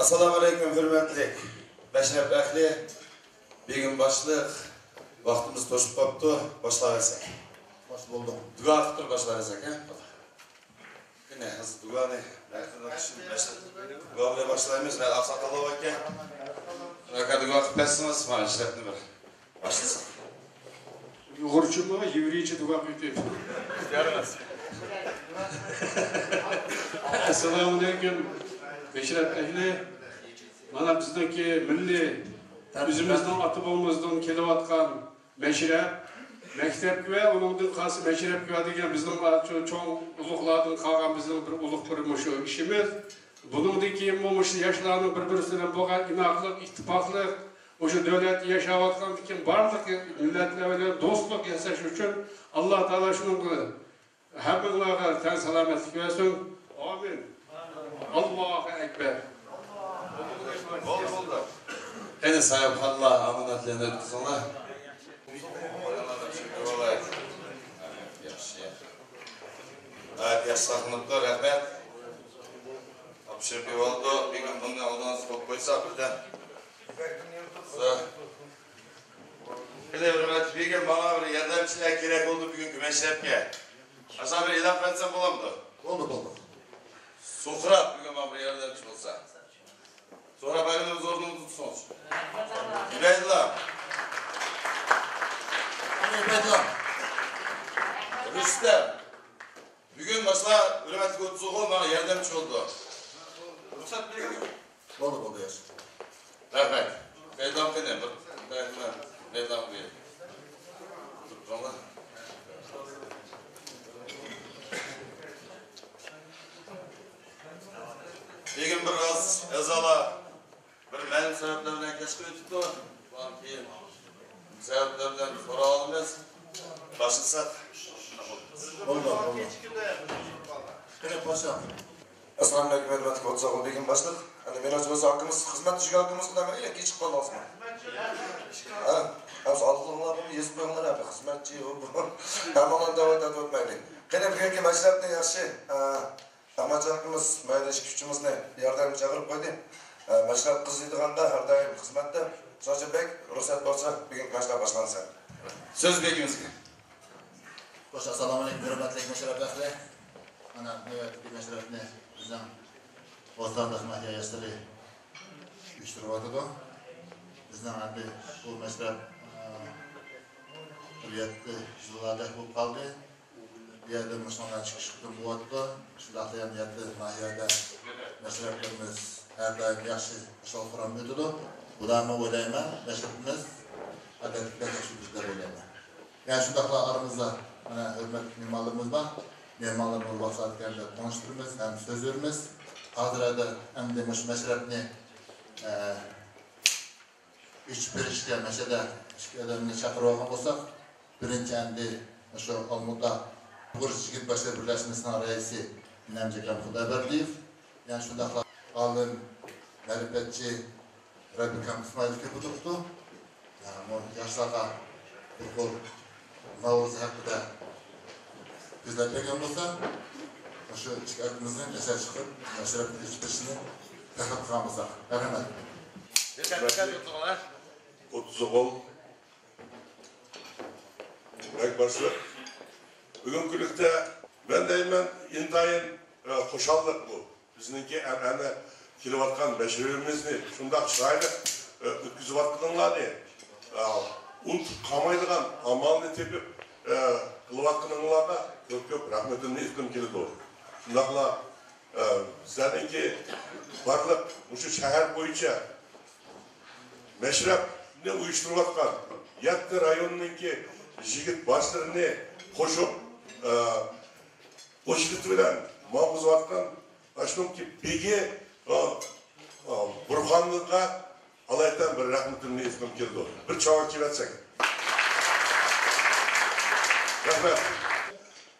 Assalamu alaikum hürmetli Beşrep Ehli, Begim başlık, vaktimiz toşup kaptı, başlayarsak. Baş buldum. Dua atıp başlayarsak, he? Yine hızlı dua ne? Dua bile başlayayımız, ben aksakallı vakken. Şurada dua atıp besiniz, bana işletini bir başlasın. Uğurcu mu, Yevrici dua kıydı. Yarınız. Assalamu alaikum Beşrep Ehli. Mana bizdeki milli özümüzden atıbımızdan kelevatkan meşrep, mektep ve onundan kalsı meşrep degen bizden çoğun uluklardan kalgan bizden bir uluk bir işimiz. Bunun keyin bu yaşlarının birbirisiyle boğan inaklık, ittifaklık, şu devlet yaşavatkan diken barlık milletlerle dostluk yasaş için Allah Teala şunun hepinlerine ten selametlik versin. Amin. Allahu Ekber. Oldu. Hadi sahip Allah amanatlarını ötküsünler. Evet, yaşlanıptı, rahmet. Apışır bir oldu, bir gün bundan odanızı koyup koysa birden. Bir de hürmet, bir gün bana bir yardımcıya gerek oldu bir gün gümeşlepke. Aşağı bir ilaf etsem bulamdı. Oldu. Sokrat bir gün bana bir yardımcı olsa. Sonra benim zorluğumu tutsunuz. İbeydillah. Rüstem. Bugün başla hürmetli kutusu olmana yardımcı oldu. Ruhsat bir gün. Oldu yaş. Rahmet. Beydam kene. Beydam bir. Tuttuğumda. Bir gün biraz ezala bir benim sebeplerimden keşke tuttu. Belki sebeplerden sonra alınmaz. Başlasak. Oldu. Kene paşa. Assalamu alaikum hürmetli kutusu bir gün başladık. Hani menajımız hakkımız, hizmet dışı hakkımız kadar böyle geç kalmaz mı? Hem sağlıklılar bunu yazıp koyanlar abi, hizmetçi o bu. Hem olan davet etmeydi. Kene bir günkü meşrep ne yaşı? Amacakımız, maydaş küçümüz ne? Yardımcı çağırıp koydu. Meşrep kızıydı kanda, her daim hizmette. Sonuçta bek, ruhsat olsa bir gün meşrep başlansın. Söz bekimizge. Paşa, assalamu alaikum hürmetli Meşrep Ehli. Ana, evet, bir meşrep ne? Bizden ortamda mahya yasları uyuşturmadık o. Bizden abi bu meşrep hürriyetli yıllarda bulup kaldı. Bir yerde Müslümanlar çıkış kutun bu vakitte. Şuradaki niyetli mahiyede meşreplerimiz her daim yaşı şal kuran ödüdü. Bu da ama olayma meşrepimiz adetlikten yaşayacaklar olayma. Yani şuradaki aramızda hürmet mimarlarımız var. Mimarlarımız vasatlarında konuşturumuz hem sözlerimiz. Hazırada hem de meşrepini hiçbir işe meşede işgelerini çakırılan olsak birinci endi şu Almut'ta Burç Jigit Başlar Birleşmesi'nin reisi Nemce Kamkuda Berdiyev. Yani şundakla alın merifetçi Rabbi Kamp İsmail Keputup'tu. Yani o yaşlarda bir kol Navruz hakkında bizlerden olsa şu çıkartımızın eser çıkıp meşrepin hiçbirisini takıp kalmasak. Efendim. Dikkat yuttuğuna. 30 ol. Başlı. Bugün günlükte ben deyim intayın hoşallık bu. Bizimki yani kilovatkan beşerimizni şundak şaylı ötküzü vatkınlar diye. Unt kamaydıgan amalını tepip kılıvatkınlarına çok rahmetini istim kili doğru. Şundakla seninki varlık bu şu şehir boyunca meşrep ne uyuşturvatkan yattı rayonunki jigit başlarını koşup koşutu bilen muhafız vatkan açtım ki begi Burhanlık'a alaytan bir rahmetini istim kili doğru. Bir çava kiretsek. Rahmet.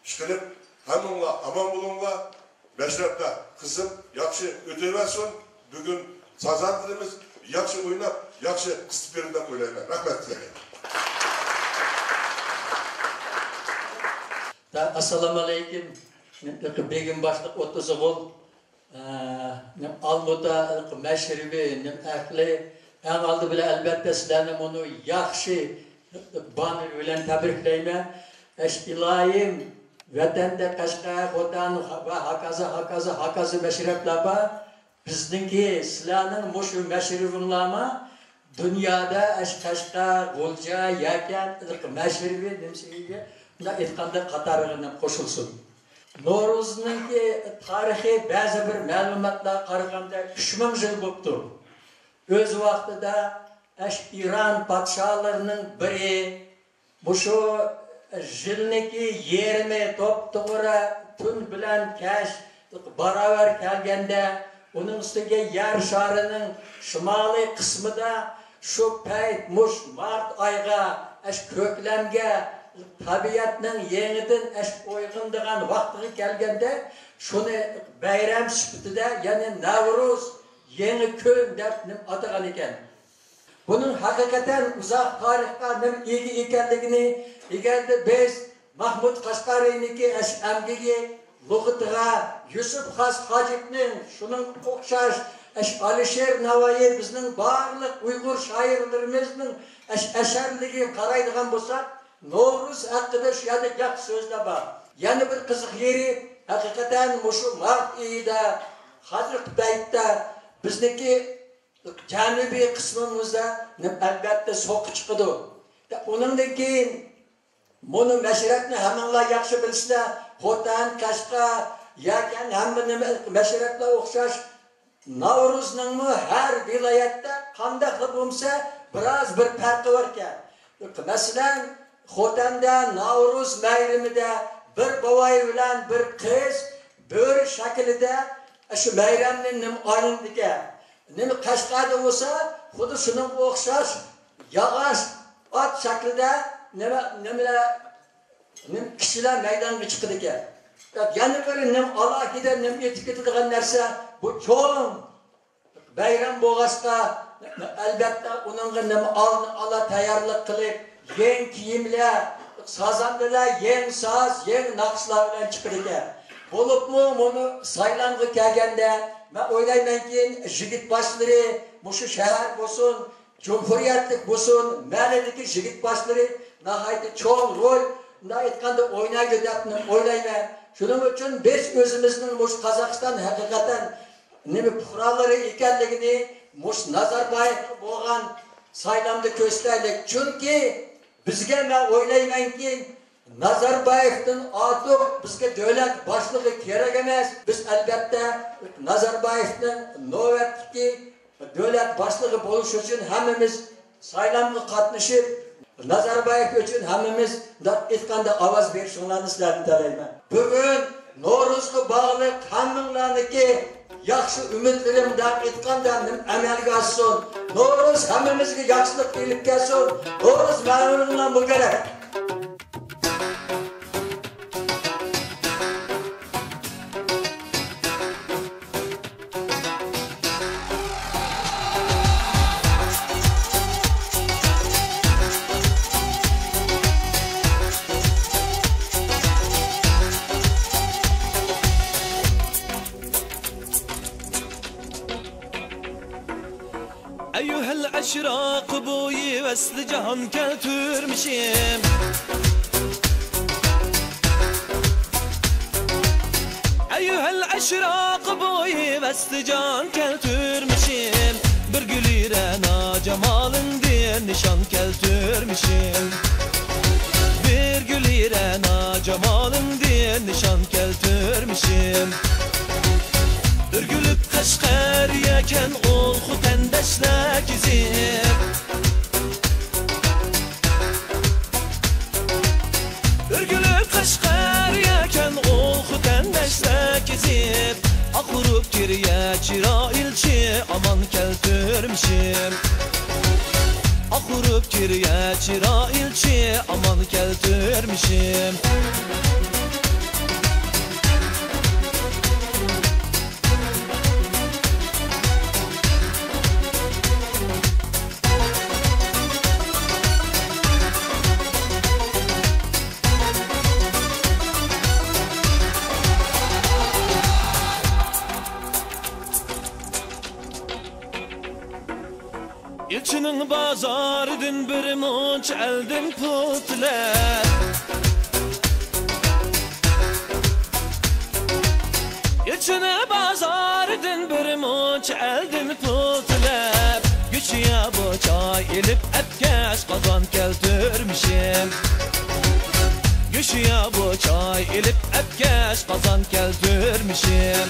İşkilip hanımla aman bulunla meşrepte kızım yakşı ötüversin. Bugün sazandırımız yakşı oynap, yakşı kısıp yerinden oynayın. Rahmet size. Assalamu alaikum. Begim başlık otuzu bol. Almuda meşribi, ehli, en aldı bile elbette sizlerle onu yakşı banı bilen tebrikleyme. İlahim, vatanda Qashqar, Xotan ve hakaza meşreplerba bizdeki sizlerinin muşu meşribinlama dünyada Qashqar, G'ulja, Yakan, meşribi demsiyle etqanda qatarına qo'shilsin. No'ruzning tarixiy ba'zi bir ma'lumotlar qaraganda 3000 yil bo'libdi. O'z vaqtida İran podsholarining biri mushu yilniki 20 to'g'ri tun bilan kash baravar kelganda uning ustiga yer sharining shimoliy qismida shu payt mush mart oyga ko'klamga tabiatning yeniden o'yg'indigan vaqtiga kelganda shuni bayram sifatida ya'ni Navruz yangi kun deb atagan ekan. Buning haqiqatan uzoq tarixga ega ekanligini eganda biz Mahmud Qashqariyniki amgigi lug'atiga Yusuf Xas Hojibning shuning o'xshash Alisher Navoiy bizning barliq Uyg'ur shoirlarimizning asarligi qaraydigan bo'lsak Novruz hakkında şu yerde gap sözde var. Yani bir kızık yeri hakikaten şu Mart ayında Hazreti Beyt'te bizdeki canubi kısmımızda elbette soğuk çıkıdı. Onun da keyin bunu meşretini hemenla yakşı bilsinler. Xotan, Qashqar, Yakan hemen meşretle okşaş. Navruz'un her vilayette kandaklı bulmsa biraz bir farkı var ki. Mesela Xotan'da Navruz bayramida bir bovoy bilan bir qiz bir shaklida shu bayramni o'yindiga nima Qashqarda bo'lsa xuddi shuning o'xshash yog'och ot shaklida nima kishilar maydonga chiqdi ekan. Yana bir alohida etiketadigan narsa bu cho'ng bayram bo'lg'achqa albatta uningga ola tayyorlik qilib yeng kiyimler, sazandılar, yeng saz, yeng naqshlar bilan chiqdi ekan. Bo'libmi bunu saylanğı kelganda men o'ylayman ki yigit boshlari mushu shahar bo'lsin, jumhuriyatlik bo'lsin, mahalladagi yigit boshlari nihoyatda cho'ng rol aytganda o'ynaydi deb o'ylayman. Shuning uchun biz o'zimizning mushu Qozog'iston haqiqatan nima fuqarolari ekanligini mush Nazarboyev bo'lgan saylamda ko'rsataylik. Chunki bizga men o'ylaymanki Nazarboyevdan ortiq bizga davlat boshlig'i kerak emas. Biz albatta Nazarboyevning navbatdagi davlat boshlig'i bo'lish uchun hammamiz saylamga qatnashib, Nazarboyev uchun hammamiz aytganda ovoz berishinglarni sizlardan tilayman. Bugun Novruzga bog'liq hammanglarniki yaxshi umidlarim deb aytganda amalga oshsin. Novruz hammamizga yaxshilik kelib kelsin. Novruz ma'lumotlar muborak. أيها الأشراق بوي وسل جهان كالتürmüşüm أيها الأشراق بوي وسل جهان كالتürmüşüm Bir gülirena cemalın diye nişan keltürmüşüm Bir gülirena cemalın diye nişan keltürmüşüm Ürgülüp Qashqar yakan ol Xotandaşlar gizib Ürgülüp Qashqar yakan ol Xotandaşlar gizib Aqurup kirya Chiroilchi aman keltürmüşüm Aqurup kirya Chiroilchi aman keltürmüşüm İlçinin bazarıdın bir munç eldin putlar. İlçine bazarıdın bir munç eldin putlar. Güçüye bu çay ilip etkeş kazan keltürmüşüm. Güçüye bu çay ilip etkeş kazan keltürmüşüm.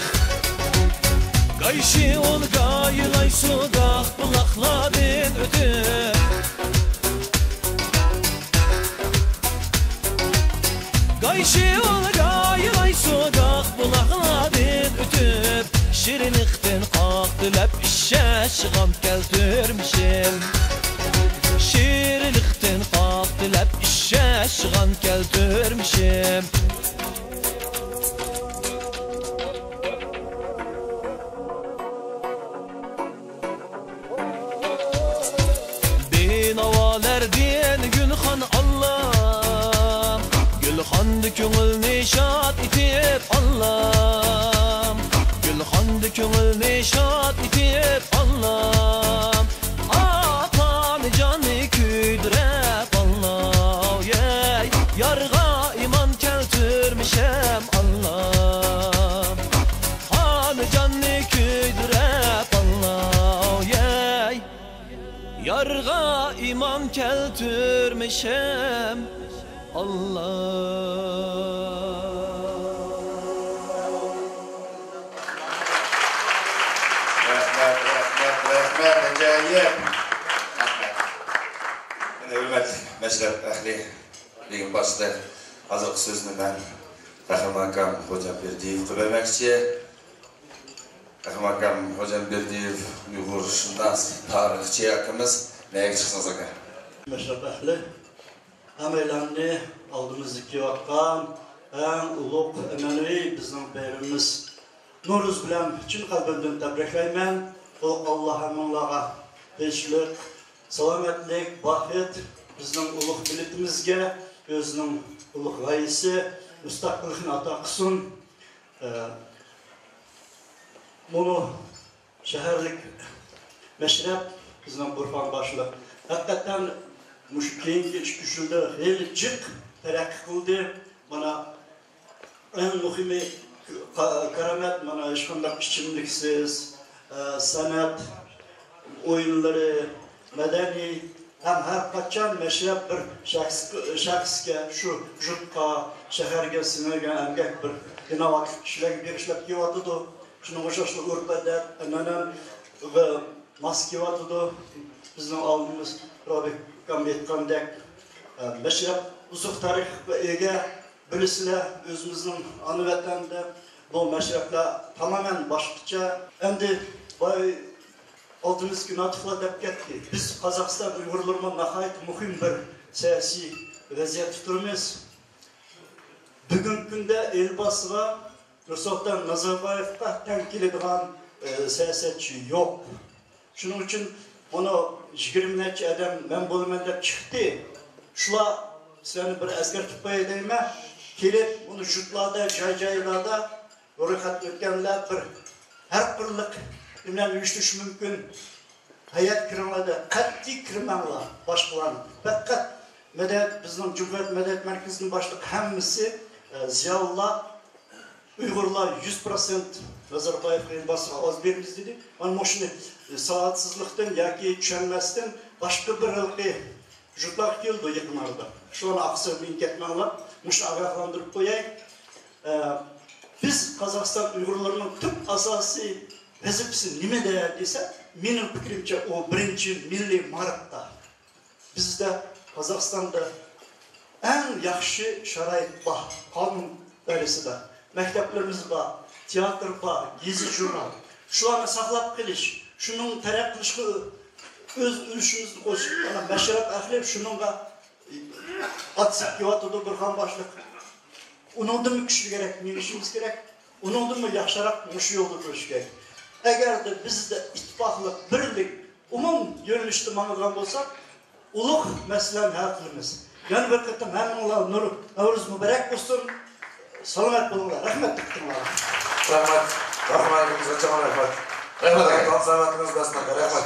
Gayşi ol gayılay sudak bulakladın ötüp. Gayşi ol gayılay sudak bulakladın ötüp. Şirinlikten kalktılap işe şıgam keltürmüşüm. Şirinlikten kalktılap işe şıgam keltürmüşüm. Gülxandı köngül nişat itip Allah'ım. Gülxandı köngül nişat itip Allah'ım. Apan canı küydürep Allah. Yey yarga iman keltürmüşem Allah'ım. Han canı küydürep Allah. Yey yarga iman keltürmüşem Allah. Rahmet, acayip. Hürmet, meşrep ehli, ligin başında azık sözünü ben Rahim Akam Hocam Berdiyev kıvermekçi. Rahim Akam Hocam Berdiyev Uyghur şundas tarihçi yakımız neye çıksınız akar? Meşrep ehli, emeğlerini aldığımızdaki vakkan en uluq emeği bizim beyrimiz Nuruz bilen için kalbimden tebrikleymen. Allah emanlağa beşlik, selametlik, bahit bizim uluq milletimizge, özünün uluq gayesi, müstakilliğini ata kısın. Bunu şehirlik meşrep bizim Burhan başlı. Hakikaten müşkilin iç düşüldü, helicik terakki kıldı. Bana en mühimi karamet, bana işkandak içimliksiz, sanat, oyunları, medeni, hem her kaçan meşrep bir şahsıga, şu jutka, şehirge sinirgen emgek bir yine vakit kişiler bir işlep yivatıdı. Şunu hoşaşlı urbadet, enanem ve mask yivatıdı. Bizim aldığımız Rabbi Kamiyetkan'dek meşrep uzak tarih ve ege birisine özümüzün anı vatanda bu meşreple tamamen başlıca. Hem de aldığımız gün atıfla dep ketki. Biz Kazakistan Uygurlarına nahayet muhim bir siyasi vaziyet tuturumuz. Bugün günde Elbası'na Nursultan Nazarbayev'ga tenkil edilen siyasetçi yok. Şunun için onu 20 neçe adam ben bölümünde çıktı. Şula seni bir asker tutmaya değme. Gelip bunu jutlarda, caylarda rokat ötkenler bir her birlik ümlen uyuşturuş mümkün. Hayat kırımlarda katli kırmanlar başkalarının. Fakat bizim Cumhuriyet Medeniyet Merkezi'nin başlık hemmisi ziyalılar, Uygurlar 100% Nazarbayev Elbası'na az verimiz dedi. Ama şimdi saatsizlikten yaki çönmezden başka bir ılgı jutlar geldi yakınlarda. Şu an aksır bin ketmanlar, muşu agahlandırıp koyayım. Biz Kazakistan Uygurlarının tüm asası vazifesi nime değerdiyse, benim fikrimce o birinci milli markta. Bizde Kazakistan'da en yaxşı şarait var, kanun dairesi de. Mekteplerimiz var, tiyatr var, gezi jurnal. Şu an saklap keliş, şunun terakkileşi öz ülüşümüzü koşup, meşrep ahlep şununla atsıp yivatıdı Burhan başlık. Onun da mı kişi gerek, ne işimiz gerek? Onun da mı yaşarak muşu yolda durmuş gerek? Eğer de bizde ittifaklık, birlik, umum yönelişte manılan olsak, uluk meselen hakkımız. Yani bir kıtım hemen olan nuru, Navruz mübarek olsun. Selamet bulunlar, rahmet tıktımlar. Rahmet, rahmetimize çok rahmet. Rahmet, selametiniz besmele, rahmet.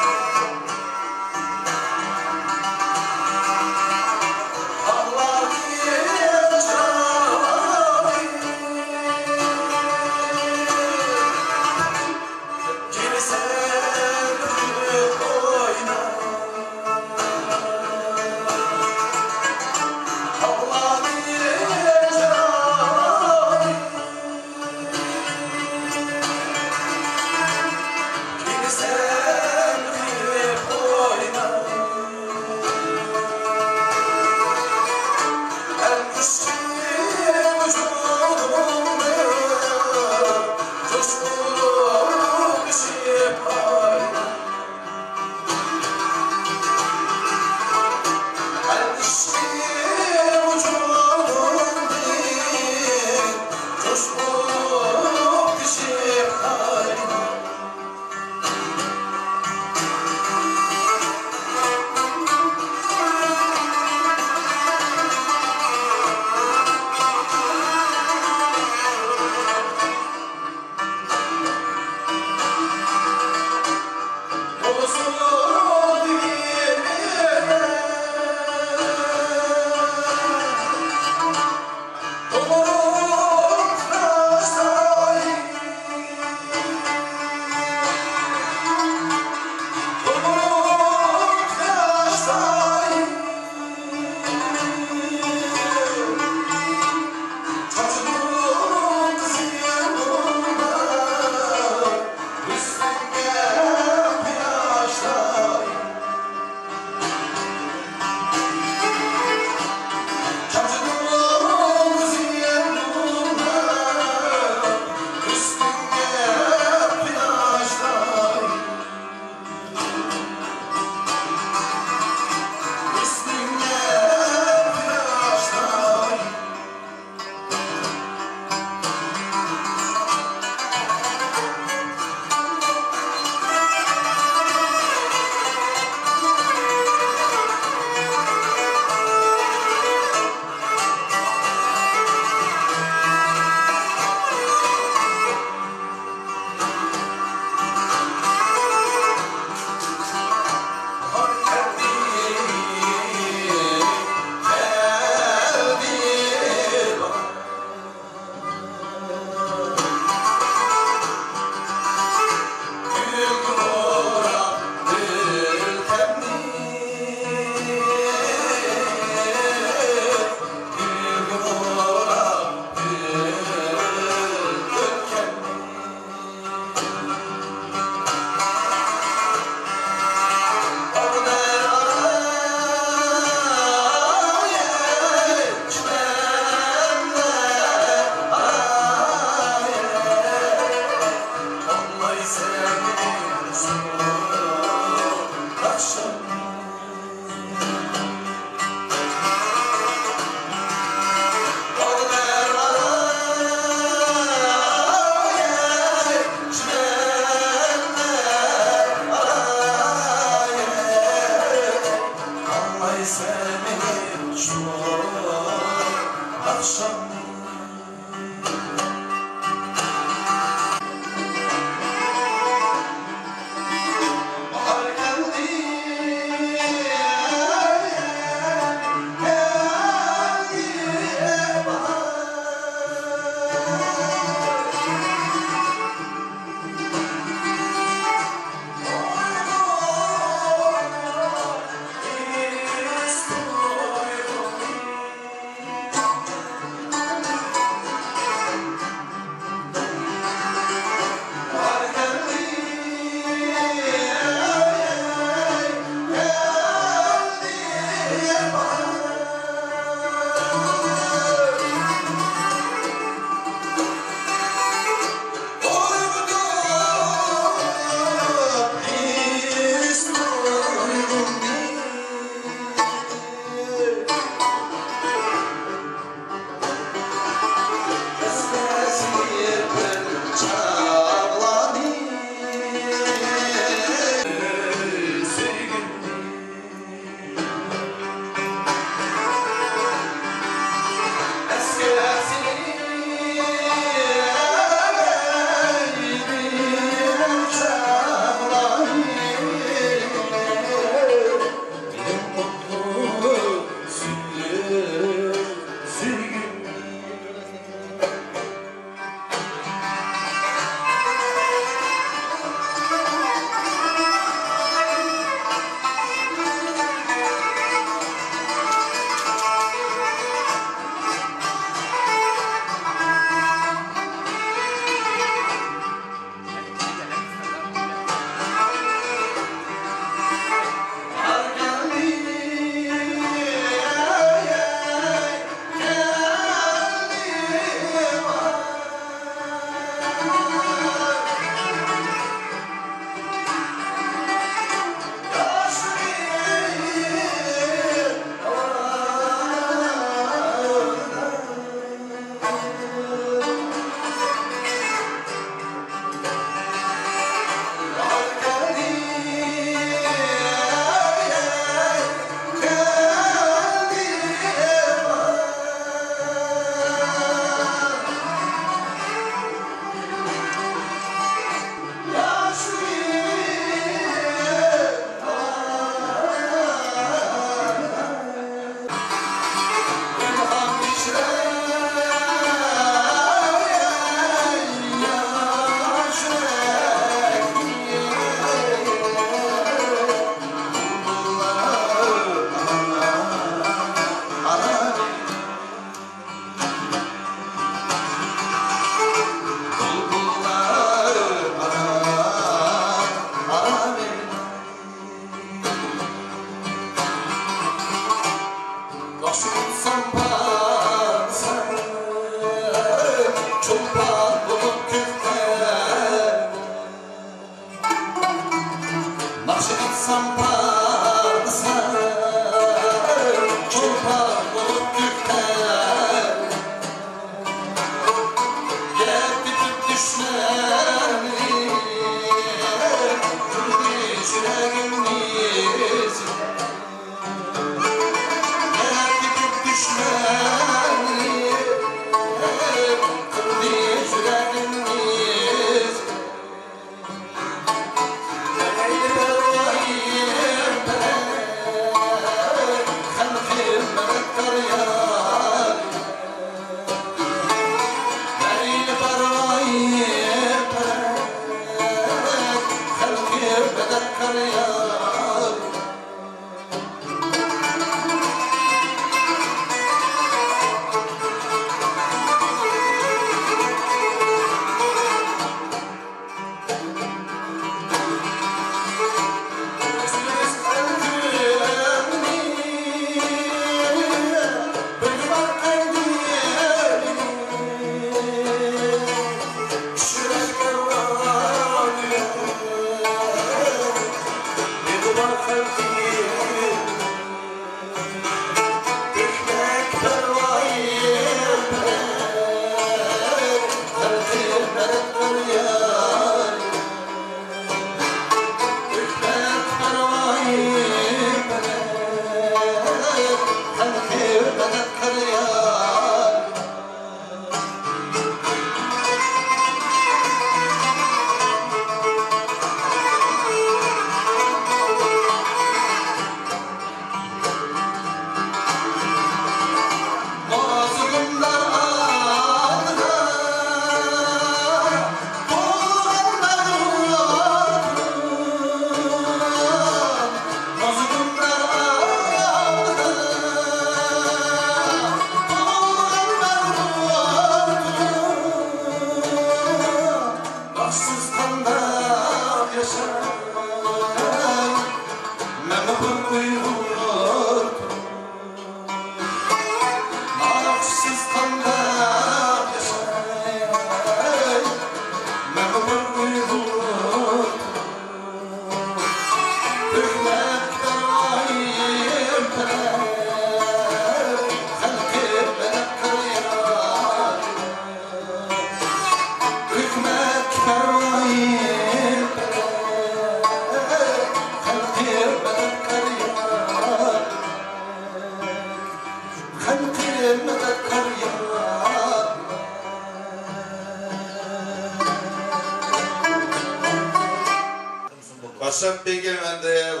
Başlap belgelmende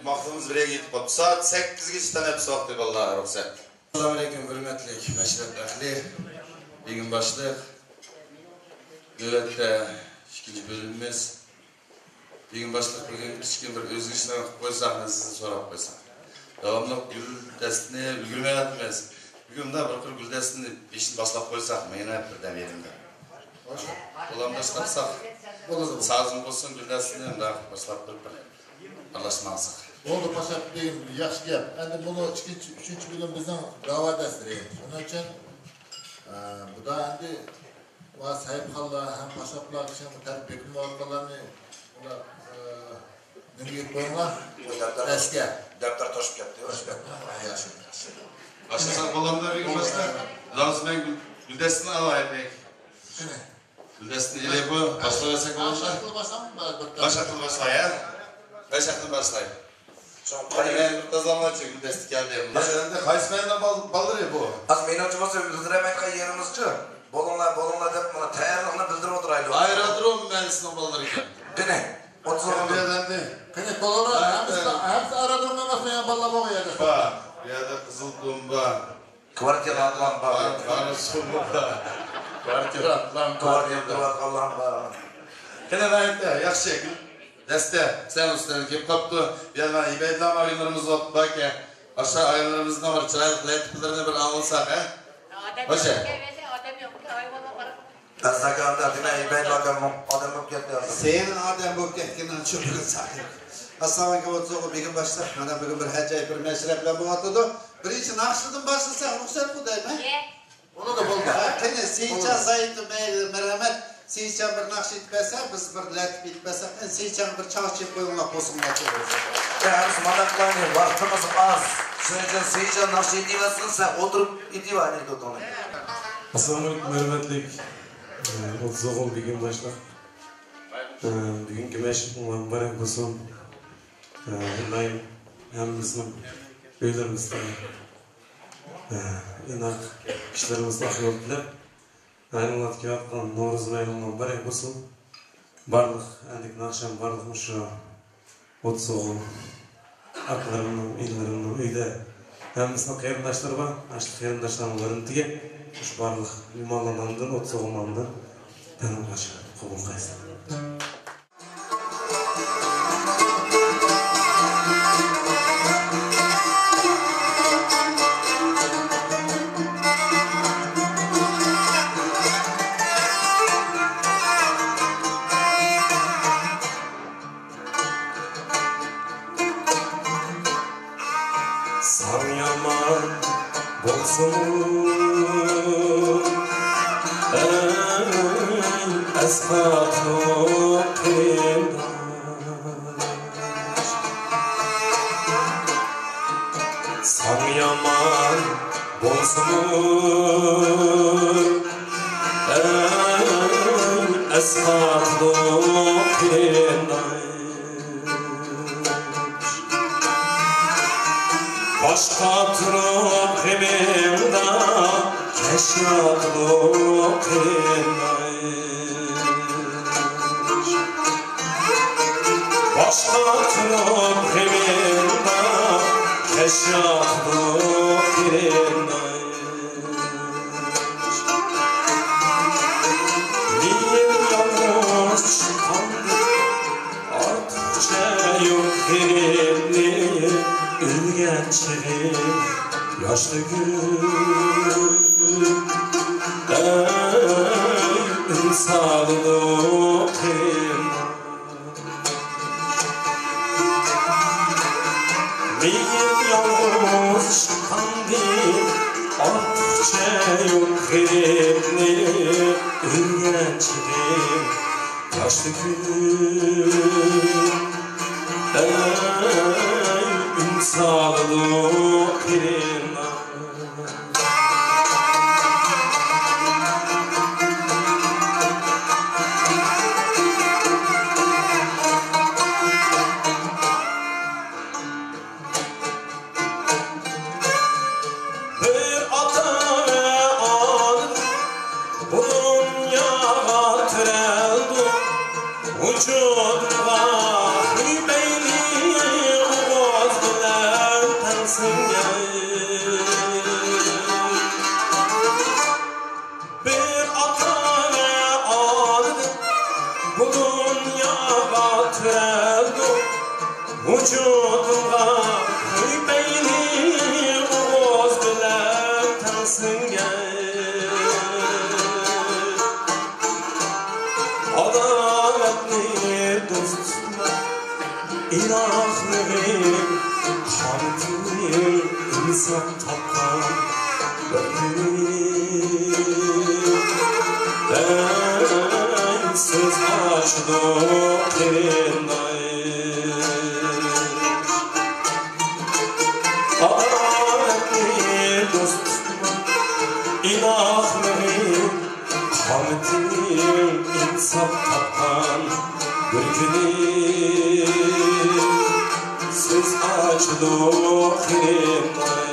vaktimiz bire yetip oldu. Saat 8'ge çıtan hepsi vakti vallahi ruhsat. Assalamu alaikum hürmetli meşrep ahli. Bir gün başlık. Nöbette ikinci bölümümüz. Bir gün başlık bugün küçük bir özgürlüğüne koysak ben sizi sorap koysam. Devamlı gül destini ülgürmeye etmez. Bugün de bir gül destini peşini başlap koysak mı? Yine birden yerimde. Ulan başlapsak. Sazım olsun gül destini de başlap durup anlaşmazsak. Oldu paşa deyim, yaxşı gap. Endi bunu üçüncü bölüm bizden dava destiri. Onun için bu da endi sahip kallar hem paşaplar için bu tarif bekim muhakklarını nümgit koyunlar eski. Deptar toşup gitti. Yaşın. Başlasak olamda bir gün başla. Lazım ben gül destini alayım belki. Gül destini ile bu başla versek olur mu? Başaklı başlam mı? Başaklı başla ya. Başaklı başlayayım. Hadi ben mutazamlar için gül desti geldi. Başaklı kaysmayla balır ya bu. Az meynancı olsa bildiremeyin ki yerimizci. Bolunla dep bana tayarlıqını bildirip oturaylı. Aerodrom mühendisinin balları için. Dene. 30 oldu. Kene kolora hepsi aradım memesine balla boğu yerde. Bak, bir yerde kızıl dumba. Kvartiyel lamba. Karısumba. Kvartiyel lamba. Kvartiyel lamba. Kene layıkta, yakşı deste. Sen ustanın kim kaptı? Bir yerden İbeydam ayınlarımız oldu bak ya. Aşağı ayınlarımızdan var. Çaylıkla etkilerini bir anılsak ha. Hoşça. Azdaki anda dine İbeydam adam yok gitti. Senin adam bu ketkinden çöpün sakın. Aslında ki o bir gün başlar. Bana bugün bir hacayip bir meşreple bu atıdı. Bir için nakşıdın başlasa ruhsat bu değil mi? Onu da buldu. Kene seyçan zayıflı merhamet. Seyçan bir nakş etmese, biz bir latif etmese, seyçan bir çağçı koyunla kosunla çeviririz. Yani manaklarını vaktimiz az. Şunun için seyircan nakş ediyorsun sen oturup ediyor anekdot onu. Assalamualaikum hürmetlik. 30 oğul bir gün başla. Bugünkü meşrumun barın kusum. Daim hemimizin öylerimizde. İnak kişilerimiz akıl oldular. Ayınlat ki atkan Novruz Meylan'ın barın kusum. Barlık, endik nakşam barlıkmış şu 30 oğul. Aklarımın, illerimden uyda. Hemimizin kıyırdaşları var. Açlık kıyırdaşlarının varıntıge. Şu barlık limanlanandan, 30 oğulmandan. Benim başa kubun kaysın. San yaman bolsun Esnafı kıyımdaş San yaman bolsun Esnafı kıyımdaş Başka turup kıyımda Keşyatlı kıyımdaş Başlatırım kıyımda Keşyatlı kıyımdaş Bir yalnız çıkandı Artıkça yok kıyımlı Ülgençliğim yaşlı gün Ey sağlık Benim yalnız kandil Artıkça yok kıyımlı Ülgençliğim yaşlı gün Ey sağlık kıyımlı Bir ata ve vücudumga beyni oğuz bilen tansingen adaletli dost ilahlarım hamdiyim insan tapkan ben söz açdım derinay adaletli dost ilahlarım hamdiyim insan tapkan bir günü söz açdım derinay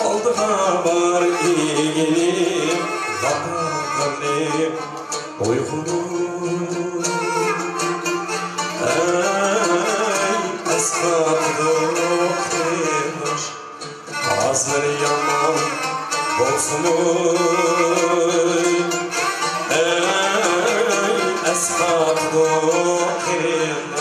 Aldığa var iyiyim, vatanım, uygunum. Ey esnaflık demiş, ağızları yaman olsun. Ey esnaflık demiş.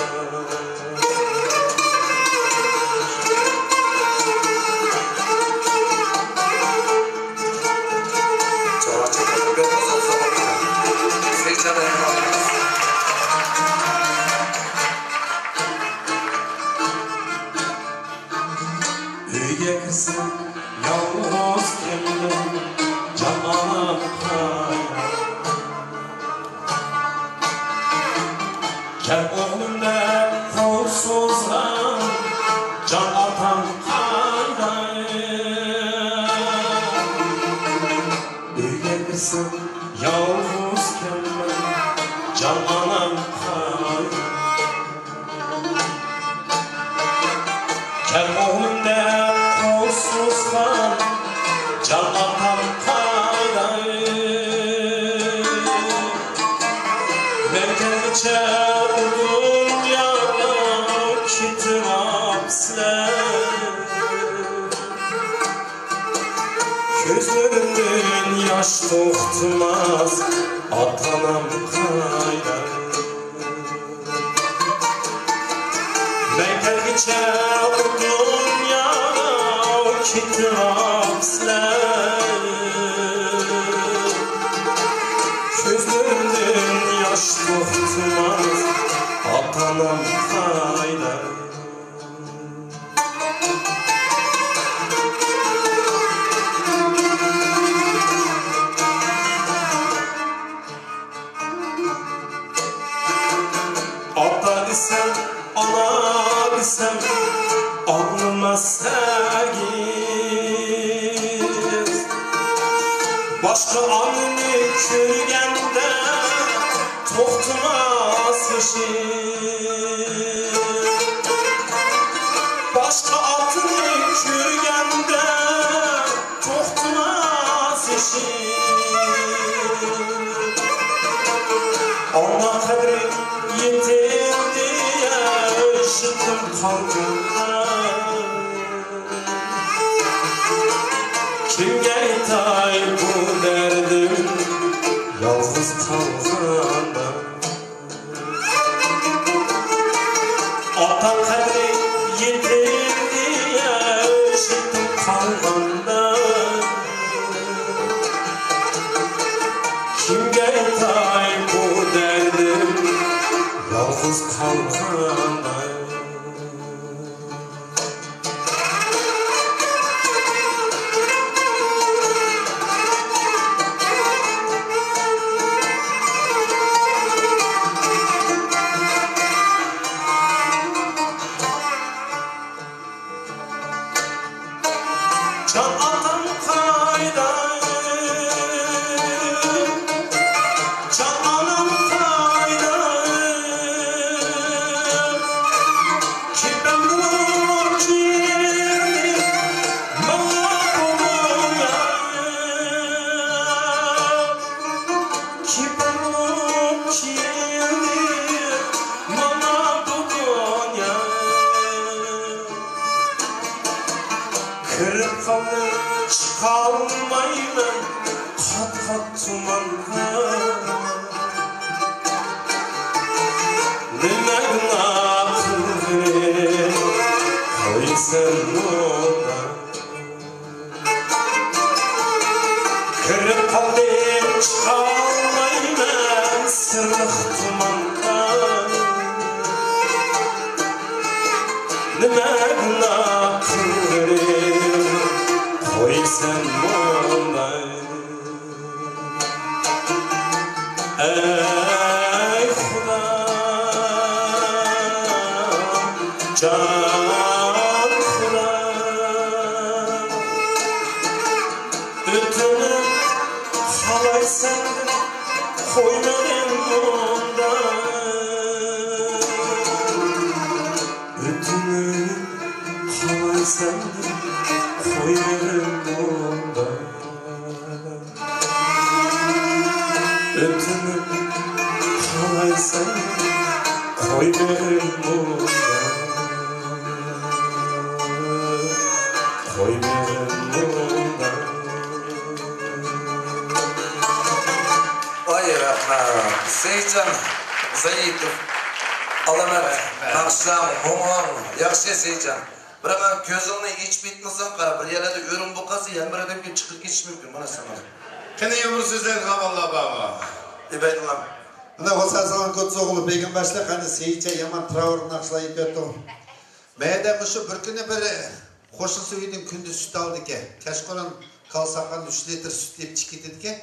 Gözlerinden yaş toxtumaz atanam kayda Ben gelgiçe o dünyada kitapslar Gözlerinden yaş toxtumaz atanam kayda Ana desem alnıma sergiz Başka anını körgende toxtumaz yaşır Başka atını körgende toxtumaz yaşır Ana kadri yetirdi yaşıttım kalbimde Kimge itay bu derdim yalnız kalgan Can atan kayda, can anam kayda, ki ben bu ciğeri bana bulmaya, ki ben bu ciğeri bana bulmaya. Kırık kalır çıkalmayman kat kat tumanha. Nime günahı koysan ona. Kırık kalır çıkalmayman sırlık tumanha. Nime günahı koysan ona. Ey Xuda, can Xuda, ötünüp kalaysan koymayın onda. Ötünüp kalaysan koymayın onda. Ötünüp kalaysan koymayın onda. Koymayın onda. Ay rahmat, Seyitcan Zayitov, alamat, akşam, muğam, yaxşı Seyitcan. Бірақ мен көзіңні еш бетіңізден қарап, бір еледі өрім бұқасы, емір әдемге çıkıp geçiş mümkün, bana sana. Kene yumur sözden kavala baba. İbeydilam. Ana olsan kötü oğlu begin başla kanı Seyitçe yaman travorun akşlayıp öttüm. Meyde mışı bir günü bir hoşun süydün kündüz süt aldı ki. Keşkoran kalsakan 3 litre süt deyip çıkıdı ki.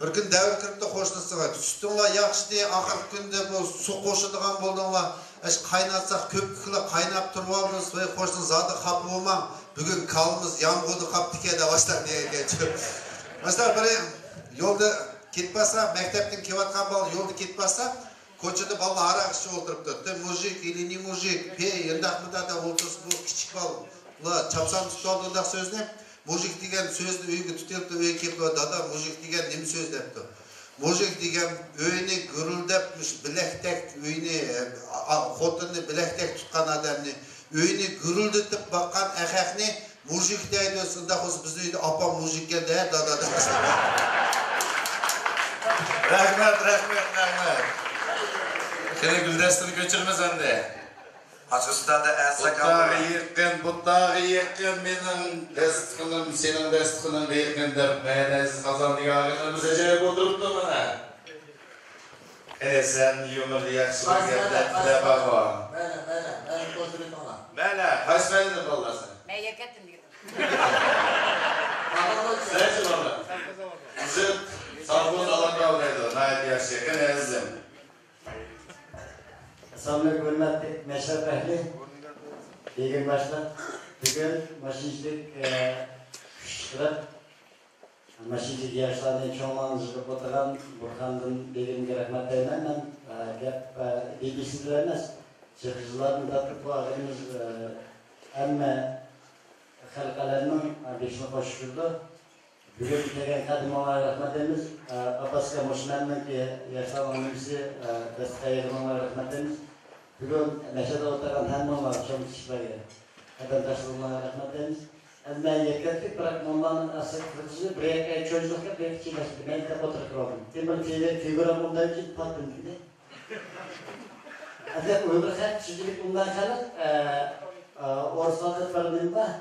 Bir gün devir kırıp da hoşunu sığa. Sütünla yakşı diye akır günde bu su koşuduğun bulduğunla kaynatsak köpükle kaynap turbalımız ve hoşun zadı kapı olma. Bugün kalımız yağmurdu kapı dike de başlar diye geçiyor. Mesela bir yolda gitmezse, mektepten kevatkan bal yolda gitmezse, koçada balla arak işi oturup mujik, ilini mujik, yendak mıda da oltursun bu küçük bal. Çapsan tutaldığı söz ne? Mujik degen sözdü öйге tutup da öйге kepti dada mujik degen nem söz depti. Mujik degen öйне gürüldepmiş, bilektek öйне xotinni bilektek tutkan adamni öйне gürüldetip bakkan erkekni mujik deydi sında xos biz öйде apa mujik geldi dada. Rahmet. Kene güldestini göçürmez ende. Açısından da en sakallı. Buttağı yıkkın benim destkanım, senin destkanın yıkkın der. Meğenesiz kazandığı ağrını bize cevap oturup da bana. Sen yumur yakışık geldi baba. Ben oturup ona. Mene, kaç verdin valla sen? Ben yakettim dedim. Sensin orada. Bizim safımız alan kavgaydı. Nayet yaşıyor. Kenezim. Assalamualaikum hürmetli meşrep ehli. İyi gün başlar. Bugün maşincilik kuşlar. Maşincilik yaşlarını çoğunluğunuzda oturan Burhan'ın dediğimde rahmet eylemem. Bilgisiz çıkıcıların da bu ağırımız emme halkalarının beşini koşturdu. Bugün tegen kadim olarak rahmet eylememiz. Apaska Moşmen'in ki yaşlanmamızı desteğe olarak rahmet eylememiz. Bugün meşede oturan hem var, çok kişilerle. Kadın taşlarına rahmet eylememiz. Ben yaklaşık bırak onların asıl kırıcı buraya çocuklar bir kişileşti. Ben de oturuyorum. Temel figüram ondan için patladı. Hatta öbür her çocuk bundan kalıp ortalık farkında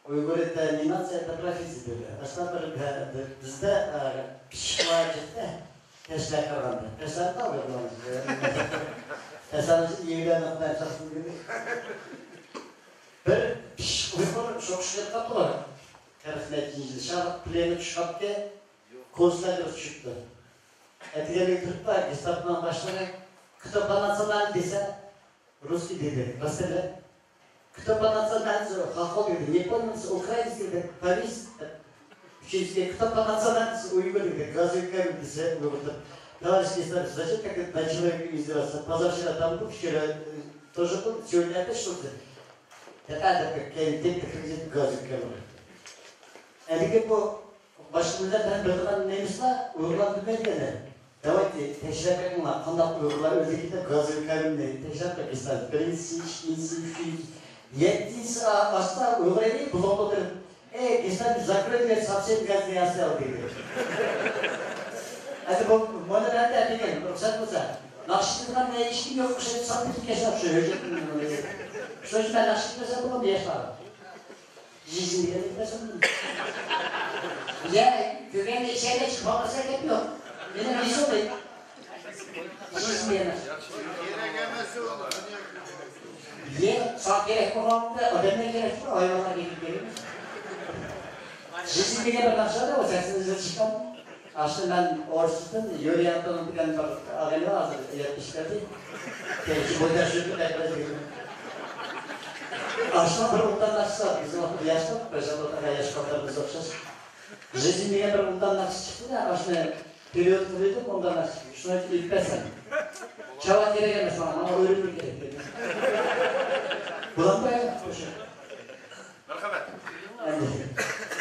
Uygur animasya toprakisi diyor. Aslında bizde psikolojide testler kavramı. Testler de oluyor bunlar. Testler iyiler noktadan çalıştığı gibi. Bir Uygur çok şükür kapılar. Tarifine ikinci şarap pleni çıkarttı. Kozlar çıktı. Etkileri Türkler İstanbul'dan başlayarak kitaplarına dese Rusya dedi. Mesela Кітапханадан хақол гэдэг. Японец, украинец гэдэг. Париж Чешские кітапханадан Уйгур гэдэг. Газетка гэдэг. Товарищи, зачем так на человека издеваться? Позавчера там был, вчера тоже был, сегодня опять что-то. Это как кредит газетка. Әлгі бұл başımızda ben bırakılan neymiş la? Uyguladı belgede. Давайте teşekkür ма қандақ uygula özellikle газетkarimde teşekkür istedim. Birincisi, ikincisi, üçüncüsü. Yedincisi asla uygulayı bulundu dedim. Кестен закрыли совсем газетный оставил dedi. Это был модерн әдеген, рұқсат болса. Нақшытыған ешкім жоқ, кіші сатып кешіп жүріп. Что же мен нақшытыға забылым ешпағым. Жизнь беремесің. Я көбенде ішерде шығамаса кеп жоқ. Менің не солай? Жизнь беремесің. Сақ керек болғанымда, адаммен керек болғанымда, айванға келіп береміз. Жизнь деген бір нақшады, ол сәсіңізді шыққам. Aslında ben orsuzdan yöre yaptığım bir tane ağabeyim vardı, yapmışlardı. Kendisi boydan sürdü, tekrar girdim. Aslında bir ondan nasıl bizim okul yaşlı, mesela orada yaş kaplarımız okşaz. Жизнь diye bir ondan nasıl çıktı da aslında periyot buluyorduk, ondan nasıl çıktı. Şuna ilk besen. Çavat gerek gelmez bana, ama öğrenmek gerek. Bulan böyle. Merhamet.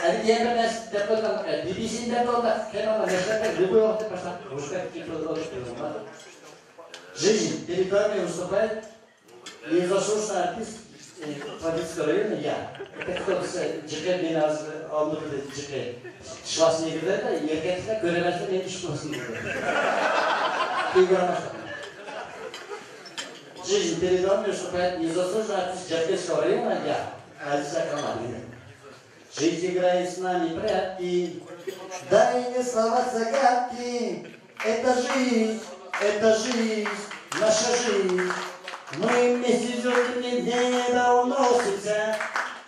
Yani diğer bir depodan, BBC'nin depodan kenara yaşlarken любой опыт пошла, русская культура. Жизнь перед вами выступает незаслуженный артист Творицкого района я. Это кто-то с ЖК Биназ, Алматы ЖК. Шварценеггер'de de erkekler göremezler, ne iş olsun diyor. Жизнь перед вами выступает незаслуженный артист Черкесского района я. Азиз Акрамалин. Жизнь играет с нами прятки, дай мне слова загадки. Это жизнь, наша жизнь. Мы вместе звездами в небо уносимся.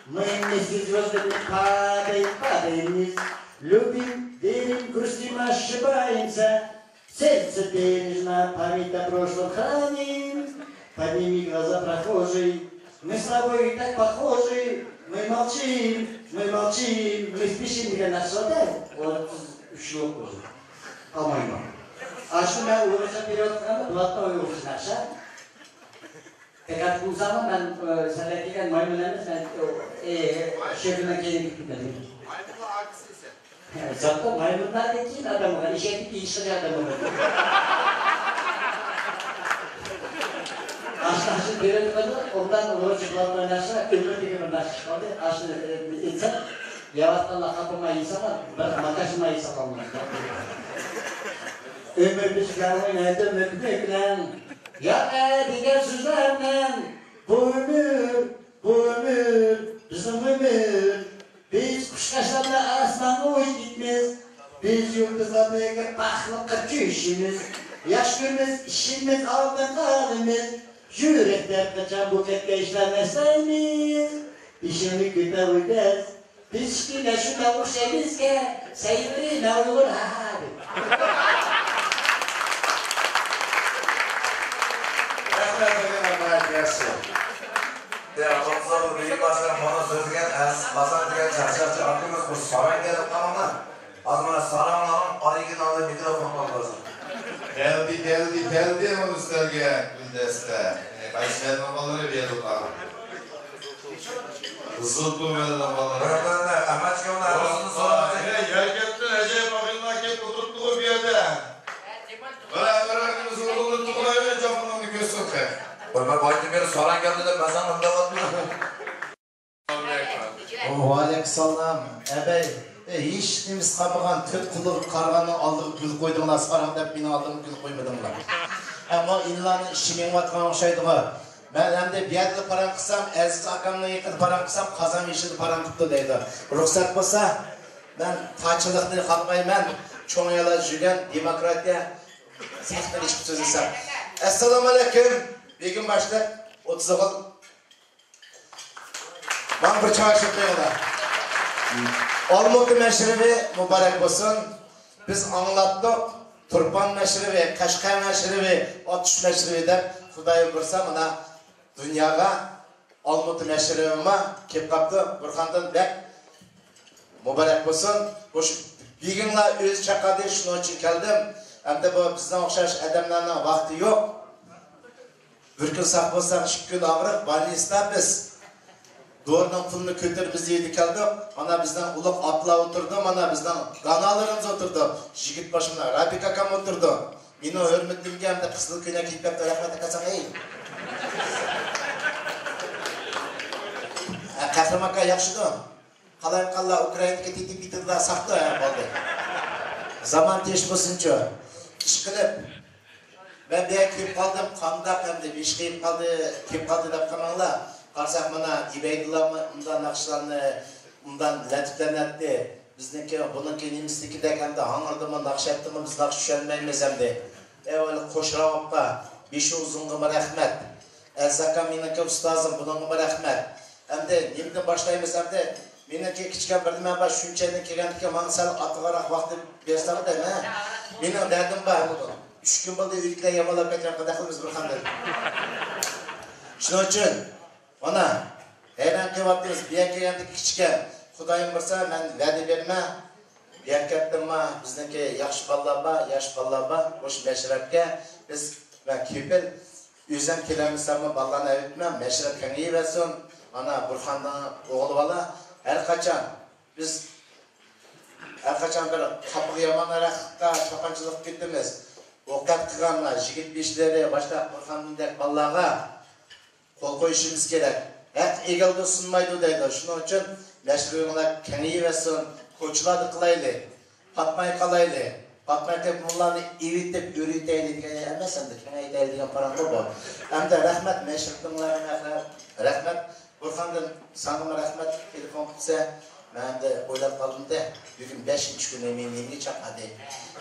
Мы вместе звездами падаем вниз. Любим, верим, грустим, ошибаемся. Сердце бережно, память о прошлом храним. Подними глаза, прохожий, мы с тобой так похожи. Мы молчим, мы спешим деген нәрселерде 33 жыл болды. Алмаймын. Ашу мен орысша перевод қылғанда блатной орыс нәрсе. Tekrar bu zaman ben senelerken maymunlarımız ben şefimden gelin gitmedim. Maymunlar aksi ise? Zaten maymunlar dediğin adam var. İşe gitti, işleri adam var. Aslında periyod kaldı, ondan uğraşıklarla oynarsa ömür gibi bir nasıl çıkardı. Aslında insan, yavattan lakapıma insan var, makasıma insan olmaz. Ömür bizler oynadı mükmükle, ya diğer sözlerle, bu ömür, bizim ömür. Biz kuşkaşlarla aslanla uç gitmez, biz yıldızlarla baklıkla küşümüz. Yaş günümüz, işimiz, altın kalımız. Yürekler kaçan bu fetke işlenmezseniz, işini güne uydaz. Biz güne şuna uçemizke, seyirine uygur hadi. Devamlı büyük başkan bana sözgen basan diye çarşafçı aklımız bu saray gelip kalma. Azmana saranların originalı mikrofon olmasın. Geldi o üstlerge güldeste. Kayseri namaları verdik abi. Zıttı verdik namaları. Öğretmenler, amaç ki onlar arasını sormak. Yerkettin Ece'ye bakılmak hep oturttuğu bir yerde. Bırakımız oturttuğu öyle camını görsün ki. Ben boyunca bir soran geldi de ben sana anlamadım. Aleykümselam. Hiç nemiz kapıgan tüt kılığı karganın aldığı gül koyduğuna sarang dep beni aldığım gül koymadım lan. Ama illanın işimen vatkan oşaydı var. Ben hem de biyadlı paran kısam, Aziz akamla yakın paran kısam, kazan yeşil paran kıptı deydi. Ruhsat bolsa, ben taçılıqtını kalmayman, çoğun yala jügen, demokratiya, sahtan hiçbir söz isem. Assalamu alaikum, begim başta, 30 yıl. Ben bir çağışıp deyler. Olmuklu meşrebi mübarek olsun. Biz anlattık. Turpan meşrebi, Kaşkay meşrebi, Atış meşrebi de Hudayım Bursa bana dünyaya Almut'u meşrevime kep kaptı. Burhan'dan bek mübarek olsun. Bu biginla öz çakadı şunun için geldim. Hem de bu bizden okşaş adamlarının vakti yok. Bir gün sağ olsak 2 gün ağırık balista biz. Doğrudan pulunu kötür biz yedik geldik. Ana bizden uluk atla oturdu. Ana bizden kanalarımız oturdu. Jigit başımda Rabi kakam oturdu. Meni hürmetlimge hem de kısılık güne gitmep de rahmet ekasan ey. Kahramanka yakşıdı. Kalayım kalla Ukrayna'ya gittik bitirdiler saklı ya baldı. Zaman teş basınca. İş kılıp. Ben bir kip kaldım, kandak hem de bir iş kip kaldı da kamanla. Karsak bana İbeydullah ondan nakşılanı, ondan latiflenetti. Bizdeki, bununki nemisteki de hem de hanırdı mı, nakşetti mi, biz nakş düşenmeyimiz hem de. Evvel koşravapka, beşi uzunluğuma rahmet. Elzaka meniki ustazım, bununluğuma rahmet. Hem de nemden başlayımız hem de meniki küçükken birdi ben baş şünçeyden kelgendiki mansal atılarak vakti bersalı değil mi? Benim derdim var. 3 gün buldu ülkeler yamalap etken kadakılımız bir hamdır. Şunun için, ona hayranki vaktimiz bir kelgendiki küçükken Xudayım birsa ben vədi verme. Yakattıma bizdeki yaxşı ballaba, yaş ballaba, hoş meşrepke biz ve kipil üzem kilemizlerimi ballana evitmem, meşrep kengiyi versin. Ana Burhan'dan oğlu bala her kaçan biz bir kapı yamanarakta çapancılık gittimiz. Okat kıranlar, jigit beşleri, başta Burhan'ın dek ballağa kol koyuşumuz gerek. Hep egelde sunmaydı deydi. Şunun için meşruğuna kengiyi versin, koçuladı kılaylı, patmayı kalaylı. Patmayı tep bunlarını evitip ürüteyli diye emesen de kengiyi deyli diyen paran bu. Hem de rahmet meşruğuna rahmet. Burhan'dan sanıma rahmet telefon kutsa, ben de oylap kaldım da, bugün 5. gün emeğini çakadı.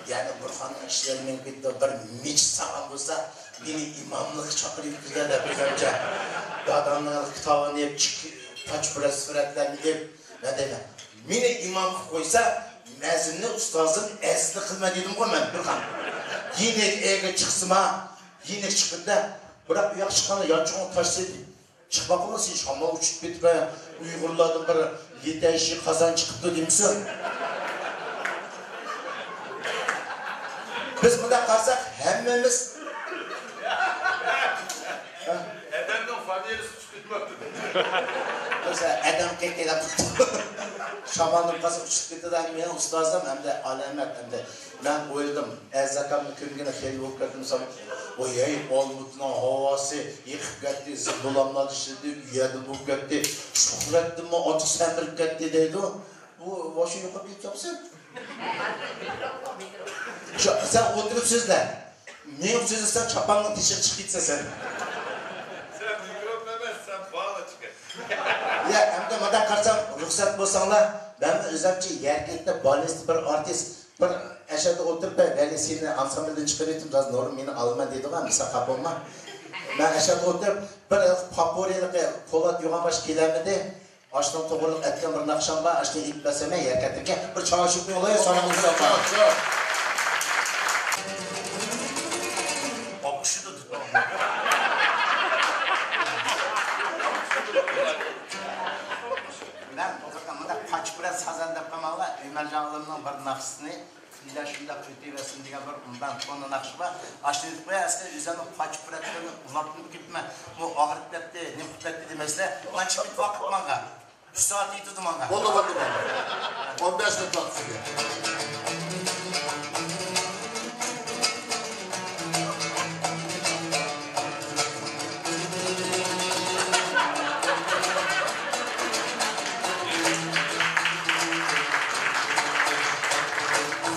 Yani Burhan'ın işlerimin bitti, bir miç sağlam olsa, beni imamlık çakırıp güzel de bizimce. Adamların kitabını hep taç burası suretlerini hep, ne demek? Beni imam koysa, mezinli ustazın esli kılma dedim koy ben Burhan. Yine ege çıksıma, yine çıkında, bırak uyak çıkanı yançığını taşsaydı. Çıkmak olmasın, Şam'a uçup bitip Uygurlardan bir yeteşi kazan çıktı demişsin. Biz burada kalsak hemmemiz... Edem'den familiyeli suç bitmekti. Mesela Edem kekele tuttu. Şamanın kazıp uçup bitti de benim ustazım hem de alamet hem de ben oyladım. Erzakamın kümgene feli okuyadım sana. O yayıp olmutuna havası yıkıp gitti, zırdolamladı şimdi, üyedi bu gitti. Şükrettim mi, atı semir gitti dedi o. Bu başı yıkıp yapsın. Sen oturup sözle. Ne yok sözle sen çapanla dışarı çık gitse sen. Sen mikrop memez, sen bağla çıkar. Ya hem de madem karsam ruhsat bolsanlar, ben özümce yerkekte balist bir artist, bir aşağıda oturup ben seni ansambelden çıkarıyordum, biraz Nur'um beni alma dedi ama misal kapılma. Ben aşağıda oturup bir paporiyelik Polat Yoğanbaş kelemedi, açtım toğurluk etken bir nakşamba, açtım ilk beseme yerkekte bir çağışıklı olayı sonra olsa var. Bakışı da tutmam. Ben oturduğumda Paçpıra sazanda pamala Ömer Canlı'nın bir nakşısını Fila şunda kötüyesin diye bir ondan konu nakşı var. Aşırı koya aslında üzerine Paçpırat'ın uzattığını gitme. Bu ağrıt betti, ne kutbetti demesle. Lan çıkıp vakit manga. 3 saat iyi tuttum manga. Oldu bakın bana. 15 dakika tutuyor.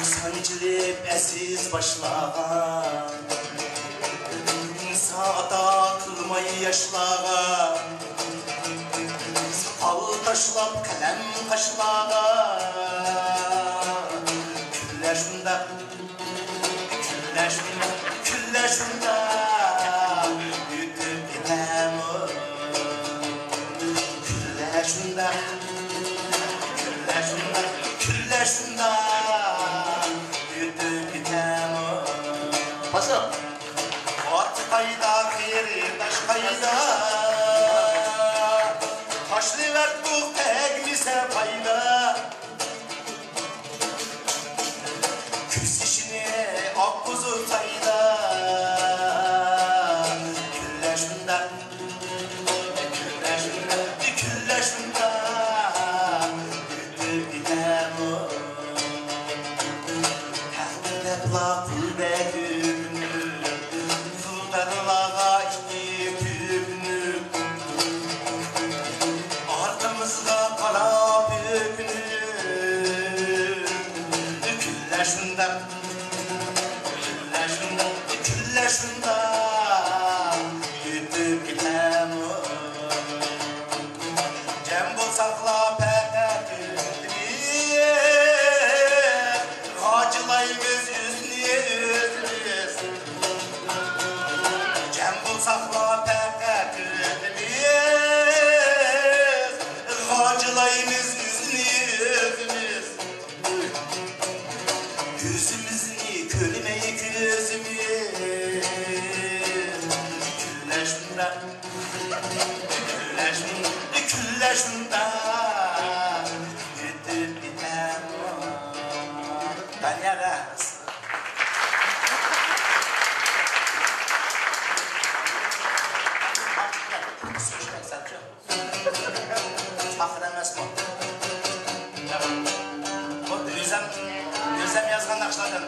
Sancılıp esiz başlağa Saata kılmayı yaşlağa Sakal taşlap kalem kaşlağa Külle şunda Külle şunda Yütüp gitem Külle şunda Külle şunda Paşa. At kayda, kıyırdaş kayda ise fayda. Küs işini ak kuzu fayda. Külle şunda, külle şunda, külle şunda. Güldür gider o. Tahmide bula pul bekünü. Puldarılağa iki tüpünü. Arkamızda kara bükünü. Külle şunda, külle şunda, külle şunda. Güldür gider o. Cem bulsakla peketini. Acılayımız yüzlüyüz. Cem bulsakla peketini. Acılayımız yüzlüyüz. Yüzümüzünü kölmeyi gözümüz. Külle şunda, külle şunda, külle şunda. Güdür biter o. Tanyaraz. Söylemek satıyor. Fakir emez mi? O Özlem yazgan nakşlardan.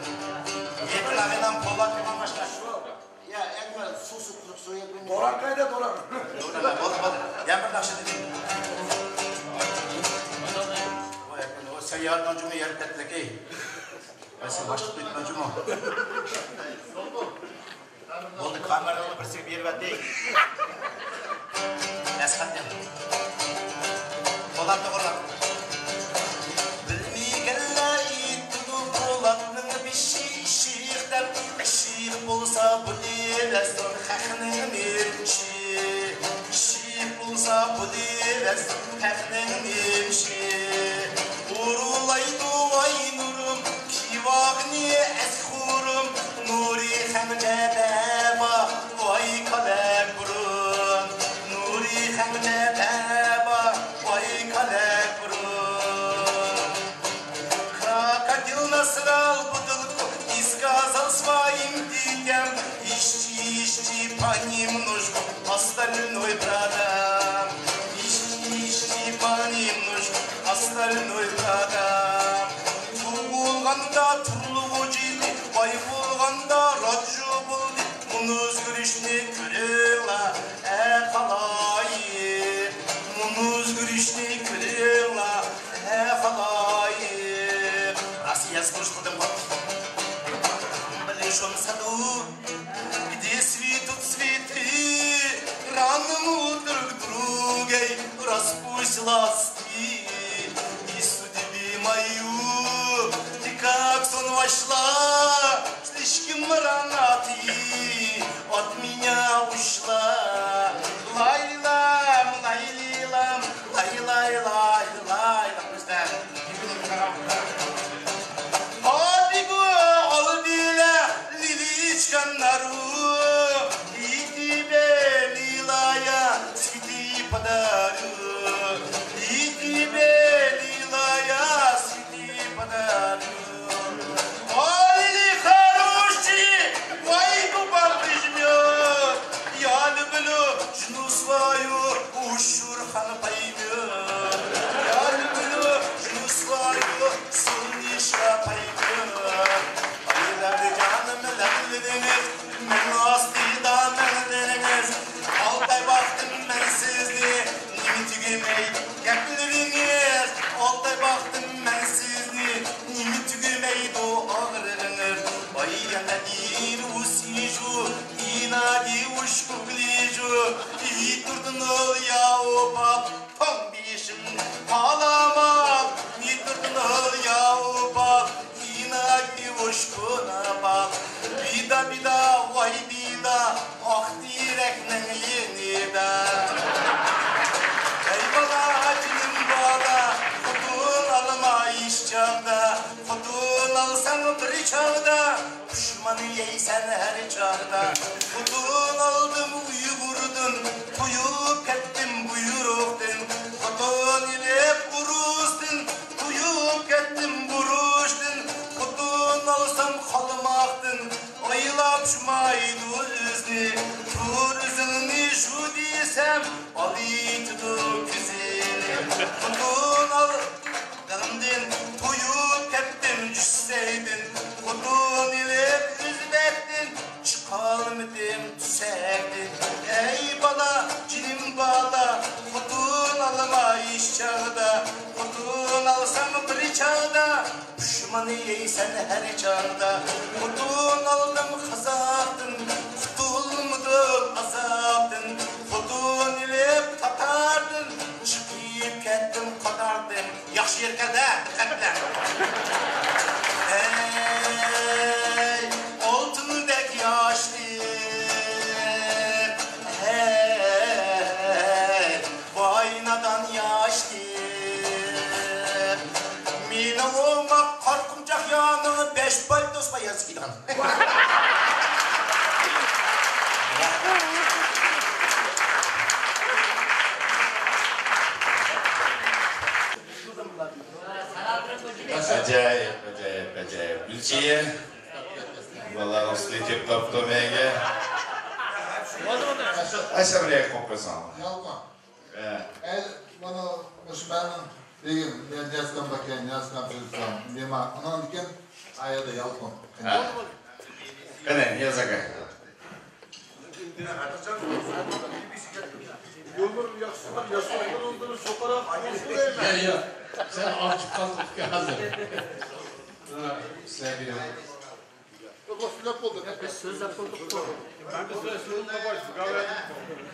Yetin ağıyla Polat bir başka. Ya Ekber su sıkılıp suya koyun. Dolan kayda dolan. Oldu. Yağmur nakşı dedim. O seyyar nocunu yer tetleki. Mesela başlık bir nocumu. Oldu kamerada birisi bir yer verdi. Eskat yan. Polat da oradan. Bilmeyenler yiğitini Polat'ın bir şişikten. Şiik olsa bu dilesin hakkının imşi. Şiik olsa bu dilesin hakkının imşi. Urulaydı vay nurum, kivagni eskurum. Nuri hamdeba, vay kalem burun. Nuri hamdeba, vay kalem burun. Крокодил насрал бутылку и сказал своим детям: ищи понемножку, остальной продам. Ищи понемножку, остальной продам. Туылғанда тұрлығы жейді, бай болғанда раджу болды. Мұны өзгерішіне көрела, қалайы. Мұны өзгерішіне көрела, қалайы. Россия слышала вот. В большом саду, где цветут цветы, рано друг другой распусть ласты. И судьбе мою ты как сон вошла, слишком рано ты от меня ушла. Лайлам, лайлилам, лай-лай-лай, лайлам. И тебе, милая, цветы подарю. И тебе, милая, цветы подарю. Ой, хороший, мой губам прижмет. Я люблю жену свою, уж Шурхан поймет. Я люблю жену свою, солнышко поймет. Men astida menleriniz Altay baktım ben sizni Nimi tügemey Gepleriniz Altay baktım ben sizni Nimi tügemey do ağrınız Bayana dir usiju İnadi uşku gliju İyi durdun ol ya o bab Tam bişim ağlamam İyi durdun ol ya o bab İnadi uşkuna bab Bida vay bida Ah direknin yeni da Ey bala cinim bala Kutun alma iş çağda Kutun alsan bir çağda Pişmanı yeysen her çağda Kutun aldım Uygurdun Tuyup ettim buyuruktun Kutun ilip vurur Kutun aldığımdın Tuyup kettim cüsseydin Kutun ile üzbettin Çıkalmadım tüserdin Ey bala cinim bala Kutun alma iş çağda Kutun alsam bir çağda Düşmanı yeysen her çağda Kutun aldım kazadın Kutulmudum azabdın Kutun ile tatardın Çıkıp kettim kadardım Yaxşı yerkede dikkatler Hey altındaki yaşlı Hey vaynadan yaşlı Mine olmak korkumcak yanı 5 paltosla yazgıdan Acayip. Gülçiye. Vallahi usta kep kaptı mege. Aşağı buraya kokusan. Yalma. El bana başımdan diyeyim ben yazdan bakayım yazdan söylesem diyeyim anan diken ayada yalma. Kene yazaka. Yolların yaksılar olduğunu sokarak ya. Sen açık kaldın hazır. Seviyorum. Yok laf oldu. Biz söz yapıldık. Ben de sözünde başladım.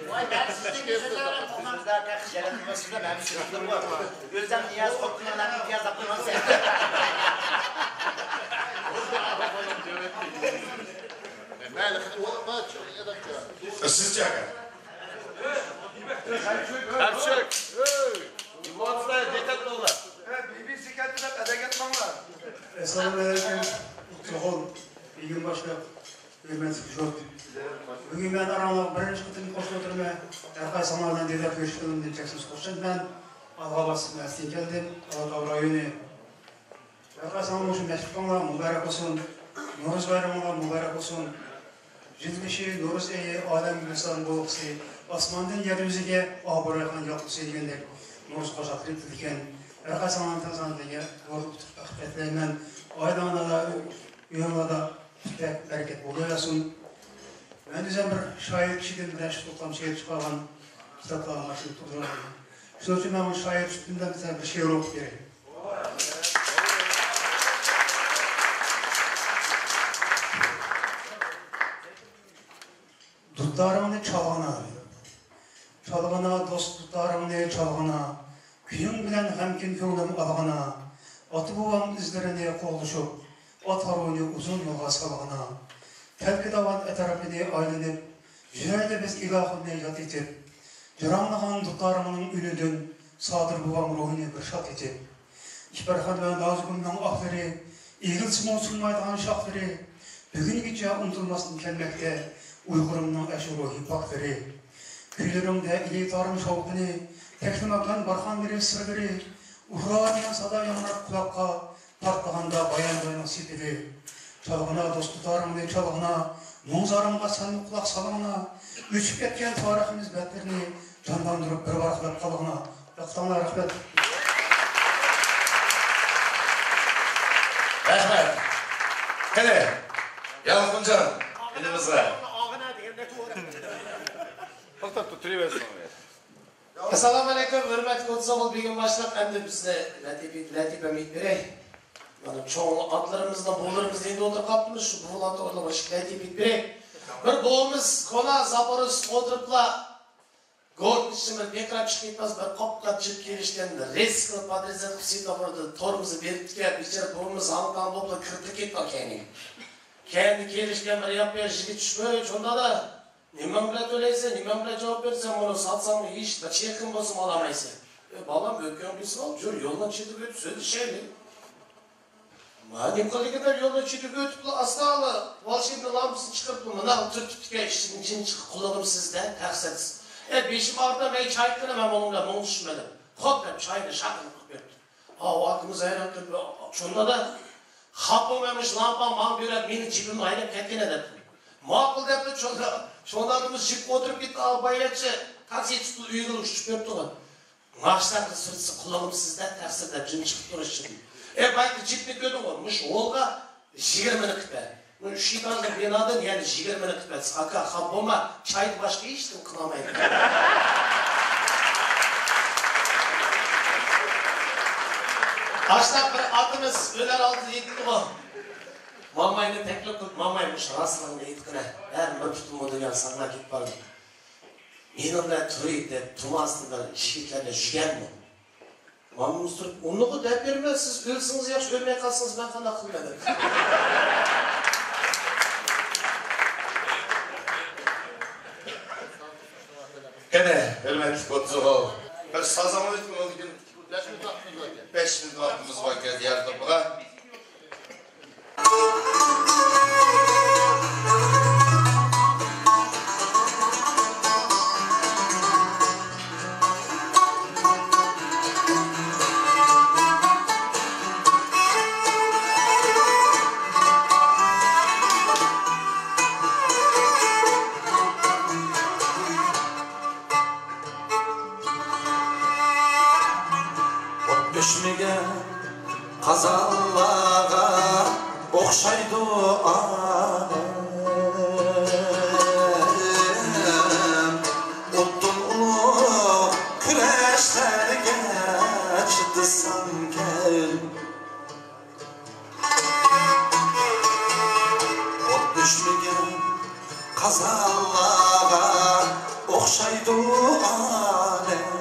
Vay ben sizin sözlerle okumamızda arkadaş yaratılmasında ben bir sözüm var. Gözden niyaz korktuğundan imtiyaz yapılmaz ya. Sizce aga. Hapşık. Limonatlar dikkat olurlar. BBC kendine edeget manlar. Selamünaleyküm. Soğol. İyi gün başkanı. Hürmetli Jort. Bugün ben aramda birinci kıtını koştu oturma. Erkay Samar'dan dediler görüştüğüm diyeceksiniz koşun. Ben Algabas mesleği geldim. Algab rayonu. Erkay Samar olsun meşrukanlar mübarek olsun. Noruz bayramlar mübarek olsun. Jilgişi, Noruz eyi, Adem Gülsan boluksı. Osman'dan yeryüzüge ağırlayılan yapısı degендek Noruz koşatırı diken. Erkay Samar'ın tanzanlığı doğru akıbetlerinden Aydan'da Yönlada tüpek bereket oluyorsun. Ben düzen bir şair kişiden bilen şu toplam şehir çıkargan kitaplarına başlayıp durduramam. Şunun için ben bu şair üstünden bir şiir okup vereyim. Dutlarımını çalgana, dost dutlarımını çalgana, küyüm bilen hemkin köngüm algana, atı babam izlerine koğuluşup, at haruni uzun yolga salgana, telki davat etrafını aylanıp, jüreyde biz ilahını yat etip, Jiranlığın dutlarımının ünüdün, sadır babam ruhunu bir şat etip, İşberhan ve nazgünün ahları, İğil simon sulmaydan şahları, bugün gece unutulmasın kelmekte, Uygurumның әші ruhi pakları, Küylürümde ileytarım şavkını, Teklimaktan barxan biri sırgırı, Uhraniyan sada yanrak kulakka, Tartağında bayan dayının sipili, Çalgına dost tutarım ve çalgına, Muğzarımға sen kulak salgına, Üçüp ketken tarihimiz betlerini, Canlandırıp bir varıqlap kalgına, Yaqtanlar rahmet. Rahmet. Kene. Yalqıncan. Elimizde. Assalamu alaikum, hürmetli Otsabıl Begim Başlıq, әмді бізді ләтипе митберей. Çoğun atlarımızda, boğularımızda indi otur kaptımız, şu buğulatı orada başlık lәтипе митберей. Bir boğumuz, kona, Zaporuz, oturupla, Gorun içimde bekrap çıkıйтmaz, bir kopka çık gelişkenді, reskili patrezent psitofordu, torumuzu beriptike, biçer boğumuz, halkan bopla kürplik etme kendi. Kendi gelişken bir yapıya jigi düşmöy, çonda da, Nimem bile öyleyse, nimem bile cevap versem onu satsam hiç da çirkin basım alamaysa. Balam öküyorum bilsin alıp jör yoldan çitip ötüp söyledi şeyli. Madem kalı kadar yoldan çitip ötüp asnalı, valşimde lampısını çıkartıp mına tırtıptike işin için çıkıp kullanım sizde, tersiz. Beşim ağırda ben çayıklarım hem onunla onu düşünmedim. Kod ben çayını şakını kıpırdım. O aklımıza hayran kırpı. Şunda da hapılmamış lampam man göre benim cibimde aynen ketken eder. Maqıl depti şonda. Şonda adımız jip oturup gitti al bayratçı. Taksi tuttu uygun uçup berip turgan. Maaşlarını sırtsı kulağım sizden tersinde cin çıkıp duruşun. Belki ciddi gördüm olmuş. Olga 20 be. Bu şidanlı binadan yani 20 be. Aka haboma çaydı başka içtim kılamayın. Aşağıda bir adımız öler aldı yedildi o. Mamayını teklif kılıp mamaymış raslanını etkine. Her möpütüm o dünya sana git vardı. Yanımda turuydu, tuma aslında şirketlerle jügen mi? Mamamız durup, onu da vermez, siz ölsünüz yaxşı, ölmeye kalsınız, ben kan akıl ederim. Gene, hürmetli Kotzuğul. Bir sazamı ötüm oldu gün. 5 minut vaktimiz var geldi yardıma. Düşmegen kazanlağa okşaydı alem. Uttun ulu küreşlerge çıktı sankel. Ot düşmegen kazanlağa okşaydı alem.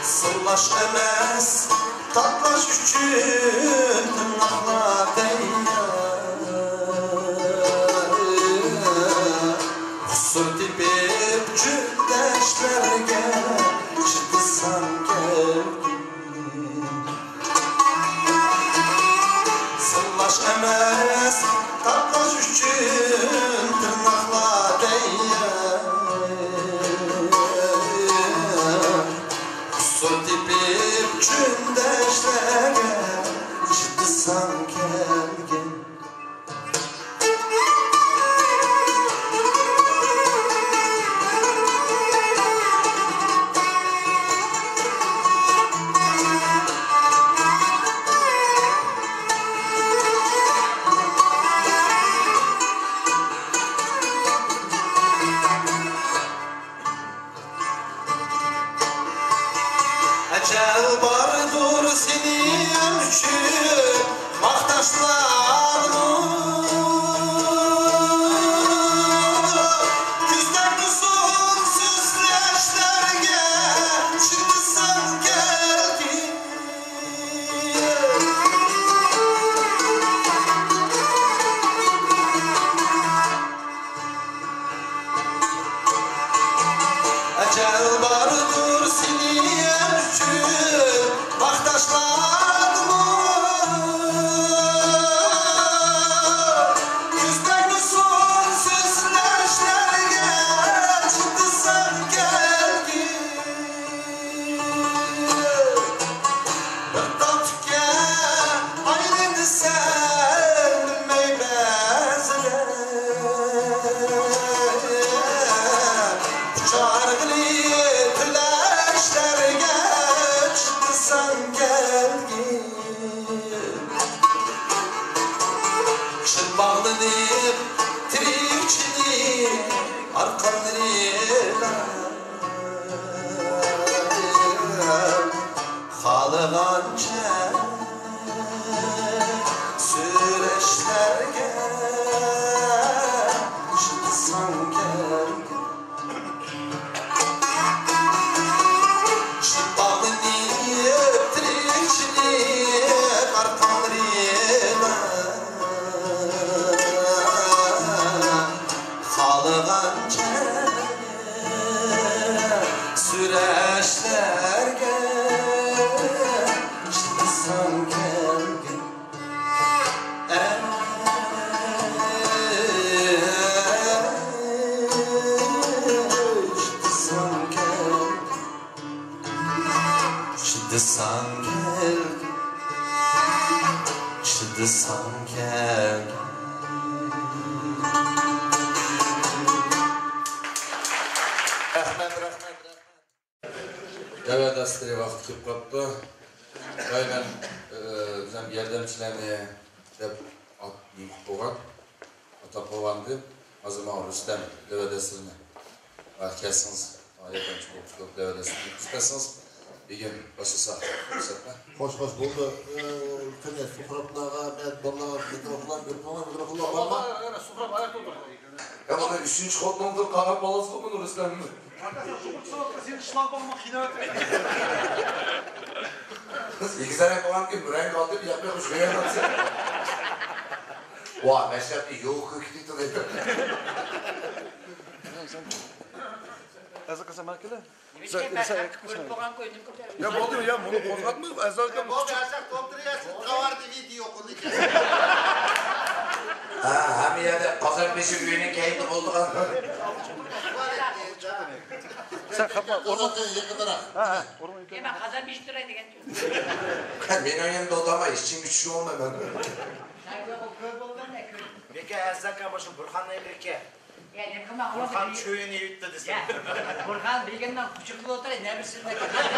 Sırlaş emez, tatlaş üçün tırnakla değer. Kusur dibip cündeşlerge çıksan gelgin. Sırlaş emez, tatlaş üçün tırnakla değer. Kusur dibip cündeşlerge çıksan gelgin. Ecel bardır senin için maktaşlarını. Küzden kusun süsleşlerge çıksan geldin. Ecel bardır senin için baktaşlarımı. bağlanıp tirikçilik arkanlarına Halıganca süreçlerge çıksan gel bağlanıp tirikçilik arkanlarına Halıganca süreçlerge çıksan gel Çıdısan gel Evet, askeri vakti kip kaptı. Aynen bizim yardımcılarını dep yıkıp boğan, atap boğandı. Azıma Rüstem devredesini kelsiniz. Ayaktan çıkıp devredesini yıkıp bir gün başısa fırsatla. Hoş buldu. Kene sufraplarga, ben ballağa mikrofonlar var. Sufrap ayakta otur. Ya bana üçüncü kodlandır kanat balası mı Rüstem'in? Senin şlagbaum'a kıynavet. İki tane falan ki mürenk aldı bir yapıyor şuraya yansın. Vah meşrepli yok hükütü dedi. Azı kısa markele. Ya oldu ya bunu bozmak mı? Azaldan Bu aşağı kontrolüyorsun. Kavardı video konu. Ha, hem yerde pazar beşi güğünün keyifli bulduk. Sen kapma, orman yakınlara. Ha, orman yakınlara. Hemen kazan 5 liraydı genç. Benim yanımda odama işçim güçlü olma ben. Beke Ezzaka başı Burhan Emrike. Yani kıma ama Burhan çöyünü yuttu desin. Ya, Burhan bilgenden küçük oturuyor, ne bilsin de kadar.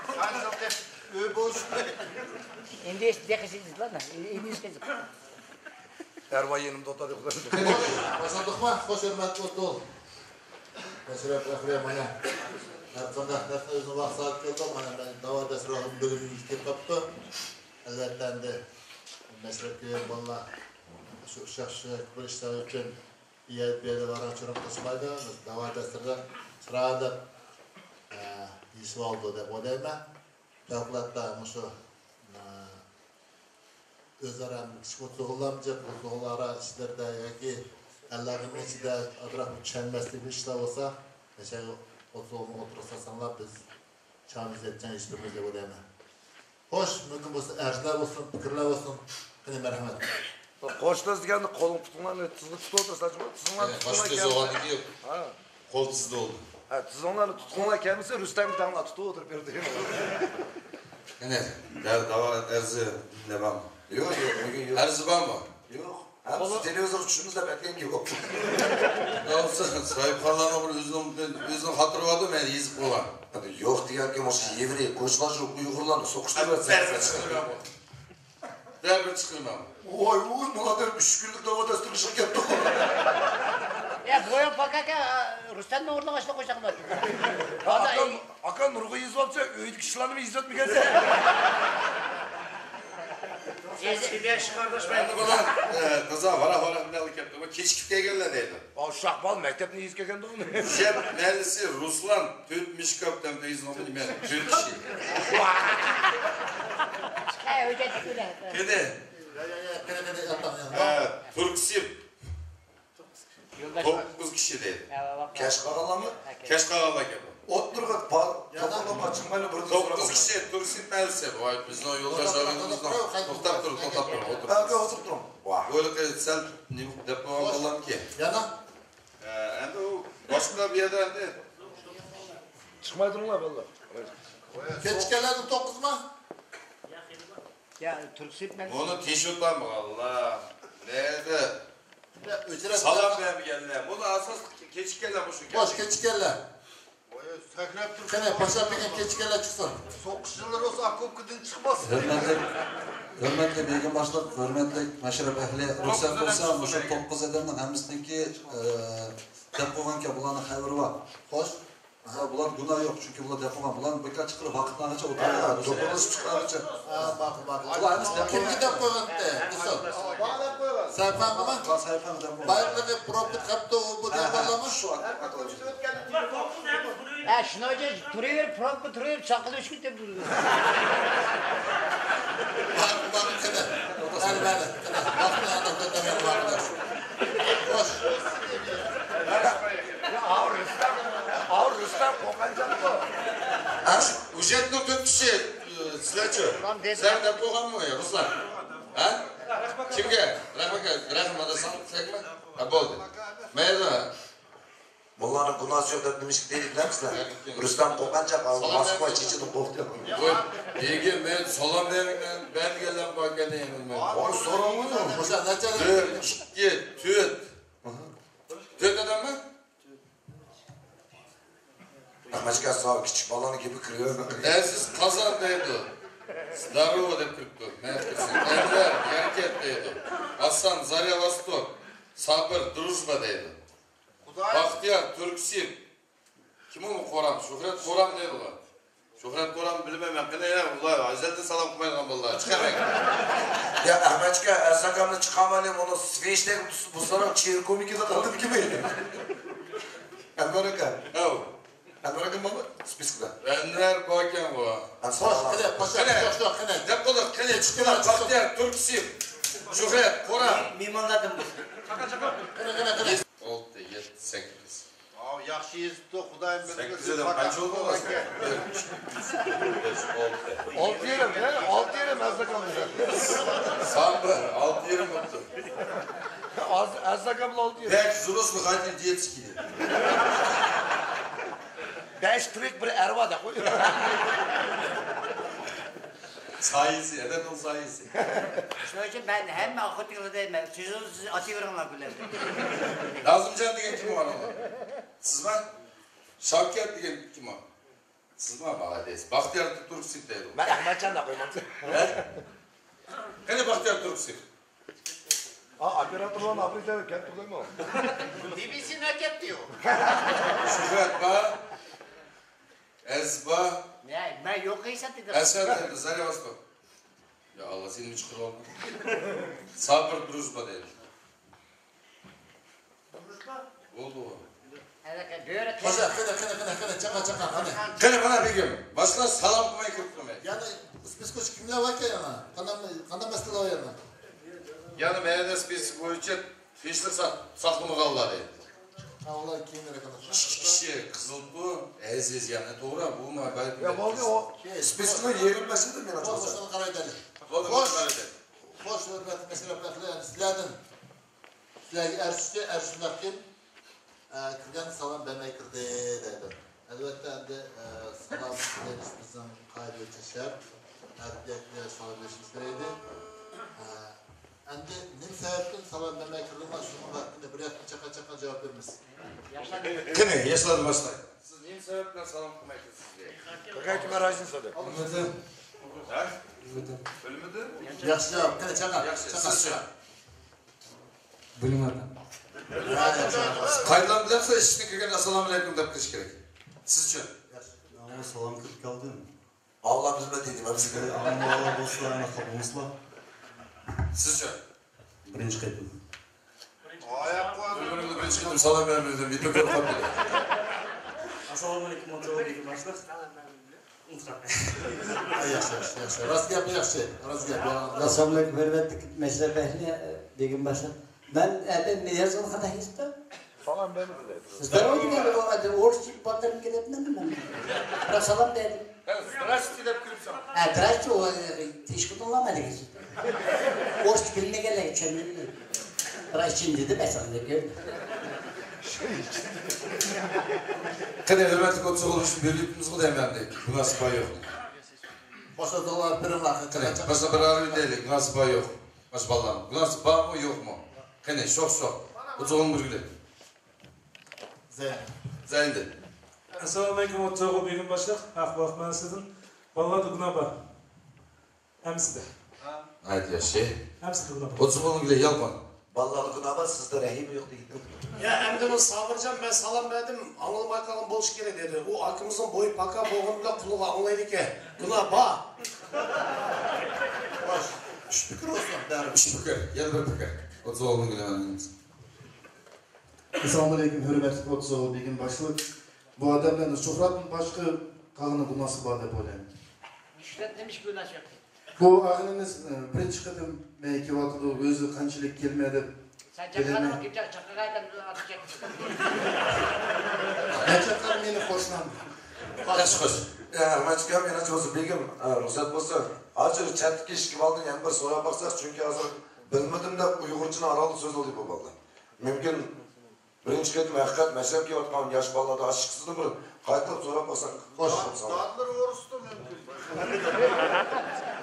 Kanka öyle boş. Şimdi işte dekisiz lan, iyimiz kızım. Ervay yanımda oturuyor. Başladık mı? Hoş hürmetli oldu. Meşrep Rahriye bana. Erkanda defne özün vaxt saat geldi ama ben dava desrahım bölümünü isteyip kaptı. Elbette de meşrep köyü bana şu şahsı bir işler için bir yerde varan çürüm kısmaydı. Dava desrahım sırada iyisi oldu da bu değil mi? Devletle şu özara kışkı tuğulamayacak, bu tuğulara işlerde yoki Allah'ın içinde adrafı çelmesli bir işler olsa mesela o tuğulunu otursasanlar biz çağımız edeceğin işlerimiz de bu değil mi? Hoş, mümkün olsun, erciler olsun, fikirler olsun. Kine merhamet. Koştuz degende kolun tutunlarını tuzluk tutu otursa tuzunlarını Hoş tez oğandı ki yok. Kol tuzda oldu. Tuzunlarını tutunlar gelmişse Rüstem bir tane tutu oturup bir değil mi? Ne? Dava erzi ne var mı? Yok, bugün yok. Erzi var mı? Yok. Hem televizyon uçuşumuzda bekleyin gibi yok. Ne olsa sahip kalanlar özünün hatırı vardı mı? Yazıp olan. Yok diyen ki o Yevri, Koçbaşı, Uygurlarını sokuşturma. Berber çıkırmam mı? Berber çıkırmam mı? Oy, buna der 3 günlük dava desturu şirket yok. Ya boya pakaka, Rüstem'le oradan açta koşaklar. Akan Nurgu yüz olsa öğüt kişilerini mi izlet mi gelse? Sibeş kardeş ben. Kaza vara ne alık yaptı ama keçikipte geldi neydi? O şahbal mektep ne izkeken de onu. Şef mühendisi Ruslan tütmüş kaptan da izin oldu ben tüt kişi. Ha öyle öyle. Kede? Turksip. 9 kişi değil. Keşkağala mı? Keşkağala gibi. Oturgat tamam açılmayla burada 9 kişi Turksip mühendisi. Vay bizim o yoldaş ağabeyimizden. Toktap dur. Otur. Abi oturup durun. Böyle ki sen ne depoğun olan ki. Yana? Endi o başka bir yerden de. Çıkmayı durun la valla. Keçikerlerin 9 mu? Ya Turksip ben. Onu tişörtler mi Allah? Nerede? Salam ver bir geldi. Bunu asas keçikerler bu şu. Boş keçikerler. Kene paşa peki keçikerler çıksın. Sokuşçular olsa akop gidin çıkmaz. Hürmetli Begim Başlık, hürmetli Meşrep ehli, ruhsat olsa, şu 9 adamın hemisininki dep koyganki bularning xabari var. Xo'sh. Bular günah yok çünkü bular dep koygan. Bular bekar chiqib vaqtlargacha o'tiradi. Do'konlashib chiqaricha. Bak. Ularimiz kimga dep qo'yganda? Misol. Bog'lab qo'ygan. Sayfam bilan. Sayfam dep qo'ygan. Bayırlığı profit kapta o bu deparlama şu an. Şunu hoca duruyor, prompt duruyor, çakılı üç gün de duruyor. Bak kadar. Bak. Ağır Rüstem kokancak mı? Ujetli dört kişi sizlerce. Sen de kokan mı ya Ruslan? Ha? Kimge? Rahim adasan tekme? Ha boldu. Meyda. Bunların günahı yok da demiş ki değil bilir misin? Rüstem kokancak Moskva çiçeğini koktu. Ege men salam veringden ben gelen bakene yenilmem. Onu sorun mu? Mesela neçe? 1, 2, 4. 4 adam mı? Amaçka sağ küçük balonu gibi kırıyor. Siz kazan deydi. Здорово деп кіріпті. Әнвар, Яркет deydi. Hasan, Zarya Vostok. Sabır, Дружба deydi. Baxtiyar, Türksip. Kim o mu Koram? Şöhret Koram deydi ular. Şöhret Koram bilmem ben. Kine ya ular. Azelden salam kumaygan vallahi. Çıkamayın. Ya Ahmetçika Ersakam'la çıkamayalım onu Sveç'te bu sonra çevir komikide kaldım gibi. Amerika. Evet. Amerika mı? Spiskda. Enver Bakan bu. Kine. Dep olur. Kine çıktılar. Baxtiyar, Türksip. Şöhret Koram. Mimanladım bu. Kine. Oldu 7, 8. Yaxşı yezipti, Xudayım bilir. 8 adam kaç oldu mu? 6 yerim, 6 yerim Ersakam'la. Sabır, 6 yerim oldu. Ersakam'la 6 yerim. Pek Zulus mu kaydın diyetski dedi. 5 trik bir erva da koy. Sayısı, eden o sayısı. Şunun için ben hem akıt yılı değil mi? Siz atıyorum lan gülerdi. Nazımcan degen kim var ona? Siz mi? Şavket degen kim var? Siz mi bana deyiz? Baxtiyar Türksip deydi. Ben Ahmetcan da koymam. Kene Baxtiyar Türksip? Operatörlerin Afrika'da kent koyma o. BBC ne kent diyor? Şöhret ba. Ezba. Ne? Ben yok hesap dedim. Eser dedi, Zarya Vostok. Ya Allah seni mi çıkır oldu? Sabır Дружба deydi. Oldu o. Evet, böyle Hoca, kene, çaka. Kene bana Begim. Başla salam kılmayı kırptırmayı. Yani spiskoç kimler var ki yana? Kana mesele o yana. Yani meyede spesifik boyunca fişlik saklımı kaldı deydi. Allah kimlere kadar? Kişi kızıldı, ez yani doğru bu mu? Ya boldu o. Spesifik yerilmesi de mi Hoş, yapacağız? hoş, karaydalı. Hoş. Hoş, hürmet, mesela bekleyen sizlerden. Sizler ersizler kim? Kırgan salam vermeyi kırdı dedi. Elbette de salam verişimizden kaybedecek şart. Erkekler salam verişimizde. Endi nim sebepten salam vermeyi kırılmaz. Şunun hakkında bir yakın çaka cevap vermesin. Kene yaşladı başlayın. Siz nim sebepten salam kılmayı kırsınız diye. Kakay kime rajin söyle. Bilmedim. Ha? Bilmedi? Yaxşı cevap. Kene çaka. Sizce? Bilmedim. Kaydılan bilemse işine kirken assalamu alaikum dep kiriş gerek. Sizce? Ama salam kırıp kaldım. Allah bilmediydim hepsi. Ama Allah dostlarına kapımızla. Sizce? Birinci kaydım. Ayak koyalım. Ömrümde birinci kıldım salam vermedim. Video konu kapıda. Assalamu alaikum oturalım bir başlık. Yaxşı. Rast gap yaxşı. Assalamu alaikum hürmetli meşrep ehli Begim Başlık. Ben mezun kadar istedim. Salam vermedi dedi. Здорово, o adı orçik patlarım gidip ne bilmem. Biraz salam dedim. Zdrasти dep kirip salam. Zdrasти o teşkil olamadı ki. Orçik bilme gele geçelim. Raşin dedi mesela diyor. Kene hürmetli kodsu olmuş birliğimiz bu dememdi. Bu nasıl bay yok. Başta dolar birin lakı. Kene başta bir arı değil. Bu nasıl bay yok. Baş ballam. Bu nasıl bay mı yok mu? Kene şok. Bu çoğun burgüle. Zeynde. Assalamu alaikum oturalım Begim Başlık. Akbaf ben sizin. Vallahi da buna bak. Hemsi de. Haydi yaşı. Hepsi kılına bak. Otumun bile yalman. Vallahi kınama sizde rahim yok deydi. Ya endi bu Sabırcan ben salam verdim, anılmay kalan boş kere dedi. O akımızın boyu paka boğumda kuluğa anlaydı ki. Kula ba. Baş. Üç fikir olsun. Üç fikir. Gel bir fikir. Otumun bile anlayınız. Assalamualaikum hürmetli Otsoğlu Begim Başlık. Bu adamların şuhratın başka kalını bulması var dep oylayman. İşte demiş bu nasıl yaptı? Bu ağınınız birinci kıdım meyki vatıda özü kançılık kelmedi. Sen çakadan gidecek, çakagaydan atacak. Ne çakar beni hoşlandı. Kaç hoş. Ya maçkam yana çoğusu Begim ruhsat bolsa azır chatga ishki oldin yana bir so'rab baqsak chunki hozir bilmadim da uyg'urchani arali so'z oldi bu bolalar. Mumkin birinchi ketim haqiqat mashrab kelayotgan yosh bolalarda ochiqsizmi bir qaytarib so'rab baqsak xo'sh. Dadlar o'risda mumkin.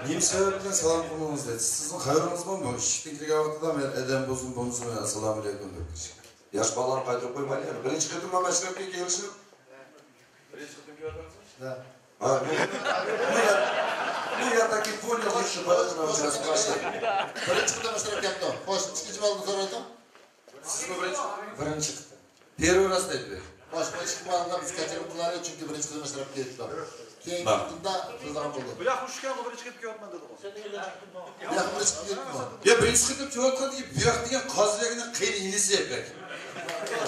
Neyim sebepten salam kılmamız dedi. Sizin hayrınız var mı? İşitlikli ortada mı? Eden bozun bonusu mu? Assalamu alaikum diyor. Yaş balalarını qaytarib qo'ymaydi. Birinchi ketim men mashrabga kelishim. Birinchi ketim ko'rdingizmi? Ha, bu yerdagi folyo qo'yishni birinchi ketim mashrab yaptı. Hoş, ikkinchi balni so'raydim. Sizmi birinchi? Birinchi ketim. Первый раз deydi. Boş, birinchi balni biz kaçırib qiladi, chunki birinchi ketim mashrab ketdi. Keyin ketimda qizg'an bo'ldi. Bu yoq ushgan bu birinchi ketib ketmadi dedi. Sen yerga chiqding. Yo'q, birinchi ketdim. Ya birinchi ketim ko'rgan deyip bu yoq degan qozibekning qiyin inisi yaprak.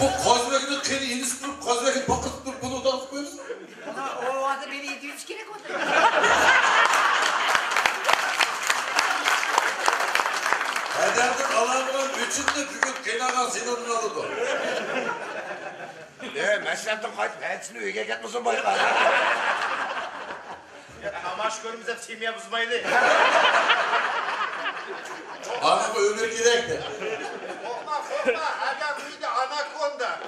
Bu qozibekning qiyin inisi turib, qozibekni boqib turib buni utanib qo'yamiz. O adı beni 700 kere koydu. Kaderdir Allah'ın üçünde bugün kıynagan sinirini alırdı. Meşrepten kayıp hepsini üyege gitmesin bayılar. Amaş görümüzde temiye buzmaydı. Anamı ömür girekti. Korkma, adam uydu anakonda.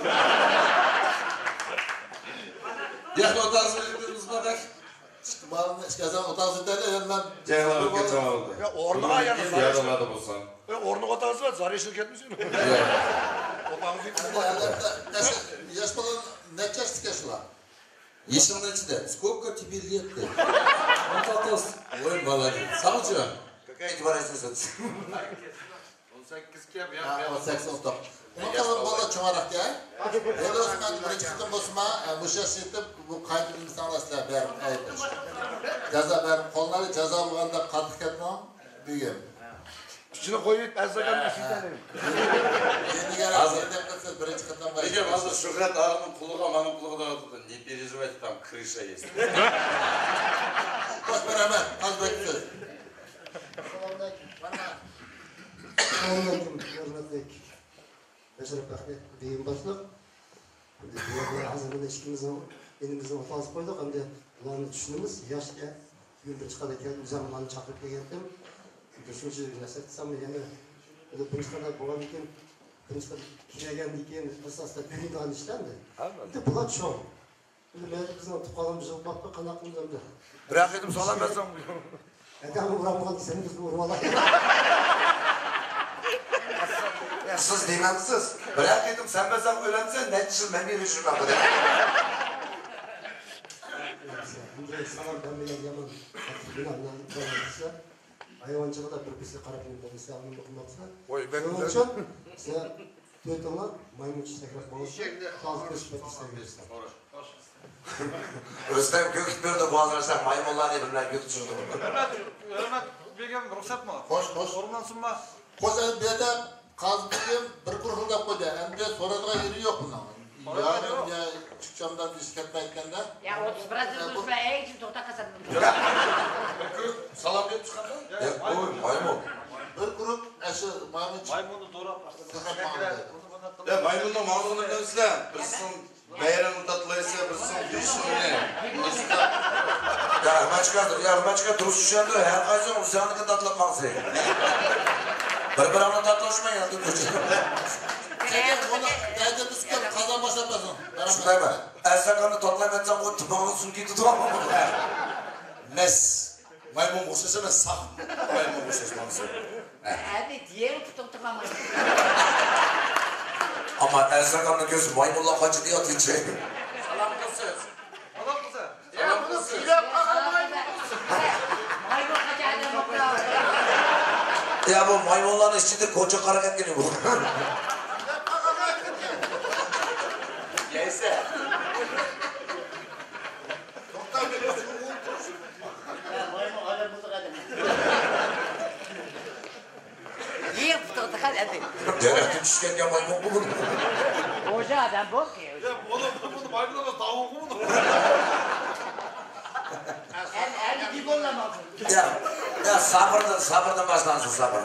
Yani o tarz verdiğimiz badak. Malını çıkarsan o tarz ederler yanından. Ceylanlık getirme oldu. Ya ornu ayağını zar. Yardım adı bulsan. Ornu otağız var, zar yeşil ketmişsin. Yaş balan ne çeşit yaşlar? Yeşilin içinde. Сколько тебе лет? Отатос. Ой, молодец. Самчы. Какая тебе разница? 18 kep ya. 18 top. Bakalım bala çoğarak ya. Eğer birinci ketim bosma, bu şaşırtı bu kaybını sanırsa ber ayıptır. Ceza ber, kolları ceza bulanda katık etmem, büyüyem. Üstüne koyup ezzakan üstüne. Yeni gelen yerden kısa birinci ketim var. Peki hazır Şükret Ağa'nın kuluğa, manın kuluğuna oturdu. Ne perеживать там крыша есть. Boş beraber, az bekliyoruz. Assalamualaikum hürmetli Meşrep Ahmet Begim Başlık. Hazırda işimizin elimizden otazı koyduk. Hem de bularını düşündüğümüz yaşta gündür çıkadı ki uzanmanı çakırıp geldim. Düşünce nasıl etsem yani birinci kadar boğan iken birinci kadar kiregen iken esasında birinci an işlendi. Bir de bular çok. Şimdi mevcut kızına tukalım bize bakma kanaklımız ömrü. Bırak edim salam versem. Edamı vuramam seni biz vurmalar. Ya siz deymemsiz. Bırak dedim sen mesela öğrensen ne için ben bir işim yapmadım. Şimdi salam ben bile yaman. Günahlar doğruysa hayvancılığa da bir pisi karabinde misalını dokunmaksa. Oy ben onun için size dörtüne maymuncu tekrar boğazı fazla peşmek istemiyorsun. Rüstem Gökbir'de boğazlarsak maymunlar birbirine götürdü. Hürmet Begim ruhsat mı? Hoş. Ormansın mı? Koza bir de kazbıkım bir kurhulda koydu. Hem de sonradan yeri yok bunun. Yarın ya çıkacağımdan disket beklende. Ya 30 biraz durma ey için tohta kasadın. Salam deyip çıkardın. Oy maymun. Bir grup eşi maymun çıktı. Maymunu doğru yapmıştı. Ya maymunun mağlunu gözle. Birsin bayramı tatlaysa, birsin düşmüne. Ya hemen çıkar duruz düşendir. Her kaysan uzanlıkı tatlatmaz. Bir anı tatlaşmayın ya. Çekin bunu dayıda bisiklet kazan başlatmasın. Şunday mı? Ersakanı tatlamayacağım o tıpağın sunki tutamam. Mes. Maymun boşasana sağ. Maymun boşasması. Hadi diğer tutamaz. Ama Ersakan'ın gözü maymunla kaçı diye atıyor. Salam kızsız. Adam kızı. Ya bunu bile maymun. Maymun kaçı adam bakıyor. Ya bu maymunların içinde koca karakat geliyor bu. Neyse. Maymun adam bulduk adam. Niye fıtığı tıkan edin? Derekte düşken ya maymun bulun. Koca adam bu ki. Ya bunu maymunlar tavuğu mu? El bir bollamak. Ya sabırdan başlansın sabır.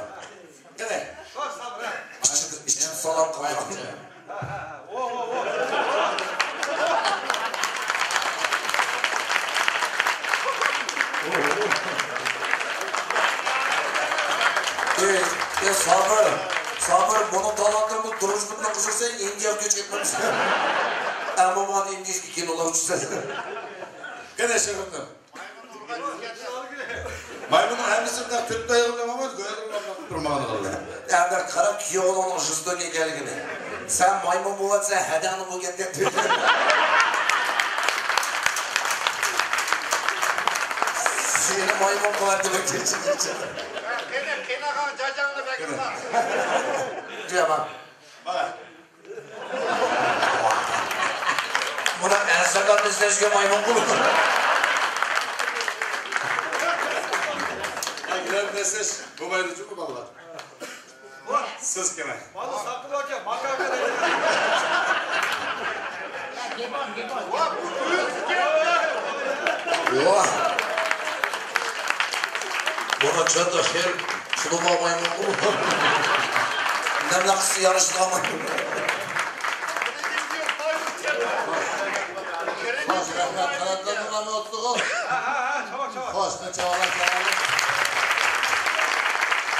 Değil mi? İçin salam kaldı. Sabır bunun talantlarını duruşmundan kızırsa İndiya göç etmemiş. Ama bana İndiya 2 kilo uçsa. Gene şefimden. Maymunun hemisinden tüp dayılmıyor ama durmağını kaldı. Yani kara kiyoğlanın jistok ekanligini. Sen maymun bo'lsa hadani bo'lganda seni maymun qilardi deb kechirdi. Qenaqa jajangni bekirlar. Jama. Buna ersadan izlashga maymun bo'ldi. Girer mesaj bu bayda çok vallahi. Siz kime? Bana sakın bakayım. Makaka dedi. Gebon. Buna çöndü her şunu maymun bo'ldi. Nima qilsa yarışdi ama. Hoş rahmet kanatlarını mı otluğu? Çabuk. Hoş ne çavalar çavalar.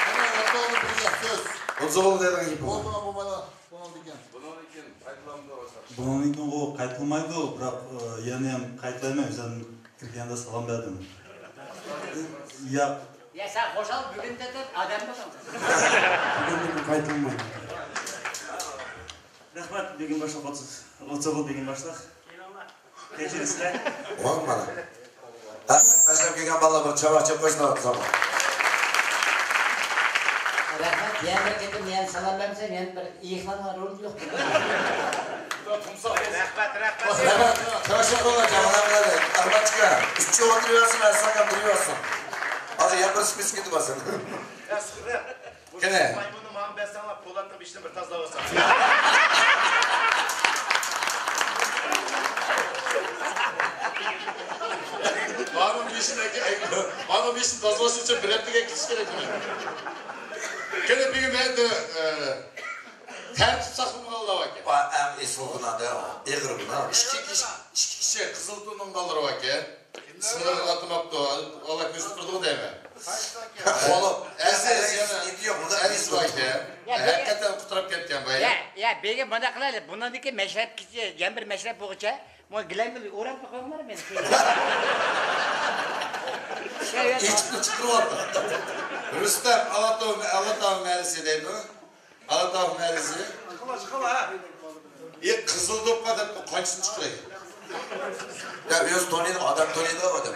Hemen otluğunu bir söz. Ozoğlu dediğin gibi. Oldu mu bu bana? Bunun diken. Bunun için o kayıtılmaydı, bırak yani hem kayıtlaymayım, sen Türkiye'de salam verdim. Ya Ya sen koşal bugün de adam mısın? Bugün kayıtılmayın. Rahmat begin başlıq Otsogul begin başlıq. Kechirasizlar. Voy mana. Tashlab kelgan balla bir chavoq qo'shni zaman. Rahmat, yana bir ketim men salom bermasa men bir iyixona rol yo'q. Rahmat. Tashlab qo'ygan jamalarga arbatga. Uch o'tiraversin, asakam turaversin. Hozir yana bir spis ketib olsin. Ya Sıkıra. Kene. Maymunu mağam beslenler Polat'ta bir işini bir tazla olsa. Bana bir işin tazması için bir repliğe gitmiş gerek mi? Gene bir gün ben de tertip sakımı kaldı vaki. Em esulguna da, eğribuna. İki kişi Kızıltuğ'un kaldırı vaki. Sınırı atımaptı, ola küstürdü değil mi? Oğlum, Enis vaki. Hakikaten kuturup ketken bayi. Ya bege bana kılaylı, bundan ki meşrep kişi, yan bir meşrep boğuça, bu gilengili uğrap bakanlar beni. İçini çıkırmadı. Rüstem Alatağ Merisi deydi o. Alatağ Merisi. Çıkala ha. Kızıldokpa da kaçsın çıkıyor. Ya öz tonuydu, adam tonuydu adam.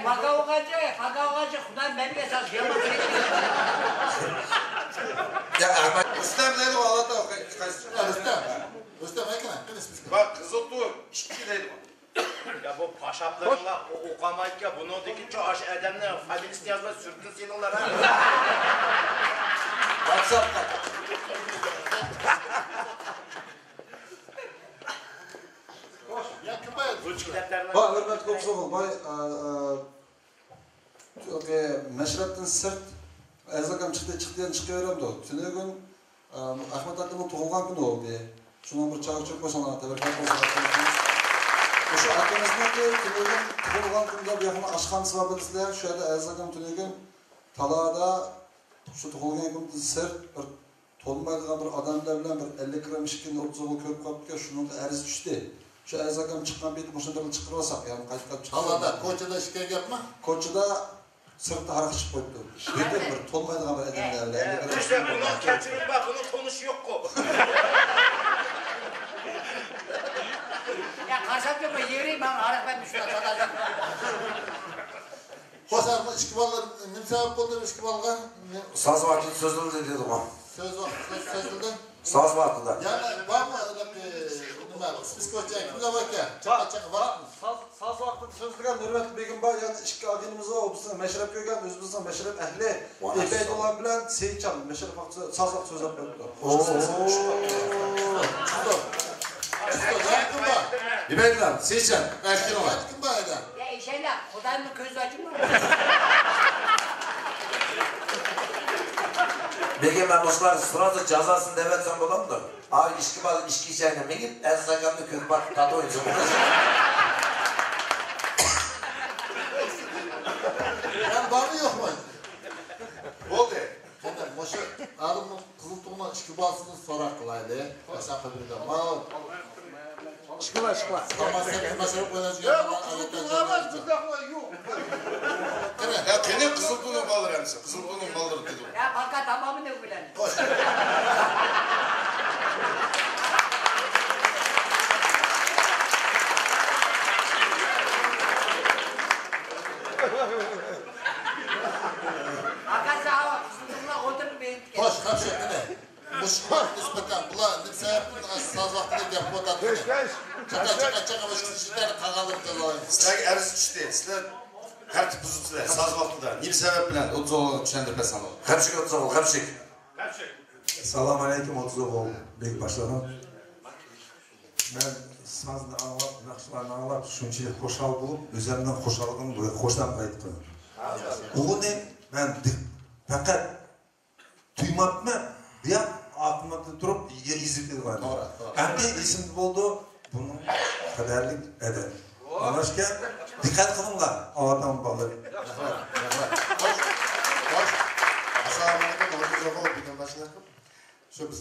Faga ogacı, Xudan beni esas yaman. Ya Ahmet. Rüstem deydi o Alatağ kaçsın. Rüstem ekene. Bak Kızıltuğ işçi deydi o. Ya bu paşaplarınla okamayıp ya bunu dikince aş edemle feminist yazma sürtün seninler ha. WhatsApp'ta. Ha, hürmet Kopsoğlu, bay meşrepten sırt erzakam çıktıyan çıkıyorum da. Tüne gün Ahmet Akın'ın tuğulgan günü oldu. Şunun bir çağır çok başına teberkat olsun. Şu aklımızdaki tüne gün tuğulgan günde bir yakına aşkan sıvabılısılar. Şöyle erzakam tüne gün talada şu tuğulgan günde sırt bir tolmaydıgan bir adamlar bilen bir 50 gram işkin 30 olu köp kapıya şunun da eriz düştü. Şu erzakam çıkan bir boşuna çıkırı olsak yani kayıtlar çıkırı. Allah'da koçada şikayet yapma. Koçuda sırtta harak çıkıp koydu. Büyük bir tolmaydıgan bir edimlerle. İşte bunun keçirin bak bunun konusu yok ko. Ya karşılık yok mu? Yevreyim ben harak ben düşüyor. Qo'sarmi 2 ballar nima sabab bo'ldi 2 balga? Soz vaqtida so'zildi dedi o. Söz vaqtida so'zildi. Soz vaqtida. Yani bormi nima spiskocha kimlar bor ekan? Chaqa vaqt. Saz vaqtida so'zlagan Nurmat Begimboy yani ikki agentimiz var. Bizning mashrab ko'rgan o'zimizning mashrab ahli Ebaydo'lar bilan Seyitcan mashrab vaqtida saz vaqt so'zlab berdi. Ebaydo'lar, Seyitcan, kim bor edi? Ya inşallah Xudayımın ko'zi ochilma. Begim ben boşlar sırada cazasını devetsen bulam da. Abi işki bal işki içerine mi git? El sakalını kök bak tadı oyuncu. Yani var mı yok mu? Oldu. Şimdi Moşe adamın kızıl tuğuna işki balsını sorar kılaydı. Baştan kabulünden. Şıkıla. Ama sen mesela oynayacağın zaman aletten yok. Ya kene kızıl tuğuna balır hemsi. Kızıl tuğuna balır dedi. Ya banka tamamı ne bilen. Akasa kızılına oturup benim. Hoş kapşak ne? Muşkar nispeten bula ne sebepten saz vaktinde gap botadı. Çaka başkışlar kağalır delayım. Sizlarga arz tushdi. Sizlar tartib buzibsizlar soz vaqtida. Nima sabab bilan 30 o'g'ilni tushuntirasam. Hamshik 30 o'g'il, hamshik. Assalomu alaykum 30 o'g'il bek başlarim. Men sazni anglab, naqshlarni anglab shunchalik xushal bo'lib, o'zimdan xushalligim xo'shdan qaytdim. Bug'uni men faqat tuymabman, deb aklımda turib izlib qo'ydim. Endi esimda bo'ldi, bunun qadarlik edi. Anashga diqqat qilinglar, odam bolar. Assalomu alaykum, o'rtoq o'g'il degan başlar. Shu biz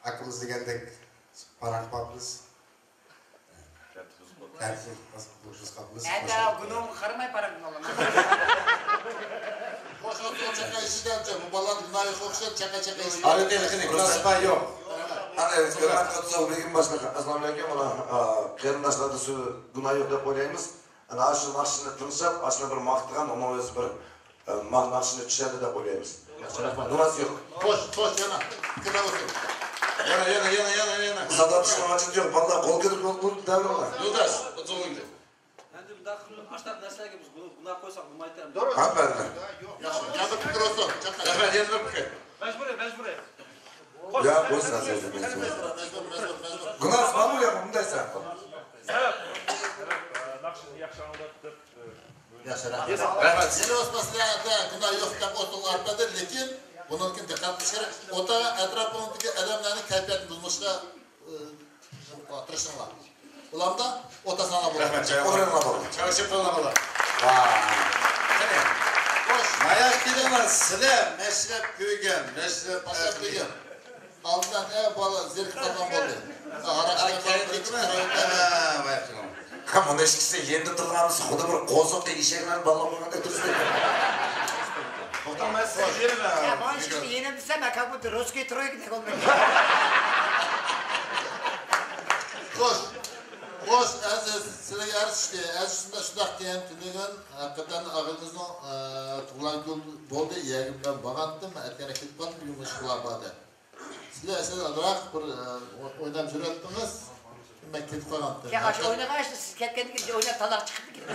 aqlimiz degandek parak papmiz. Tartib bo'lishimiz qapmiz. Endi günüm qaramay parakni olaman. Qo'shib chaka ishidancha bu bolalar dunyoga o'xshab chaka ish. Hali telefoni ko'rsatma yo'q. Ana hurmat qilsa begim boshqa assalomu alaykum mana qarindoshlarga shu gunoh yo'q deb o'ylaymiz. Ana shu mashina tinchab, ashuna bir maqtgan, ammo o'zi bir mashina tushadi deb o'ylaymiz. Gunoh yo'q. Xo'sh yana. Kira o'tir. Yana. Sadatishni ochib yo'q, balla qo'l kelib qo'l davrona. Yo'ldosh, o'zingni. Endi bunday qilib ashtaq narsalarga biz buni qo'ysak nima aytamiz? Hamma. Yaxshi, yana tursin. Rahmat, yana bir fikr. Majburiy. Ya qo'ysa so'zim. Gunoh ma'mul yo'q, bundaysa. Naqshni yaxshi anglab deb Yaxshi, rahmat. Seni o'smaslarda gunoh yo'q deb o'tirlardi, lekin bununki diqqat qilish kerak. O'ta atrofimdagi odamlarning kayfiyatini buzmoqqa tirishinglar. Ularda o'ta sana bo'ladi. Rahmat, o'rinlar. Çalışıp qilinglar. Qani. Xo'sh, Mayak dedim sizlar mashrab ko'ygan, mashrab mashrab ko'ygan. Aldan bola zerk qilgan bo'ldi. Ham uni eshitsa endi turganimiz xuddi bir qo'ziqda eshaklar balla bo'lganda tursa. Ya bana çıktı yeni desem ya как будто русский тройка так olmuyor. Xo'sh, aziz sizlarga arz shundaq degan tunagan haqiqatan og'imizning tug'ilgan kun bo'ldi. Yagim bilan borgandim, aytgan ketib qoldim, yumush qilabadi. Sizlar asalroq bir o'ynab yuribdingiz. Men ketib qolgandim. Ya aşı oynag'achdi, siz ketganda o'ynab talaq chiqib ketdi.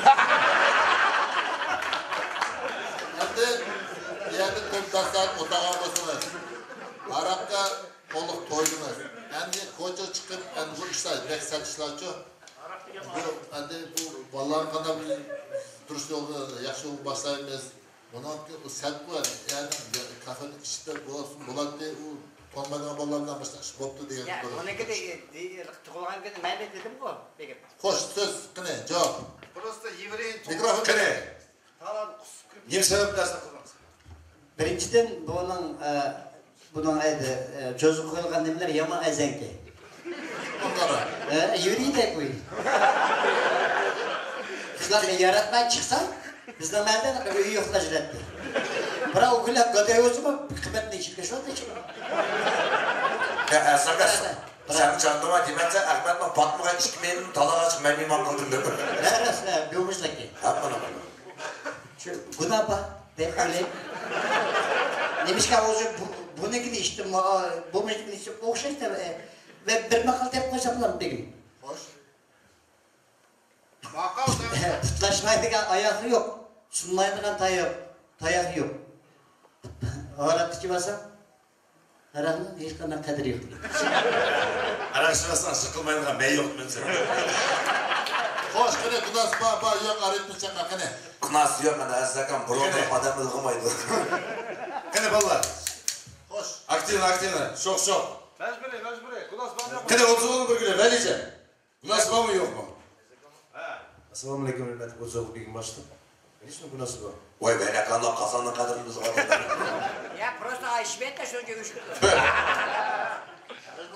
Endi yerda to'ptasat o'tagan bo'lsangiz, araqqa to'liq to'ydingiz. Endi ko'cha chiqib, endi bu ishlar bek satishlarchi. Endi bu bolalar qanday turish yo'lda yaxshi boshlaymiz. Bunaqki sat qo'yar, ya'ni kafani ishda bo'ladi, u to'lmagan bolalar bilan boshqa ish bo'pti degan. Ya buniki tug'ilgan kuni men dedim-ku, begim. Xo'sh, siz qani javob. Просто еврей mikrofon qani. Nima sabablarni qilamiz? Birinchidan bunun aydı çözüm koyulgan demeler yaman ezenki. Onlara. Yürüyü de koy. Kızlarla yaratmaya çıksan bizden benden öyle yokla jiletti. Bırak o güller gödeye olsun mu? Kıymetli işitme şu anda çıkıyor. Ya Ersakas, sen çandıma demezsen Ahmet'le Fatma'ya içkimeyelim talağa açık ben iman kıldım değil mi? Neresi? Bilmişler ki. Yapma. Bu ne yapar? Ben öyle. Demiş ki hocam bunun işte bu meclisin işte okşayız da ve bir makal tep koyacaklar benim. Hoş. Makal da. Tutlaşmaydıgan ayağı yok. Sunmaydıgan tayağı yok. Ağlattıcı basam. Aranın hiç kadar kadri yok. Araştırırsan sıkılmayın ben yok ben sana. Hoş kene kunas ba yok arayıp çaka kene. Kunas yok ben azakam burada adam ılgımaydı. Kene balla. Hoş. Aktivne. Şok. Mecburi. Kunas bana yok. Kene 30 olur bir güne verice. Kunas var mı yok mu? Assalamu alaikum hürmetli Kocaoğlu Begim başta. Hiç mi kunası var? Vay be ne kadar kazanın kadrimiz var. Ya prosto ayışmet de şunca üç gün.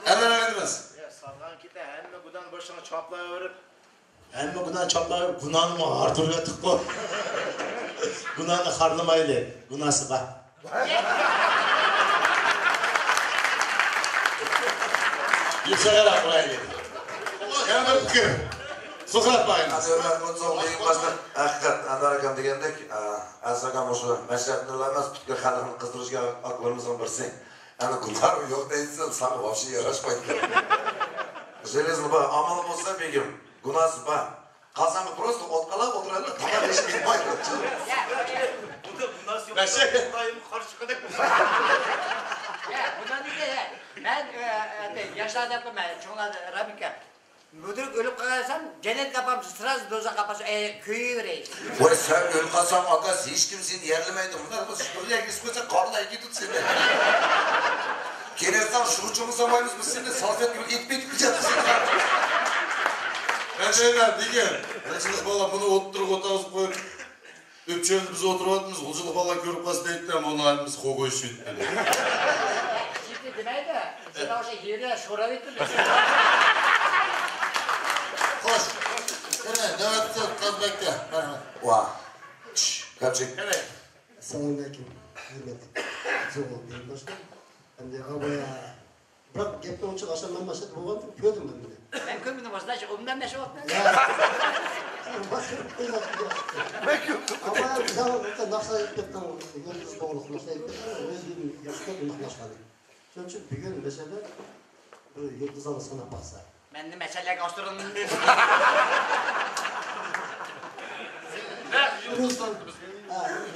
Hemen edemez. Ya salgan kite hemme gudan başına çaplayıverip. Hemme gudan çaplayıverip gunanı mı artırıyorduk bu? Gunanı harlamayla. Gunası bak. Yükselerek buraya geldi. Hemen kır. Sokrat bayın. Hadi hürmet Kocaoğlu Begim başta. Hakikat Andarakam degandek azakam oşu meşreplerlemez bütün halkını kızdırışga aklarımızın birisi. Yani kunlar yok değilse sana vapşi yaraşmaydı. Железно ba, amalı olsa Begim. Gunası ba. Kazanı prosto otkalak oturarlar. Tamam hiç bilmayın. Bu da gunası yok. Ben şey. Dayım karşı kadar. Ya bundan değil de ben yaşlarda yaptım ben çoğunlar Rabika. Müdürük ölüp kalırsan cennet kapamsın, sırası doza kapasın, köyü vereyim. Vay sen öl kalsam akas hiç kimsenin yerlemeydi. Bunlar bu şuraya gitmese karla iki tut seni. Kenersen şurucumu zamanımız mı seni salfet gibi it bitmeyecek seni. Ben şeyler diyeceğim. Kaçınız bala bunu oturuk otağız koyup öpçeğimiz biz oturuyordunuz. Uculu bala görüp kas deyip onu halimiz kogoy süt dedi. Şimdi demeyi de, sen o şey yerine şora ettin. Hoş. Kene ne yapacağız kaz bekle. Vah. Gerçek. Evet. Assalamu alaikum hürmetli Kocaoğlu Begim başta. Ben de havaya bırak gepte onun için aşağıdan başladı. Bu vardı gördüm ben bile. Ben görmedim aslında, ondan ne şey oldu? Ama ya nasıl ettikten yıldız doğruluk nasıl ettikten özgürlüğün yaşında uyuşlaşmadı. Onun için bir gün mesela yıldız alısına baksa. Ben de mesele gösterdim.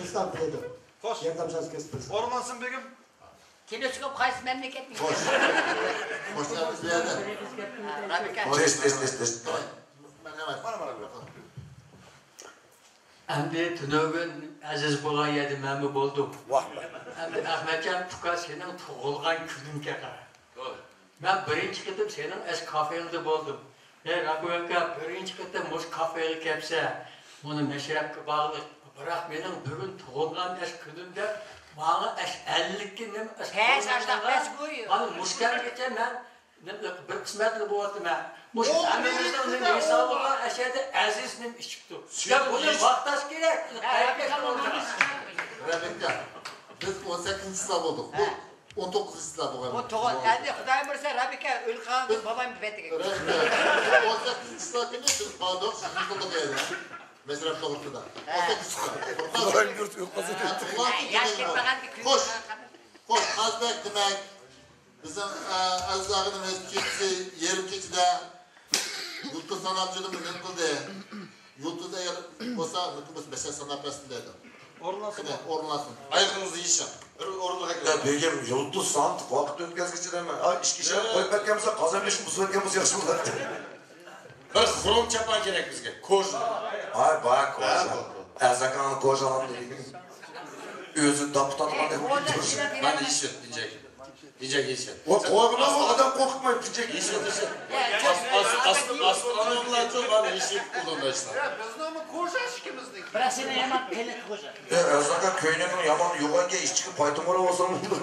Ruslan Predo. Hoş. Yardımcınız kesmez. Ormansın Begim. Teleskop kayısı memleket mi? Hoş. Hoş geldiniz bir yerde. Rabika. Test. Bana bırak. Endi tunögün aziz bolan yedi memnun boldum. Endi Ahmetcan Tuka senin tug'ilgan kuningga qara. Ben birinchi qitim senin es kafengda boldum. Rabu aka birinchi qitim mush kafega kelsa, buni mashrabga bog'liq. Biroq mening bugun tug'ilgan es kunimda bana es 50 kunim es. Pes açtaq pes qo'yib. Ana mushkamgacha men bir qismatli bo'lyaptim. Mush Amerika'nın hesabına aşağıda aziznim çıktı. Ya bunu vaktaş gerek. Rebecca, biz 18. sınav olduk. Bu 19. sınav oldu. O toğun, endi Xudoy bilsa Rabika o'lib qolgan babam betiga. 18. sınav günü biz kaldık, siz bulduk yani. Mesela doğrultuda. 18. sınav. Ulan yurt yok kazı dedi. Yaş ketmagan ki Hoş. Hoş, azbek demek. Bizim azgağının eskisi yerim keçide yurtta sanatçılığı mümkün kıldı. Yurtta eğer olsa mümkün mesela sanat presindeydi. Orlansın. Orlansın. Ayakınızı yiyeceğim. Orada Ya Begim yoldu sant vakit ötkazgıcı deme. Ay işki şey koyup etkenimize kazanmış mı etkenimiz yaxşı bular. Bir krom çapan gerek bizge. Koja. Ay bak koja. Erzakan'ın kojalan dediğin. Özü dapıtan Ben de işit diyecek. Diyecek. O koyma adam korkutmayıp diyecek. İşit. Aslanımlar çok bana işit kullandı işte. Biz ama koca aşkımızdık. Bırak seni yaman pelet koca. Erzakan köyünün yaman yuvange iş çıkıp paytımara olsam olur.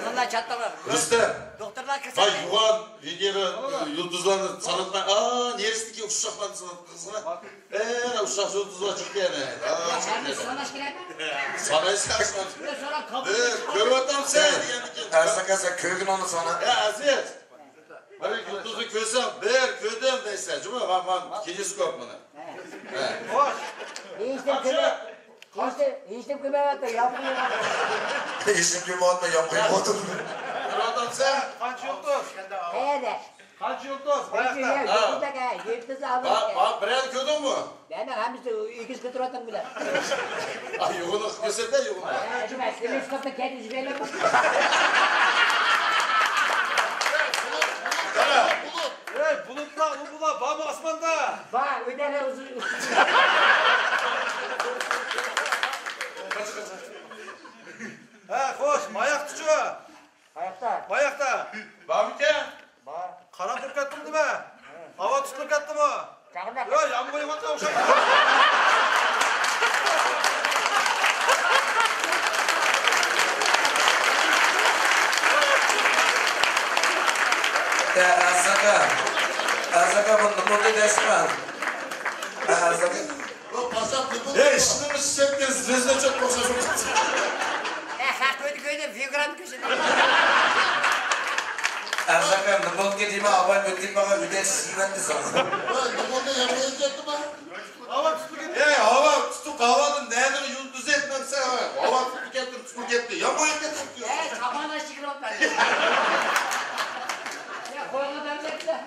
Ondan çatlar. Rüstem. Doktorlar kısa. Hay yuvan, videoda yıldızlarını sanatma. Neresindeki uşaklarını sanat kızına? Uşak yıldızlar çıktı yani. Çıktı. Sanaş girer mi? Sanaş karşılar. Sonra kabul. Görüyorsun sen. Erzakan sen köyün onu sana. Ya Aziz. Hani yıldızı köysem, köyden neyse. Cuma ben kendisi korkmanı. Hoş. Eştim kömeğe yapmıyor. Eşim gibi olma yapmayı otur. Adam sen. Kaç yıldız? Heyede. Kaç yıldız? Birer ködün mü? Ben hamisi ikiz götürüyordum bile. Ay yoğunu gösterden yoğunu. Şimdi stres kapta kendisi böyle bak. Bulutla, ubula, bağ mı asmanda? Bağ, ödele uzun. Hoş, mayak tutuyor. Ayakta. Mayakta. Babike. Karanlık kattım değil mi? Hava tutuluk kattı mı? Yok, yağmur yok hatta uşak. Azaka bunu desmen. Azaka. Hey, şimdi mi çiçekteyiz? Rezine çok boşa Köyde figüran köşede. Azaka bunu gideyim aban ödeyim bana ödesiz güvenli sana. Limonu yapmayız yaptı mı? Hava tutuluk etti. Hey, hava tutuk havanın neyini yıldız etmemse hava tutuk ettim tutuk etti. Yapmayı getirdim. Çapağına şükür ol ben. Ya koymadan bekle.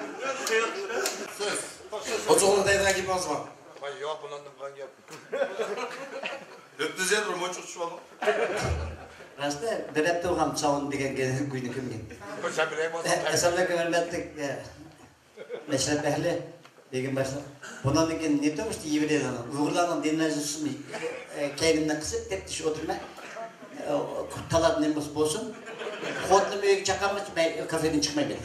O çoğunu deyden gitmez mi? Ben yok bunandım kan yap. Öptüzel bir moçuk şu an. Rastı berep tuğam çavun diye gelip kuydu kimgen. Sen bileyim o zaman. Esamda hürmetlik Meşrep ehli degen başlar. Bundan degen ne demişti yivreden. Uğurlanan dinleyicisi mi? Kendimden kısıp teptiş oturma. Talat nembus bolsun. Kodlu büyük çakamış ben kafeden çıkmayı benim.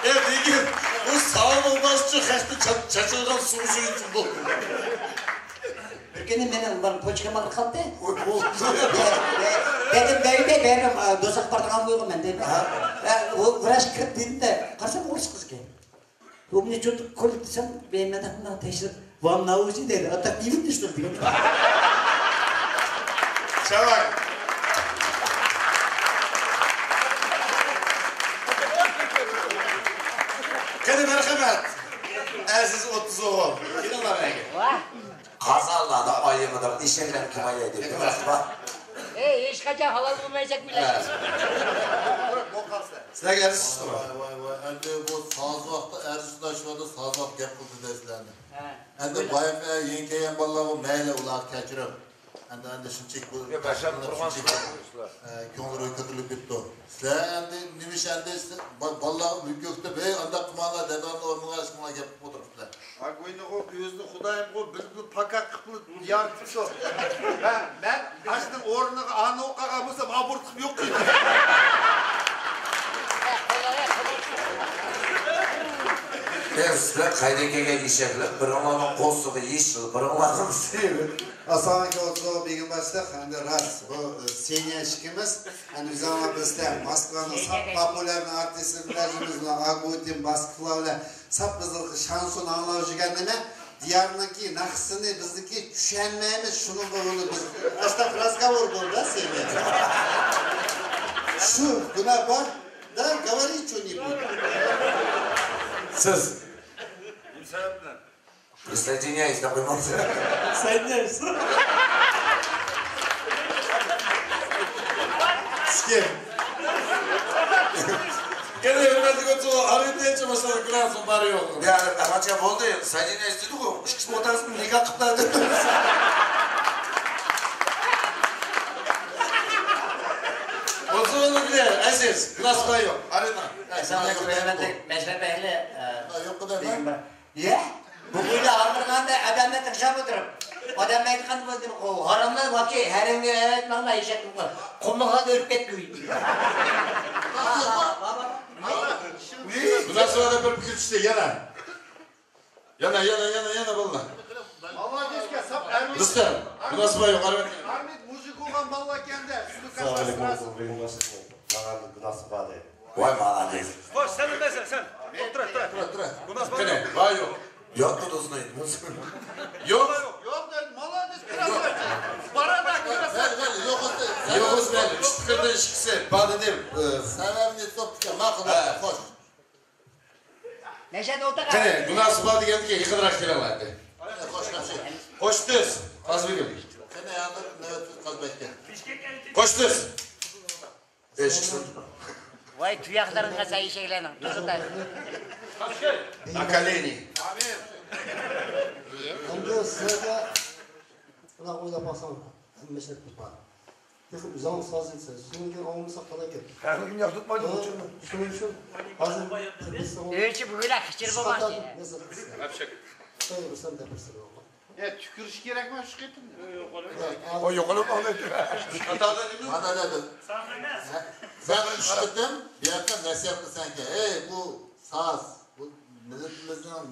Degen bu sağın olmazçı kaçtı çaçılgan suyu için bu. Ülkenin benim var poçkamalı kaldı. Dedim benim dosak bardağı koyuyorum ben dedim. O vraş kırıp dedim de karşıma orası kız ki. Bu ne çocuk kolik desem benim adamdan teşhir. Vam navuci dedi. Atak yiyip düştüm diyor. Çabak. Kedi merhamet. Aziz 30 oğul. Gidin lan belki. Kazanlarda ayımıdır. İşekler kimaya edildi. Hiç kaçan halal bulmayacak bile. Size geldi sustum. Vay. Endi bu sazvaqda Erzuda şurada sazvaq gap qildi desizlarni. Endi bayqa yenkeyen bolalarga mayli ular kechirib. Endi shunchaki bu ko'ngil ko'tarilib ketdi. Sizlar endi nima ish endi bolalar mülkökda bey anda qilmanglar dadamni o'rniga ishmanglar gap qilib o'tiribdilar. Agoyni qo'y, o'zni Xudoyim qo'y, bilib pakak qilib yartib shu. Men ashning o'rniga ani o'qigan bo'lsam abortim yo'q deydi. Sizler kaydekege işekler. Birinlerin kostuğu yeşil, birinlerin sevim. Assalomu alaykum begim başliq. Endi ras bu seniyashikimiz. Endi biz ham bizda Moskvaning sap populyar artistlarimiz bilan Agutin Moskva bilan sap bizning shanson anglab yurganini diğerindeki naqsini bizniki tushunmaymiz. Shuni bo'ldi biz. Asta разговор bo'ldi seniya. Shu guna bor. Da говори что-нибудь. Siz. Присоединяюсь, такой мог. Соединяйся. С кем? Gene hürmetli götürü arayıp başladı Kras'ın bari yok. Ya amaca oldu ya, соединяюсь dedik o. Üç kişi otarsın, nikah kıplardı. O zaman bile Aziz, Kras bari yok. Arayın. Esamdaki hürmetlik Meşrep ehli. Yok kadar lan. Ya? Bu böyle ağırlığında adamla tırşap oturup. Adam aytkan bo'ldi, o haramlar вообще haramga evet vallahi işet bu. Qumluğa da ölüp ketdi. Bundan sonra da bir fikir işte yana. Yana valla. Allah bizga sap Armit. Dostlar, bu nasıl var yok? Armit mujik olgan balla ekende. Vay malades. Hoş, sen öndeysen sen. Otur. Bu nasıl var? Kene, var yok. Yok da uzun ayın. Yok. Yok dedim, malades biraz var. Bana da biraz. Yok Osman, çıtkırda işkisi, badedim. Sebebini toptuk, makul, hoş. Neşet otur. Kene, bu nasıl var diyen ki yıkıdırak kiralardı. Hoş tez. Kazbegim. Sene yandır nöbet Kazbek'e. Hoş tez. Eşiksin. Vay tuyaklarınga sayı şeylerin. Kızılar. На колени. Endi sizlarga unaqa o'ylab baksam, hamma ishlar tutmadi. Lekin uzun so'z etse, shunga olmasa qolay gap. Hamma yo'q tutmaydi uchun. Shuning uchun hozir Öğütçü bugüne kıçır bulmaz. Hapşak. Sayılırsan da bir sürü olma. Ya tükürüş gerek mi şu getin? O yo'qolib olmaydi. Mana dedim. Ben işledim, bir yakın nasihat kılsan ki, ey bu saz, bu milletimizden,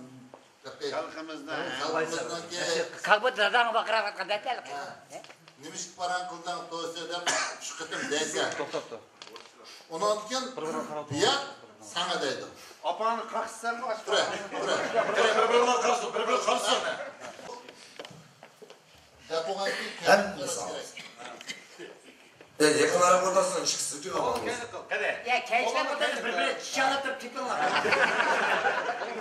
halkımızdan ki, Kalbı dadan bakıra bakıra detel. nimiş paran kıldan dosyada çıkıttım deyse. Ondan keyin bir sana deydi. Apanı kalksan mı açtı? Bir-birini kalsın, bir-birini kalsın. Yakın arabadasın, çıksın diyor ama. Ya gençler burada birbirini çalıp tipin var.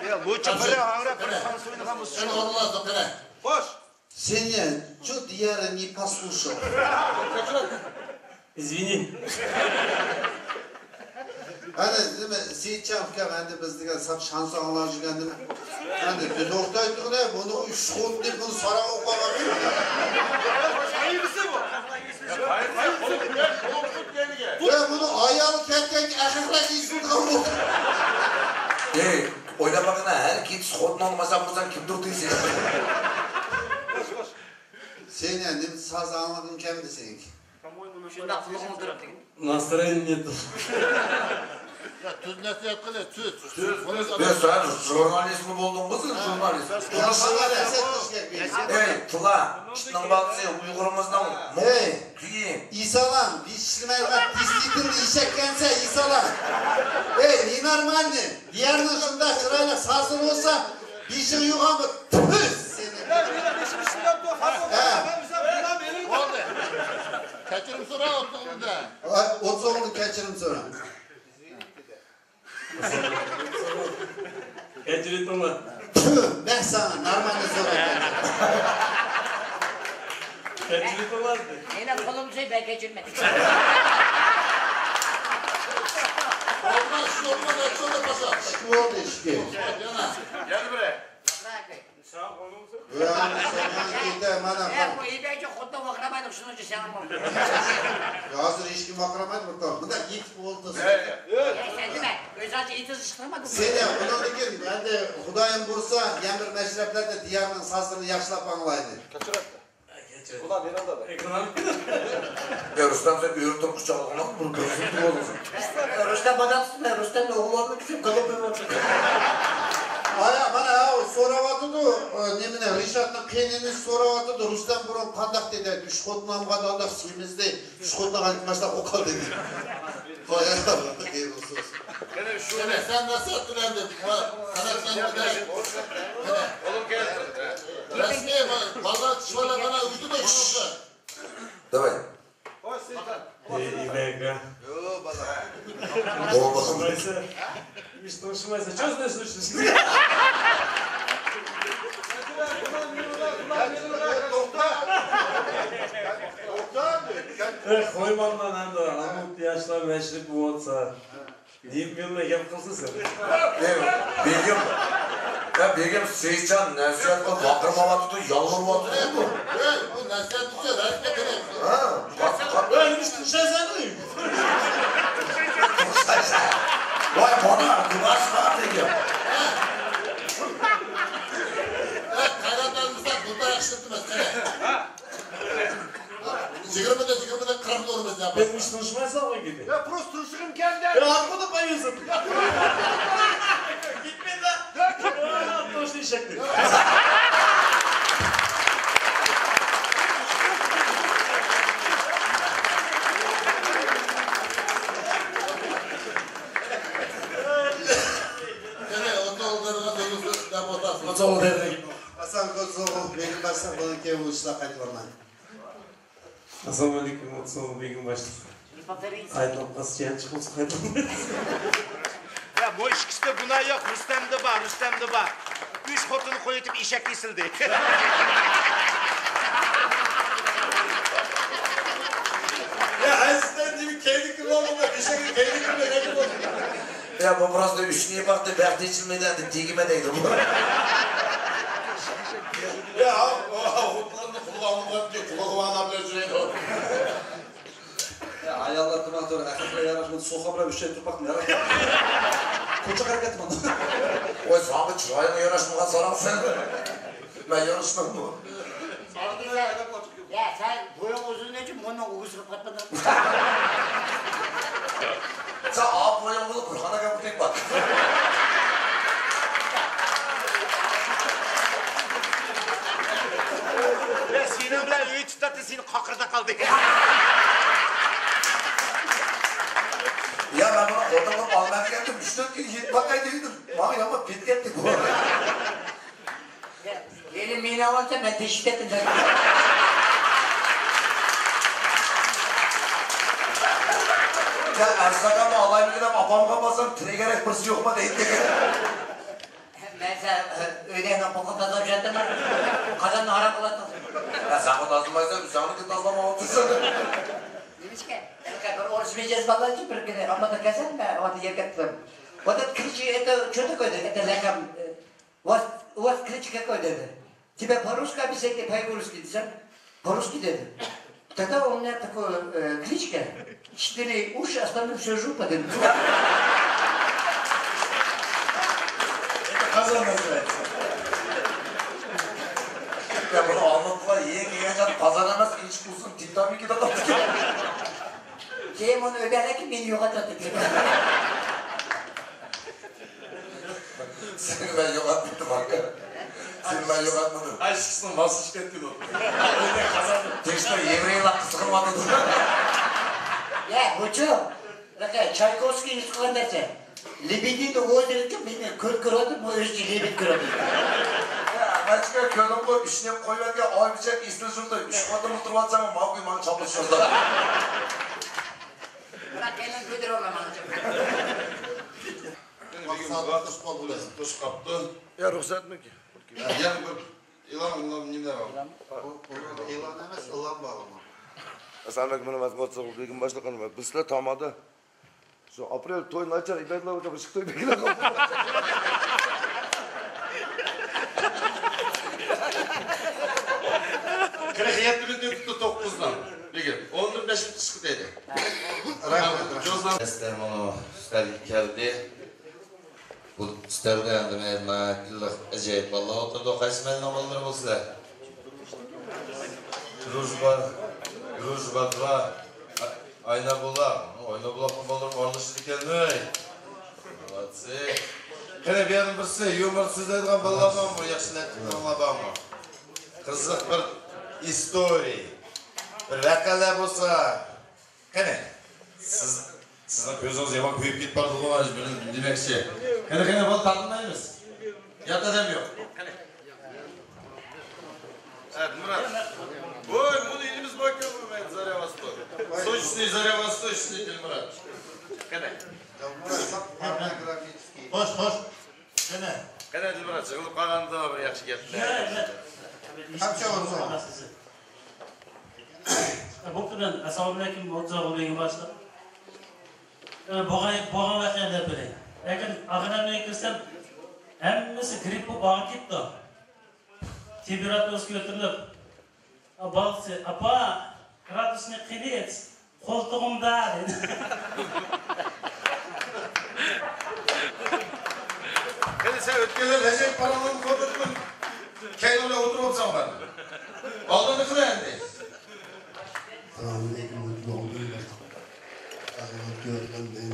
Ya bu çapırı ağrı bir suyunu kamus. Sen olmazdı kere. Boş. Сеня, что Дияра не послушал? Извини. Hani değil mi? Seyitçamka ben de biz diye sap şans ağlar jügendi. Hani düz ortaydı ne? Bunu üç kod deyip bunu sonra okumak. Hayır mısın bu? Ya bunu ayalı ketken ahirle giysin kaldı. Oyna bakına her git kodun olmasa buradan kim durduysa. Senya ne saz anladın kimdi seninki? Şundan kulağımı durup Настроения нет. Ya tuz nasihat kılıyor, tuz. Ya sen jurnalist mi buldun kızım? Jurnalist. Hey, Tula, şunun bakısı Uygurumuzdan Hey, Tüyeyim. İsalan, biz şilmayla pisliğin işekkense İsalan. Hey, ne normalni? Diğerinin şunda sırayla sazın olsa bir şey yok ama püs seni. Oldu. Kaçırım sonra oturduğunda. Otuğunu kaçırım sonra. Kaçırıntı mı? Ben sana normalde sorayım. Kaçırıntı var mı? Yine kolum şey ben geçirmedim. Olmaz, şu olmaz, şu olmaz paşa. Şu oldu işte. Gel buraya. Ulan sen gide bana. Bu İbeyci kodda bakramaydık şunu önce sen anlamadın. Ya hazır hiç kim akramaydı bakalım. Bu da git oldu. Kendime özelce itiz çıkmadım. Seni bundan da gelin. Ben de Hudayım Bursa, Yemir Meşrepler'de diyarının sazını yaşlap anlaydı. Ulan bir anda da. Ekonomik. Ya Rüstem sen yürütün kucağına mı bunu gözün gibi olursun? Rüstem badatsın ben. Rüstem'le oğullarını küçük kalıp Aya bana ya soravatı da nemine Rişat'ın kenini soravatı da Rüstem buran kandak dedi. Üç kodunam kadar da simizde. Üç kodunam kadar başta okal dedi. Aya iyi olsun. Sene sen nasıl hatırlandın? Kanatlan gider. Oğlum gel. Resmi valla şöyle bana uydu da şurada. Давай. Hoş Seytan. Ибега. Yo bala. Olmasın. Что шумается? Что знаешь, слышишь? Koymandan hem de Amut yaşlar meşrik bu olsa. Deyip gönlüne yap kılsın sen. Begim. Ya Begim Seyitcan nasihat kıl bakırmavatı da yalvarmavatı değil mi? Bu nasihat tutuyor. Hareket edelim. Ben işte şey sanırım. Vay bana kulaş var Begim. Kayratlarımızdan burada yakıştırdım mesela. Zigirmede kırmızı olmaz ya. Ben işte konuşmaysa o gibi. Ya prostitution kendi. Ya arkada bayılsın. Gitmeyin lan. Dost işekti. Kozoğlu dedi. Hasan Kozoğlu benim baştan bana ki bu işler kayıtlarına. Assalamu alaikum, Otsal Begim başlık. Aydan kasıyan çıkması kaybolmaz. Ya bu işkisi de buna yok. Rüstem'de var. Üç hotunu koyup işek kesildi. kullanımda bir şey tehlikeli ne gibi oldu? Ya bu burası da üçlüye baktı, belki içilmeyden tigime değdi bu. Ya hutlarını kullanımda diyor, kulağına bile süreydi o. Ya ayağlar kınaktör, erkekler yaraşmadı, soğukabla bir şey tutmak mı yarar? Koçak hareket mi? Oy sana çırayına yanaşmadan sarafsın. Ben yanaşmam bu. Ya sen boyun uzun için bunu uğursuz patladın. Sen ağab boyun bulup Burhan'a gel bu tek bak. Ya senin bilen öğüt tutatı senin kakırda kaldı. Ya ben bunu ortalık almaya geldim, 3-4 gün yetmek kaydıydım. Bana yapma bit gitti bu. Gelin beni alınca ben teşvik ettim. Ya Ersakan'la alayını gidip apamga basam, tire gerek pırsı yok mu deyip de gel. Ben sen öyle bakıp tazalayacaktım. Kazanını haram kılattın. Ya sen bu tazlamaysan, sen onu git tazlama otursun. Demiş ki, oruç vereceğiz vallahi ki bir kere. Ama da kesin ben orada yer getirdim. O da kılıcı что такое? Это лаком. У вас кличка какой-то? Тебя по-русски объясните, по-русски десем? По-русски dedi. Тогда у меня такой кличка. 4 уши, остальное все жопа. Это kazan называется. Ya bunu anlattılar, yiyen can kazanamaz, iç bulsun, tabii ki de kaptı ki. Kim onu öderek beni yok atadı. Seni ben yok atmadım hakkı. Seni ben yok atmadım. Aşkısın, nasıl şirkettin o? Öyle kazandım. Tekrar Yevreyle sıkılmadı. Ya hocam, Çaykovski'yi sıkılan derse. Libidini o derece beni kır bu özgü libid kırıldı. Ben çıkar köyden koy, işine koyuverken ay biçek ismi şurada. Üç kadın oturmazsan ama mal kuymanı çapı şurada. Bırak kendin götür oğlum anacığım. Maksat kış oldu. Kış kaptı. Ya ruhsat mı ki? Yani bir ilan ne var? İlan emas, ilan bağlama. Asalak bana vazgeçse bu begim başlakan var. Bizler tamada. Şu aprel toyunu açar, ibadetler orada bir çıktı begiler kaldı. Kırıkiyetli bir tuttu 9'dan. Begim, 10'dur 5'in çıkı dedi. Estem onu üstelik geldi. Bu üstelde yani nakillik acayip. Vallahi oturdu o kaç melin amalları olsa. Rujba 2. Ayna bulak. Ayna bulak mı olur mu? Anlaşıldı kendine. Alatsı. Kene bir yanın birisi yumur sizlerden ballamam mı? Yaşlıktan ballamam mı? Kızık bir istori. Bir vakalar olsa. Kene. Sizin gözünüz yaman büyük git bardı bu var benim demekçi. Kene bal tadılmayınız. Yat adam yok. Evet Murat. Oy bunu elimiz bakıyor mu ben Zarya Vastok. Soçni Zarya Vastok işte Murat. Kene. Hoş. Kene. Kene Murat çıkılıp kalganda bir yaxşı getdi. Kaç oldu? Bu kadar. Assalamu alaikum. Oturup olayım başta. Boğan vakaylar böyle. Eğer ağırdan girsem, hemmesi grip bu bağ gitti. Temperatür özgürtülüp, balsı, apa, gradusunu kiliç, koltuğumda dedi. Kene sen ötkeler recep paralarını kodurtun. Keylole oturup zaman. Aldığını kıla endi. Selamünaleyküm.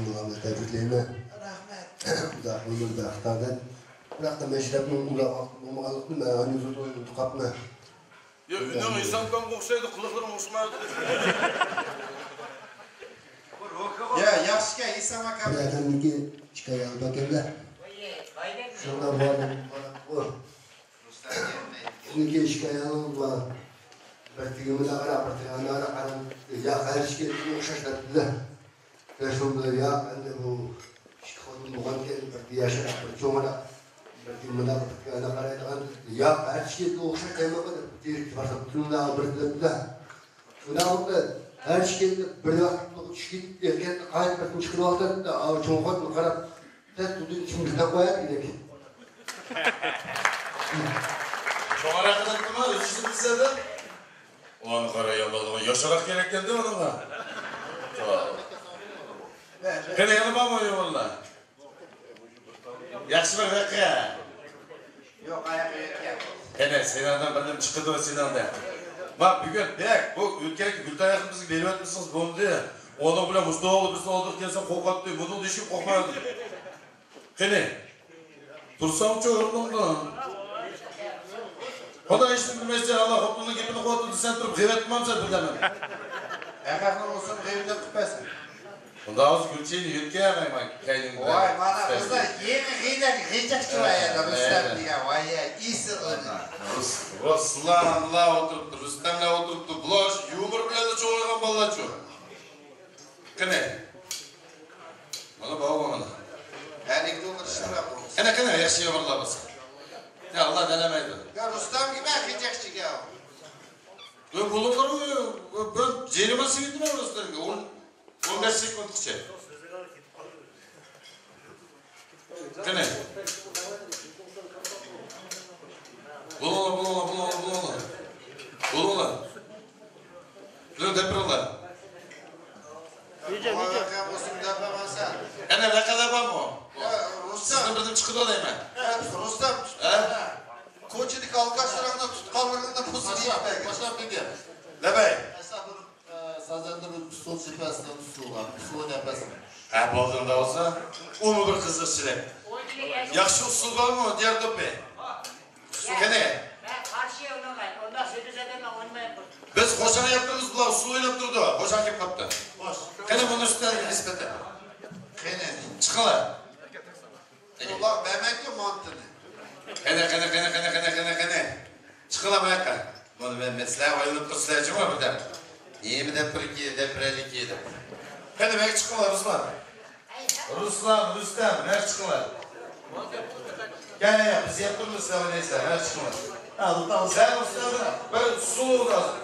Muhammed tebrikleyime. Da ömür de aktardan. Bırak da meşrebinin uğralıklı meyani tutkapma. Ya ünlü insandan kokşaydı, kılıklarım hoşuma gitti. Ya yaxşıga isama kabul. Bırakandaki çıkaya bakayım. Şuradan bu adam bu. Şimdi şikayetim var. Bertigimi de ara, bertigimi ara karan. Ya her şey şaşırdı. Teşekkürler ya. Ben de bu şikayetim olan ki bertiği yaşar. Çoğuna bertigimi de ana karan. Ya her şey de okşa kayma kadar. Direkt varsa bütün da bertigimi de. Şuna oldu. Her şeyde bir vakit çıkıp erken aynı bakın çıkıp aldı da çoğunlukla karab test tutuyor içimizde koyar gidelim. Çok araklattı mı? Üçüncü lisede? Ulan kara yamalama. Yaşarak gereken değil mi ona? Kene yanıma mı oynuyor valla? Yaxşı bak dakika. Yok ayak yok. Kene Sinan'dan benden çıktı o Sinan'da. Bak bugün bek bu ülkelik Gültay yakınımızı veriyor etmişsiniz bunu diye. Onu bile Mustafa'lı biz olduk diye sen kokat diyor. Bunu düşüp kokmayalım. Kene. Tursam çoğurumda. Koda işin bilmezse Allah hoplunun gibini koydu sen durup gıvetmem sen bilemem. Erkekler olsun evinde tutmasın. Bunda az Gülçe'yi yürüke yamayma kendin. Vay bana kızlar yeni giyden giyecek çuvaya Rüstem diye vay ya iyisi onu. Ruslan'la oturuptu, Rüstem'le oturuptu. Bulaş yumur bile de çoğuygan balla çoğu. Kene? Bana bağ bana. Yani ilk olur işini yapalım. Kene yaşıyor valla basın. Ya Allah denemeydi. Ya Rüstem gibi giyecek ya. Ben bulunur mu? Ben cerime sivildim ya Rüstem gibi. 15 sekund içe. Kene? Bulunla. Bunu deprala. Nice. Ene ne kadar var mı? Rüstem. Sizden birden çıkıp olayım ben. Evet Rüstem. Koçilik algaçlarında tutkallarında pusu değil. Başlar peki. Ne bey? Sazende bir sol şifasından su var. Su nefesi. Ha boğduğunda olsa, onu bir kızır size. Yakşı usul var mı? Diğer topi. Kene? Ben karşıya oynamayın. Ondan söz edemem oynamayın. Biz koşan yaptığımız bular su oynap durdu. Koşan kim kaptı? Kene bunun üstüne nispete. Kene. Çıkala. Ulan Mehmet'in mantını. Kene. Çıkala Mehmet'e. Bunu ben mesela oynup dursulayacağım ama bir de. İyi mi deprelik yedim. Kene belki çıkala Ruslan. Rüstem, ver çıkala. Gel biz yaptırırız sana neyse, ver çıkala. Sen Rüstem'e böyle sulu lazım.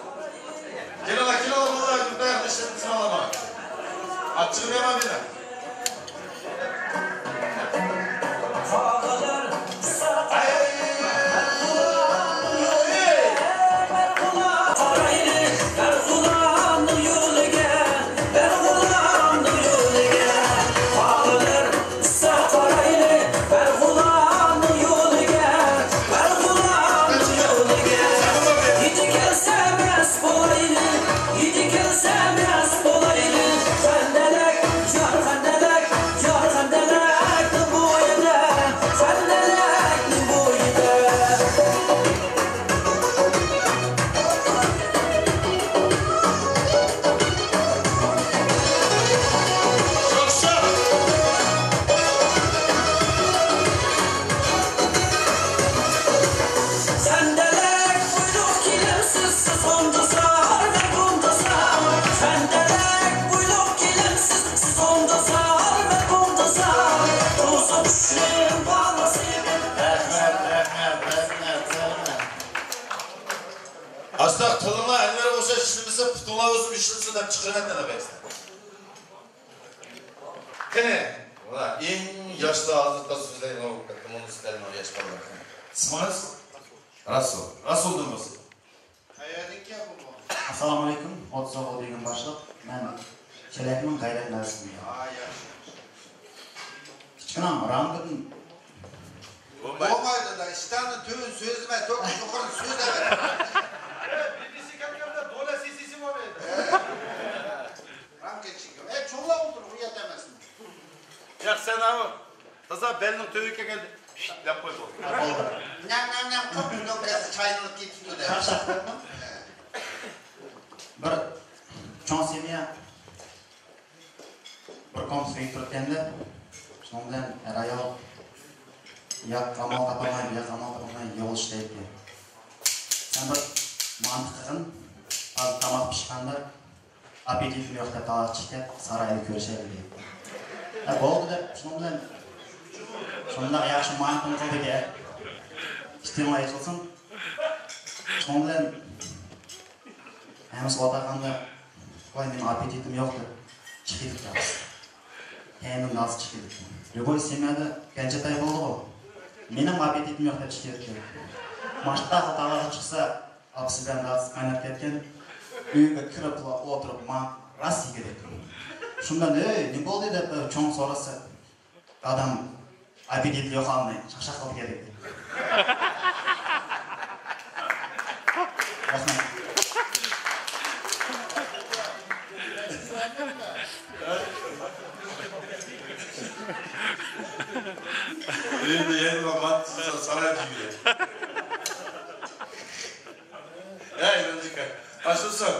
Kilo vallahi Gültay dışarı sınavlama. Açığını yemem yine. Astak tılına elleri olsa şişimize putula olsun işinsin de çıkırın etmene beksin. Kene? Valla en yaşlı ağızlıkta sözlerin o vakit, onun üstlerin o yaşlı olarak. İsminiz? Rasul. Rasul durmasın. Hayalin ki bu. Assalomu alaykum. Otsoq degan boshliq. Men Chelakning g'ayratlarisiman. Ha yaxshi. Kichkina Ramg'in Olmaydı da iştahını tövün sözüme çok yukarı söz evet. Birisi kalkanda dola sesi var mıydı? Ramg'e çıkıyor. Çoğla olur bu yetemezsin. Ya sen abi, taza belinin tövüke geldi. Şşt yap koy bu. Nem kapı noktası çayınlık getiriyor da. bir cho'ng semiya bir komsga turganda shuning bilan ayol ya qamoq topolmaydi ya qamoq topolmay yig'ilishdi. Sen bir mantiq qilgin, hozir tomoq pishganda apetitim yo'q deb tovoq chiqdi, saroyda ko'rishadi deydi. Bo'ldi deb shuning bilan shundoq yaxshi mantiq qildiga ijtimoiy qilsin. Shuning bilan Hamiz otaqanda Ой, менің аппетитім жоқ деп шығып кетті. Тәнімді аз шығып кетті. Любой семьяда кенжетай болды ғой. Менің аппетитім жоқ деп шығып кетті. Маштағы далаға шықса, апсыдан аз қайнап кеткен, үйге кіріп отырып рас егереді. Шундан, не болды деп чоң сорасы, адам аппетиті жоқ алмай, шақшақ қылып керек. Şimdi yeni roman saray gibi. Hey Rıncıkay, açılsın.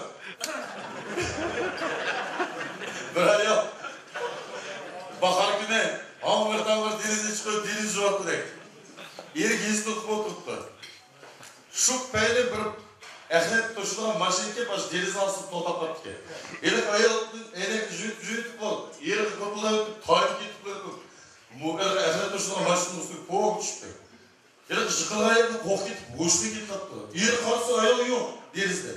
Böyle yok. Bakar güne, ağırdan var denize çıkıyor, deniz yok direkt. Yeri gizli tutup oturttu. Şu peyle bir ehlet tuşluğa maşinke baş deniz alsın totapat ki. Yeri ayağının enek jüyütüp ol. Yeri kapılar ötüp, tayip gitip ötüp. Muğada ehlet tuşluğa maşinin üstü poğuk düştü. Yeri şıkılı ayağının koq gitip, boşlu gitip attı. Yeri karşı ayağı yok denizde.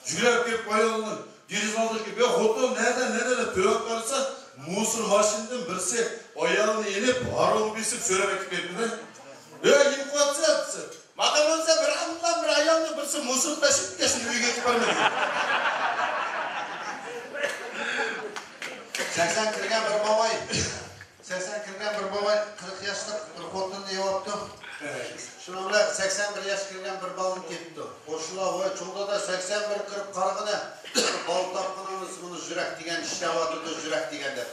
Jüylep gelip ayağının deniz aldı ki, ben hotum nereden tövek varsa musur maşininden birisi ayağını yenip, arığı besip söylemek etmedi. Yeni kuatsı yaptı. Maqam olsa bir andan bir ayağını birisi musur taşıp kesin uyga gitip barmadi. 80 kirgan bir bobay 40 yaşlık bir xotinni yevapti. Shuni bilan 81 yaş kirgan bir balim ketdi. Qo'shnilar voy cho'g'da da 81 kirib qarag'ina bol topqinimiz buni yurak degan ishlayapti, yurak deganda.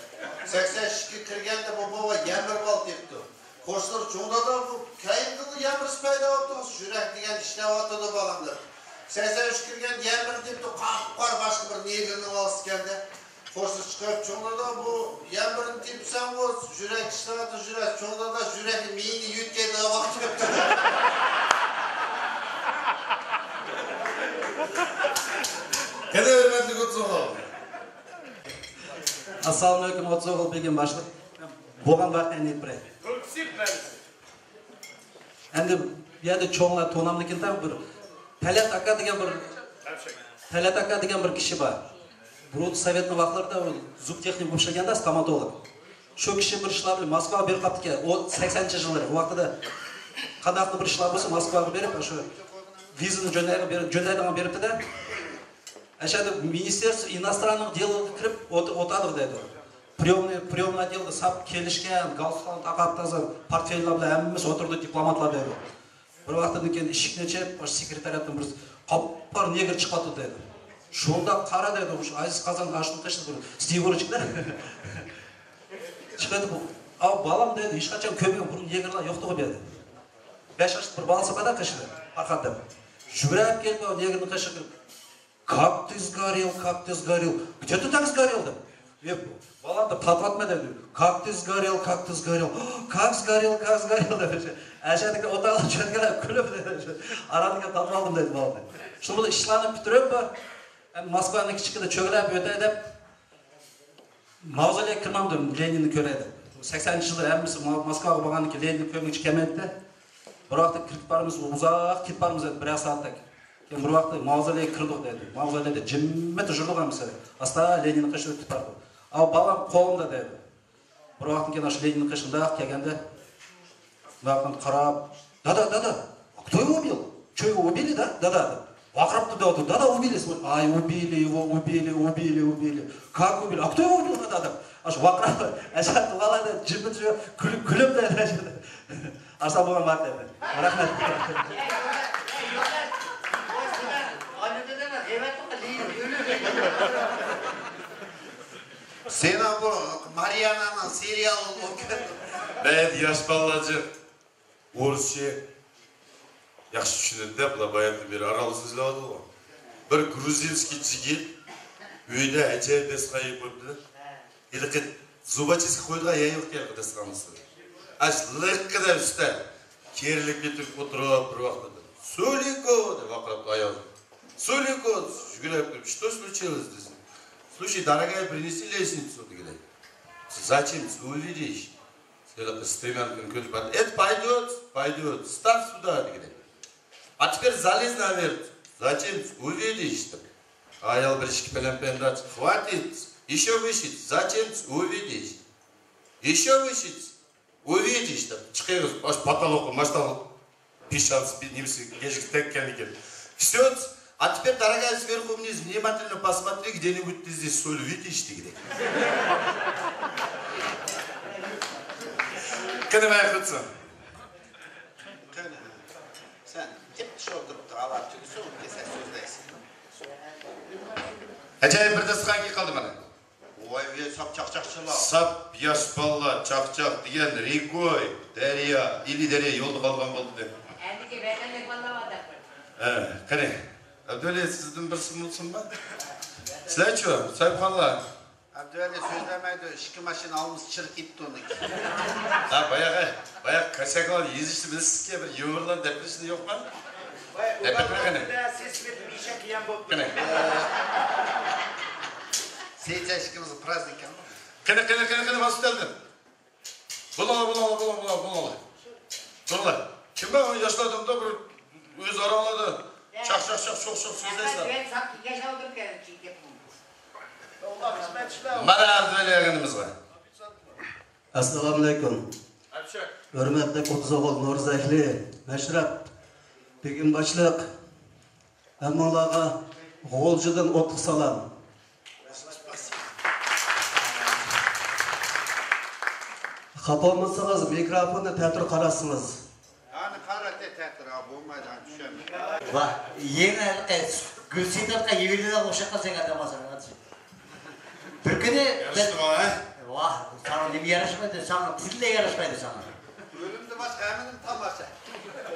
82 kirganda bu bobay yamir bol debdi. Qo'shnilar cho'g'da da bu kayinqilni yamirish paydo bo'ldi, yurak degan ishlayapti balamlar. 83 kirgan yamir debdi, qor boshqa bir negirni olishganda. Qo'shnilar chiqib cho'g'da bu yamirini tepsam bu yurak ishlayapti, yurak cho'g'da da yurakni miyni yutganda vaqt ketdi. Kede hürmetli Kutsuğul. Assalamu alaikum Kutsuğul Begim başlık. Boğan vakti net bre. Endi bu yerda cho'nglar to'namlikindan bir Talat aka degan bir kishi bor. Burun sovetni vaqtlarida zub texnik bo'lib ishlaganda stomatolog. Shu kishi bir ishlar bilan Moskvaga berib qapti. O 80-yillar vaqtida qanaqdir bir ishlar bo'lsa Moskvaga berib, shu vizani jo'naydigan beribdi-da. Aşağıda Министерство иностранных дел kirib o'tadi dedi. Приемный отделda sap kelishgan, galston taqab tazar portfellar bilan hammamiz o'tirdi diplomatlar dedi. Bir vaqtdan keyin eshikni ochib, sekretariatdan bir qopar negr chiqadi dedi. Shunda qara dedi, shu Aziz Qazon ashni tashib bir Stivorchiklar. Chiqadi bu. Av balam dedi, hech qachon ko'pgan burun negrlar yo'qdi dedi. 5 yoshli bir balasi bada qishdi, arqada. Jurab kelib negrni qishib Как ты сгорел, Где ты так сгорел-то? Балам-то татватма dedi. Как ты сгорел, Как сгорел, dedi. Aşağıdaki otağla çötkele kulüp dedi. Aradaki tatvaldım dedi balam. Şunu da işlanıp bitirip Moskva'nın küçükde çökelep öteyip Mavzoleye kirmem dedim, Lenin'i köreydi. 80 yıldır hemmisi Moskvaga borgandan keyin Leninni ko'rmoqchi kelmaydi. Bir vaqtda kirib boramiz, uzoq ketib boramiz dedi, 1 soatda. Bir vaqtda mavzoleye kirdik dedi. Mavzoleyda jimmet yurdik hamsa. Asta Leninni qishib tutardi. Al balam qo'limda dedi. Bir vaqtdan keyin o'sha Leninni qishida kelganda Bakın qarab, dada, кто его убил? Что его убили, да? Дада. Вокруг туда, дада убили. Ай, убили его. Как убили? А кто его убил, дада? Аж вокруг, аж тулалады, жибит же, күліп деді. Арса болған бар деді. Рахмет. Seni bu Mariana'nın seriyalı okudu. Ben yaş ballacı. Orusça yaxshi tushunadi da, bular bayanda beri aralab so'zladi u. Bir gruzinskiy jigit uyda ajoyib dasturxon yeb qo'yibdi. Ilqi zubachisk qo'ydigan yayilgan dasturxonisi. Ashliqqida usta kerilib ketib o'tirib bir vaqtda. So'liko deb baqirib ayol. So'liko, yugurib, что случилось? Слушай, дорогая, принеси лестницу, ты говоришь. Зачем? Увидишь. Это пойдет, ставь сюда, ты говоришь. А теперь залезь наверх. Зачем? Увидишь. Аял бірішкі білен пендач. Хватит. Еще вышить. Зачем увидишь? Еще вышить. Увидишь. Çıkıyoruz. Потолоку, маштал. Пишалс, немцы, гежик кен. Все. А теперь, дорогая, сверху вниз, внимательно посмотри, где-нибудь ты здесь соль видишь, ты где. Кene mij goed zo. Sen hep şolduruptu Alapçı'nı soğuk keser sözdeysin. Acayip bir de sıkan ki kaldı bana. Oy ve sap çakçakçılar. Sap, yaş balla, çakçak diyen Rikoy, Derya, ili Derya yolda kalgan oldu de. Endiki bedenlik vallamadı. Kene, Abdüle sizden bir sınırsın mı? Sizler ço, sahip kalla. Abdüle sözlemeydi, şiki maşını almış çırk gitti onu. Ha bayağı kaçak al, yüzüştü bilirsiz ki bir yoğurlan depresyonu yok mu? Depresyonu kene. Ses verip bir işe kıyan bu. Kene. Seyit aşkımızın praznik ama. Kene, vasıf geldin. Bunalı. Kim ben onu yaşlı adamda bir öz aranladı. Çak, çok sözdeysin. Ben saptı, yaşa oturup geldim çiğdep. Bana Abdüle yakınımız var. Assalamu alaikum. Hürmetli Kutuzogul Nurzahli, Meşrep, Begim Başlık, Emmalağa, Oğulcu'dan otluk salam. Kapalmışsınız, mikrofonu tetr karasınız. Yani karate tetr abi, olmadan düşemiyor. Vah, yeni Gülsü'den yeğenine hoşça sen adamasın. Bir günü ben... Vah, sana ne yarışmaydı, sana tille yarışmaydı sana. Ölümde başka eminim tamasa.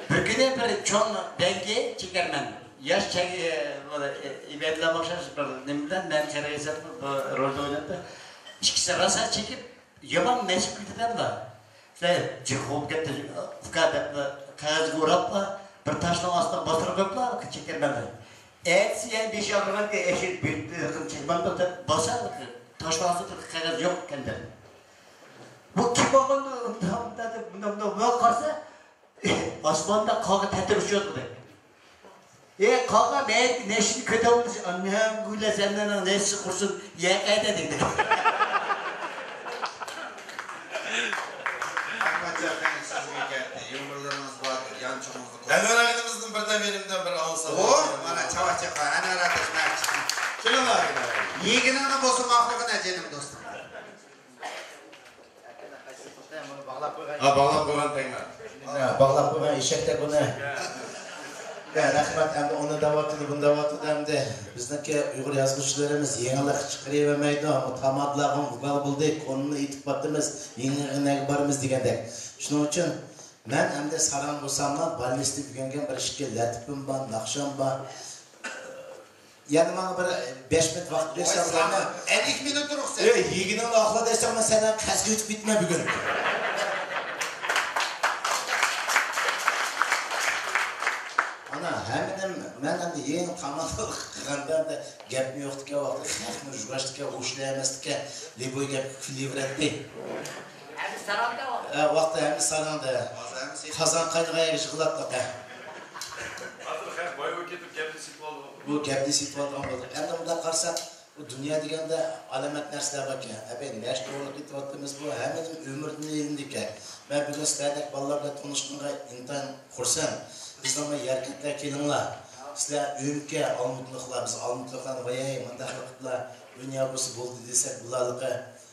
Bir günü bir çoğun denge çekermen. Yaş İbadet'le bakışarız bir nimden ben çereysel rolde oynadı. İkisi rasa çekip yaman meşgul gittiler de. İşte çıkıp gitti, kağız uğrapla bir taşla aslında batırıpla çekermenler. Eğer yani bir şey yapmak ki eşit bir çekmen de basar taşla aslında kağız yok kendileri. Bu kim oldu? Bundan karşı asmanda kavga tetir uçuyordu de. Kavga ben neşin kötü olmuş. Annem güyle senden neşi kursun. Kayda dedi. Ahmet Efendi sizge geldi. Yumurlarınız vardır. Yancımızı koyun. Elverenimizden birden benimden bir alsa. O, bana çava çaka. Ana aratışına çıkın. Kim var? Yiğinin olsun aklına canım dostum. Bağlap koyman tekrar. Bağlap koyman eşekte bunu. Rahmat hem de onu da vatıdı, bunu da vatıdı hem de bizdeki Uygur yazgıçlarımız yenilik çıkarıvermeydi. O tamadlağın ugal bulduk, konunu itip battığımız yenilik barımız degende. Şunun için ben hem de saran bulsamla ballistik yöngen bir şekil latifim var, nakşam var. Yani bana bir 5 minut vakit versen bana. 50 minut duruk sen. Yiğinin akla desem ben senden kaskı hiç bitme bugün. Ana hemen ben de yeni kamalı kırandan da gap mi yoktu ki vakti xalqni jug'ashdi ki ushlaymasdi ki liboy gap livretdi. Hem saranda o. Vaqti hem saranda. Qazon qaynag'aga yig'latdi. Bu gapni sitvolgan bo'ldi. Endi bundan qarasak bu dunyo deganda alamat narsalar bor ekan. Abay nesh to'g'ri ketyapmiz bu hammaning umrining elindiki. Men bugun sizlarga bolalar bilan tanishganga intan xursand. Bizlarga yarkatlar kelinglar. Sizlar uyimga olmudliqlar, biz olmudliqlarni voyay mundaqlar dunyo bo'lsa bo'ldi desak bularga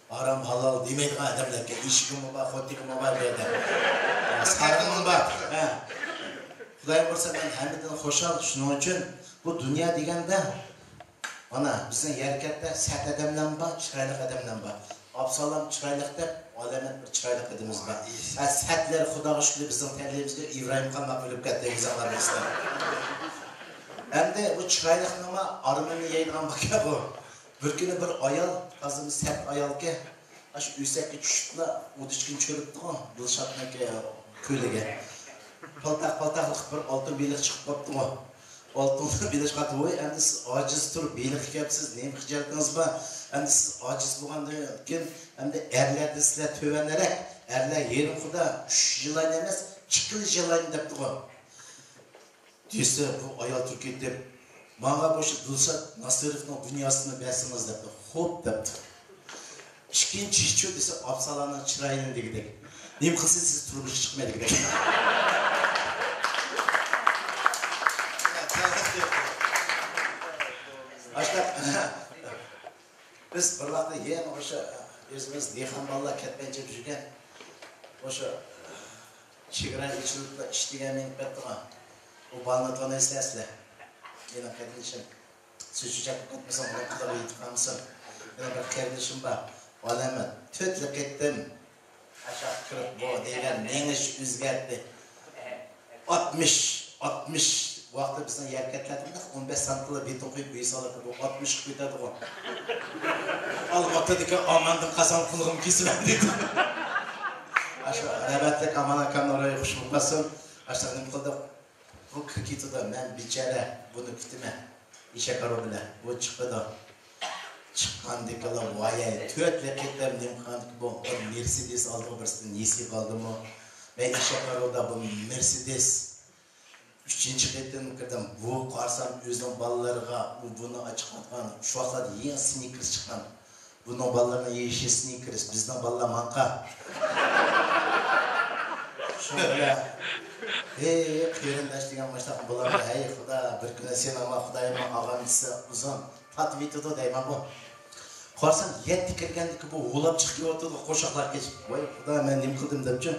harom halol demaydigan odamlarga eshigim bor, xotigim bor deydi. Sarg'im bor. Xudoy bo'lsa men hammadan xushal shuning uchun bu dunyo deganda ana bizning yarkatda sat odamlar bor, chiroyli odamlar bor. Absalom chiroyli deb olamat bir chiroyli odamimiz bor. Satlar xudoga shukr bizning tanlayimizga Ibrohim qalmoq bo'lib ketdi bizlar bizlar. Endi bu chiroyli nima armani yeydigan baka bu. Bir kuni bir ayol, azim sat ayolga shu uysakka tushibla o'tishkin cho'ribdi-ku, Dilshodniki ko'liga. Paltaq bir oltin beliq chiqib qopdi-ku. Oltin beliq chiqdi, voy endi siz ojiz turib beliq kiyapsiz, nima qilyapsiz ba? Endi siz ojiz bo'lgandan keyin endi erlarda sizlar tovanlarak, erlar yerim xudo 3 yildan emas, 2 yildan debdi-ku. Desa bu ayol Turkiya deb Bana boşu Dilşat Nasirovning dunyosini bersiniz debdi. Xo'p debdi. İkinci işçi dese Absalanın çırayını degidek. Neyim kılsın siz turmuş çıkmaydı gidek. Başta biz bir vaqtda yana o'sha o'zimiz dehqon bolalar ketmancha yurgan o'sha chegara ichida ishlagan men ketdim. O balni tanıysizlar. Benim kardeşim suçacak katmasam ona kadar yetmemsin. Benim bir kardeşim var. Balama tötlük ettim. Aşağı kırıp bu degan neniş o'zgardi. 60 vaqtda bizning yerkatlarimizda 15 santli beton qo'yib uy soladi. Bu 60 qo'yadi bu. Almatdagi omandan qasam qilg'im kesiladi dedi. Aşağı rabatlik aman akamni oraya xush bo'lsin. Aşağı nima qildi? Bu kirkitida men bechara buni kutma. Ishak aro bilan bu chiqdi. Chiqqandiklar voyay to'rtla ketdim nimxonlik bu Mercedes oldi birisidan nesi qoldimi? Men ishak aroda bu Mercedes 3-chi qetim kirdim. Bu qarsam o'zim bolalarga buni ochqatgan. Shu vaqtda yangi sneakers chiqqan. Buning bolalarga yeyishi sneakers, bizning bolalar manqa. Şöyle, qarindoshligim mashtaq bo'lardi. Hey xudo, bir kun sen ama xudoyim og'amchisi uzun tatvitida deyman bu. Qarsam 7 kirgandiki bu o'lab chiqib yotdi, qo'shoqlar kechib. Voy xudo, men nima qildim debchi.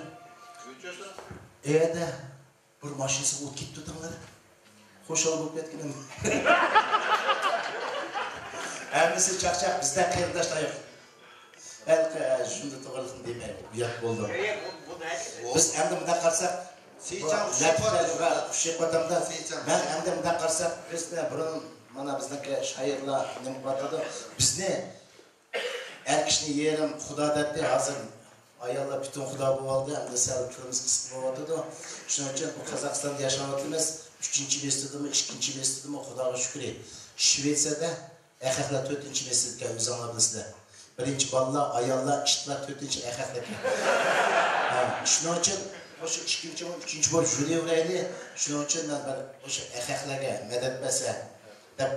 Eda bir mashinasi o'tib ketdi tanglar. Qo'shol bo'lib ketganim. Hamisi chaqchaq bizda qarindoshlar yo'q. Belki şunda to'g'risini demay, uyat bo'ldi. Biz endi bunday qilsak, Shepatamda ben endi bunday qilsak, bizda burun mana bizniki shoirlar nima qiladi? Bizni er kishini yerim xudo debdi, hozir ayollar butun xudo bo'lib oldi, endi sal turimiz qisqa bo'lyapti. Shuning uchun bu Qozog'istonda yashayapmiz. 3-mesdimi, 2-mesdimi xudoga shukr. Shvetsiyada erkaklar 4-mesdga o'zinglar bilasizlar. Birinci balla, ayollar, işitler, 4-chi erkaklar. Shuning uchun o'sha 2-chi, 3-chi bo'lib yuraverayli. Shuning uchun men o'sha erkaklarga madad bersa, deb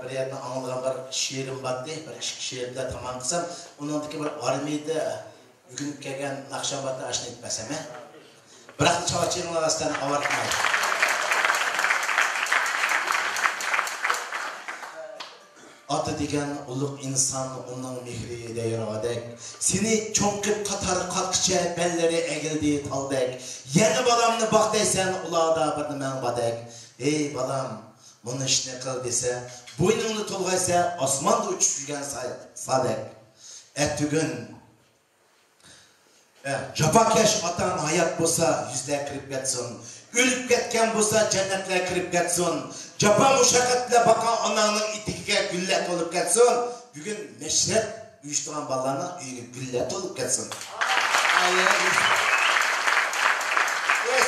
bir yerdan anglagan bir she'rim bordi, bir she'rda tamom qilsam, uningdagi bir armiyada bugun kelgan Naqshbandda ashni aytmasam, biroq chavachinglar orasidan avartmaydi. Atı degan ulug' inson uning mehriga yaradek. Seni cho'nqib qatar qalqcha bellari egildi taldek. Yana bolamni baqdaysan ularda bir nima badek. Ey bolam, buni ishni qil desa, bo'yningni to'lg'aysa osmonda uchib yurgan sadek. Tugun Japakesh atan hayat bo'lsa yuzlar kirib ketsin. O'lib ketgan bo'lsa jannatga kirib ketsin. Japa mushaqqatla baqa onangning itigiga gullar to'lib ketsin. Bugun mehnat uyushtirgan bolalarning uyiga gullar to'lib ketsin.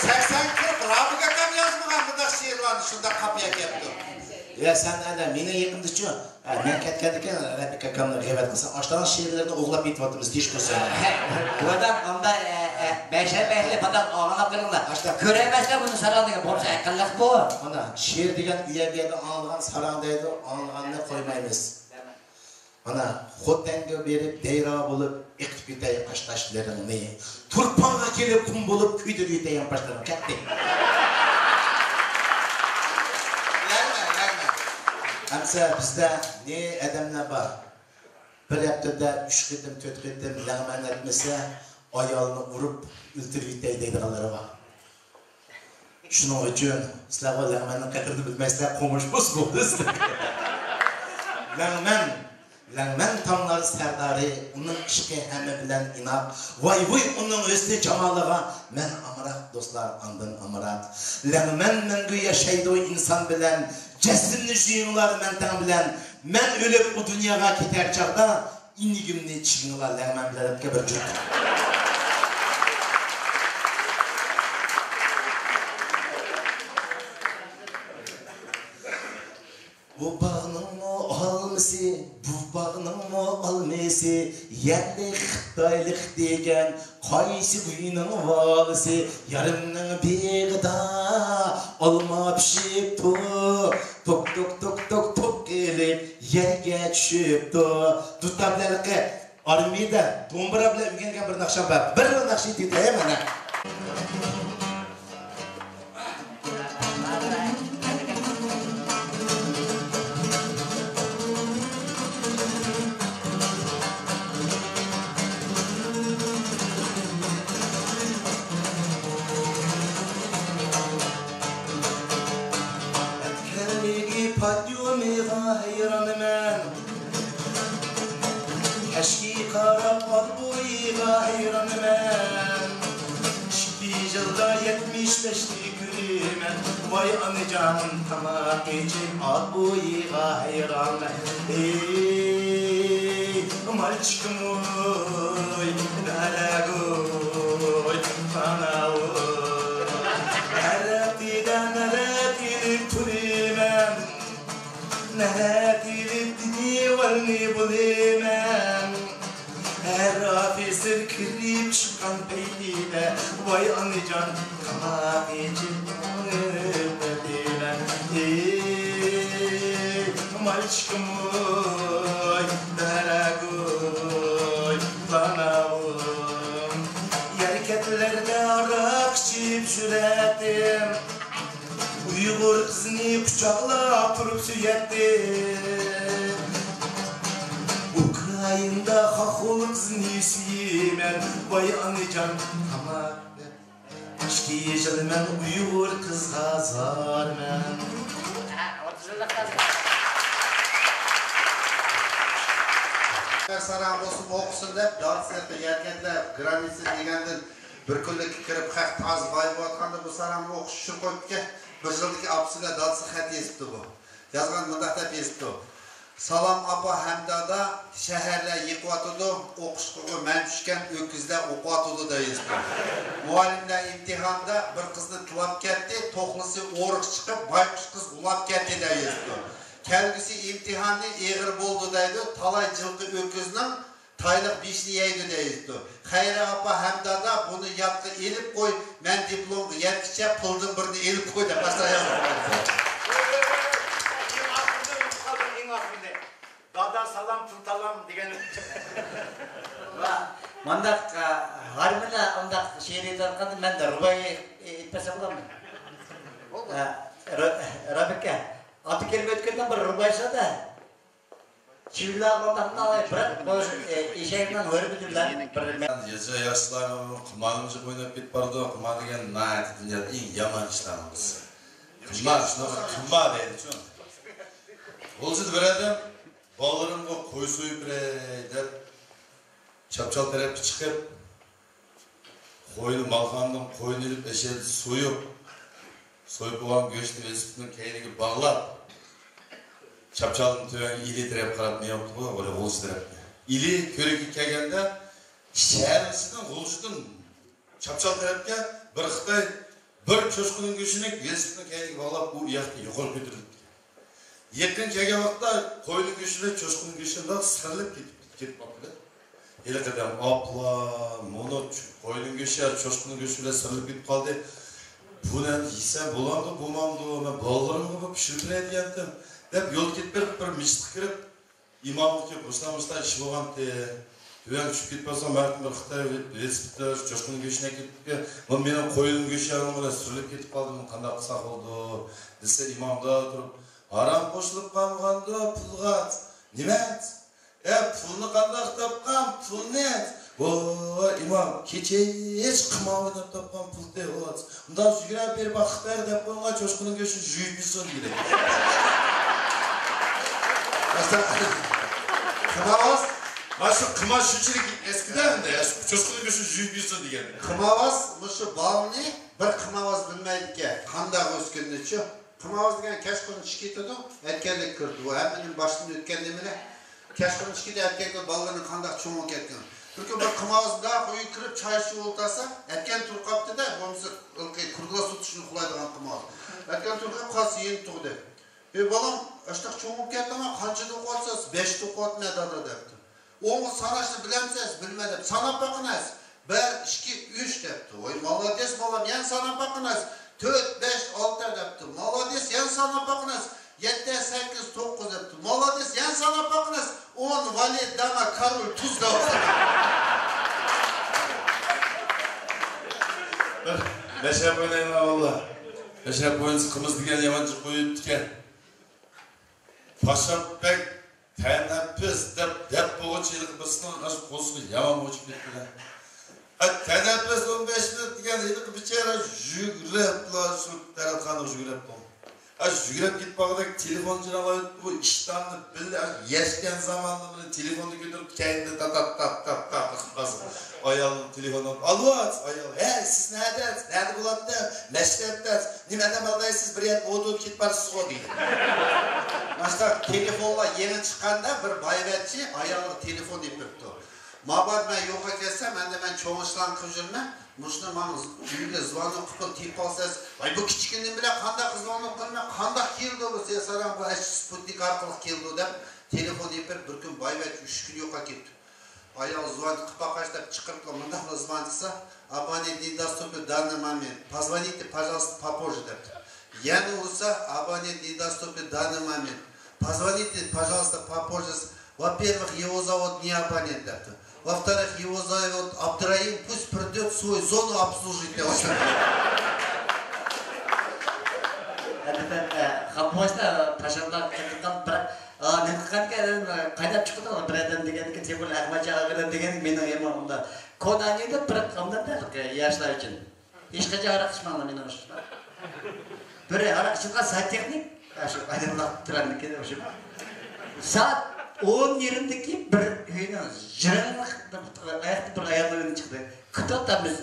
80 Rabiga ham yozmagan bunday she'rlarni shunda qapiya kelibdi. Ya sen ana meni yaqindichu, men ketgandikan Rabiga kamlar g'iybat qilsa, oshtaran she'rlarni o'g'lab yetyapmiz deyish bo'lsa. Bu adam onda beşe padak ağına kırıldı. Göremezler bunu sarandaki borsa akıllık bu. Ana şiir degan uyargada ağlagan sarandaydı, ağlaganını koymaymiz. Ana xotenga berip deyra bulup iqtib ketay qaştaşlarını. Turpanga kelip kum bulup kuydirib yetayan başlarını ketdi. Hamsa bizde ne adamlar var? Bir haftada 3 qitim, 4 qitim lag'man etmese ayolni urib o'ltirib yetay deydiganlar bor. Shuning uchun sizlar lag'manni qadrini bilmaysizlar, qo'mishbos bo'ldingizlar. Lag'man tomlar sardori, uning ishqi hamma bilan inoq. Voy uning o'zli jamoliga men amroq do'stlar, andin amroq. Lag'man mengu yashaydi inson bilan, jasdimni jiyinglar men tan bilan. Men o'lib bu dunyoga ketar chaqda inigimni chinglar lag'man bilan bir jurt. Bu bağını alım algısı, bu bağının mı alması, yerli Xitaylık degen, kaysı buyunun valısı, yarımның beğida, alma pişip tu, tok tok tok tok tok gelip, yerge düşüp tu, tutablarlıkı, armiyada, dombra bilen ügengen bir nakşan var, bir nakşi dedi hemen. Eşki kara kalbuyla hayran men Şiki yılda 75'li gülümen Vay anıcanın tamak için kalbuyla hayran men Ey malçıkım oy nalagoy bana oy Neretiden tülimen Neretiden divarını bulimen Her afisir kirip çıkan beynine Vay anıcan kamak için ömrüne Ey malçıkım oy daragoy bana oy Yerketlerde arak çip süretim Uygur kızını kucakla turup süyettim Ukrayin'da xaxol kızını süyemen Vay anıcan kamak Aşkı yeşilmen Uygur kızga zarmen Sarang olsun okusun deb, dansiyatda yerketler, granitsi degenden bir kunlik kirib haq taz bayib atqanda bu sarangni o'qish uchun qo'yibdi. Bir yildagi apsiga dansi xat yezibdi bu. Yozgan mundaq deb yezibdi. Salam apa hamdada shaharlar yiqyotidi, o'qishga man tushgan o'kizlar o'qyotidi deb yezibdi. Muallimlar imtihonda bir qizni tulab ketdi, to'qlisi o'riq chiqib, bayqush qiz ulab ketdi deb yezibdi. Kelgisi imtihanı eğir boldu deydi, talay жылқы öküzünün taylıq bişli yeydi deydi. Hayri apa hamdada bunu yaptı, elip koy, men diplom yetkiçe pıldım birini elip koy da başta yazdım. Dada salam tultalam degen. Mandak harmına ondak şiiri tarqandı, men de rubayı etmese bulamın. Rabika. Atı kelime ötkenden bir rubaysa da çiviler ondan alayı bırak boz işeğinden hörü bütürler. Gece yaşlarım kumanımızı oynayıp git bardı, kuma degen nayet dünyada en yaman işlerimiz. Kuma deydi çoğun. Olsaydı veredim, ballarımı koy soyup deyip çapçal terapı çıkıp koyunu malkandım, koyunu ilip eşeği soyup olan göçtü vesipinin keyini bağlap çapçalın töveni ili direp qarab ne yaptı bu? Öyle olsu direp. İli köreki kelgende şehirlisinden oluştun çapçal terepke bir Xitay bir çoşkunun göçünü vesipinin keyini bağlap bu yaktı yukarı götürdü. Yakın kelgen vaqtda koyunun göçüne çoşkunun göçüne sıkırılıp ketip baktı. Eli kadar apla, monot, koyunun göçü, çoşkunun göçüne sıkırılıp ketip kaldı. Bu ne yiysen bulamdı, bulmamdı, ben ballarım gibi pişirmeye diyendim. Hep yol gitmeyip bir mistik girip, imamlık yok, Ruslanmış'ta işi boğan diye. Tüven küçük gitmezsem, Mert'in bir Xitay velosipedler, çoşkunun göçüne gittik. Ben benim koyunun göçü yanımda sürülüp ketip kaldım, qanday qilsak oldu. Dese imamda oturup, haram qo'shilib qolganda pulga nima? Pulni qanday topgan, pulni Voy imam, kecha hech qimavdan topgan pul deb olat. Undan yugurib berib Xitoy deb qo'ygan cho'shqinin go'shini yuyib yursin deydi. Qimavas, mana shu qima shunchalik eskidanda, cho'shqinin go'shini yuyib yursin degan. Qimavas, shu balni bir qimavas bilmaydi-ki, qanday o'sgandichi. Qimavas degan kashqon chiqitdi, aytganlik kirdi. Bu hammaning boshidan o'tgan demini. Kashqon chiqitdi aytgan ballarning qanday cho'ngib ketgan. Bir gün bir qimavızda qo'yib kirib çay içib o'ltasa, aytgan turqapti-da, bo'lmasa kurgla sut uchun uxlaydigan qimavız. Aytgan turqap qolsa yen tug'di. Balam Aştaq çoğup ketdi ama qanchada o'qiyapsiz? 5'te o'qiyapman dada debdi. Onu sanashni bilamsiz, bilmadim. Sanab baqinasiz. 1, 2, 3 debdi. Oy, молодец bolam, yan sanab baqinasiz. 4, 5, 6 debdi. Молодец, yan sanab baqinasiz. 7, 8, 9 debdi. Молодец, yan sanab baqinasiz. 10, Valid, Dama, Karol, Tuz debdi. Meşrep oynayma valla. Meşrep oyuncu kımız diyen yabancı koyup diken. Paşam bek teneffüs dep boğuçilik bısının aşk olsun yaman boğuçuk bittiler. Teneffüs 15 minut diyen ilik biçare jügrep la şu teratkanı jügrep bol. Jügrep gitmağıdak telefon cıralayıp bu iştanlı bile yaşken zamanlı bunu telefonu götürüp kendi tap kıplasın. Ayalım telefonu alo ayalım. Hey siz neredesiniz? Nerede bulatdı? Meşreptesiniz. Nimeden baldaysınız bir yer oğduğup git parasız o değil. Mesela telefonla yeni çıkanda bir bayvetçi ayağını telefon yapıptı. Mabar ben yoka kessem, ben çoğuşlan kıcırma. Müslüman uyuyla zvanı kıpıl tip alsayız. Ay bu küçükünden bile kandak zvanı kılma, kandak keldi bu size saran bu eş sputnik arkalık keldi de telefon yapıp bir gün bayvetçi 3 gün yoka gitti. Ayağı zvanı kıpa kaçtap çıkırıpla mındakla zvanısa abone недоступны в данный момент. Позвоните, пожалуйста, попозже депті. Yani olsa abone недоступны в данный момент. Позвоните, пожалуйста, попозже. Во-первых, его зовут не абонент депті. Во-вторых, его зовут Абдраим, пусть придет в свою зону обслужить. Kapmışta taşımdan kırtıkan bırak. Ne kıkan kaynap çıktı ama bir adam degenik ki bu Ahmetçi ağırdan degenik benim yemeğimde. Kodaniydi bırak kamdan da yaşlar için. Hiç kaça arakışmalı benim hoşum. Böyle arakışıkla saat teknik. Aşık aydınlık trendik ediyor. Saat 10 yerindeki bir hüyünün jırınlık ayakta bir ayarlarını çıktı. Кто-то biz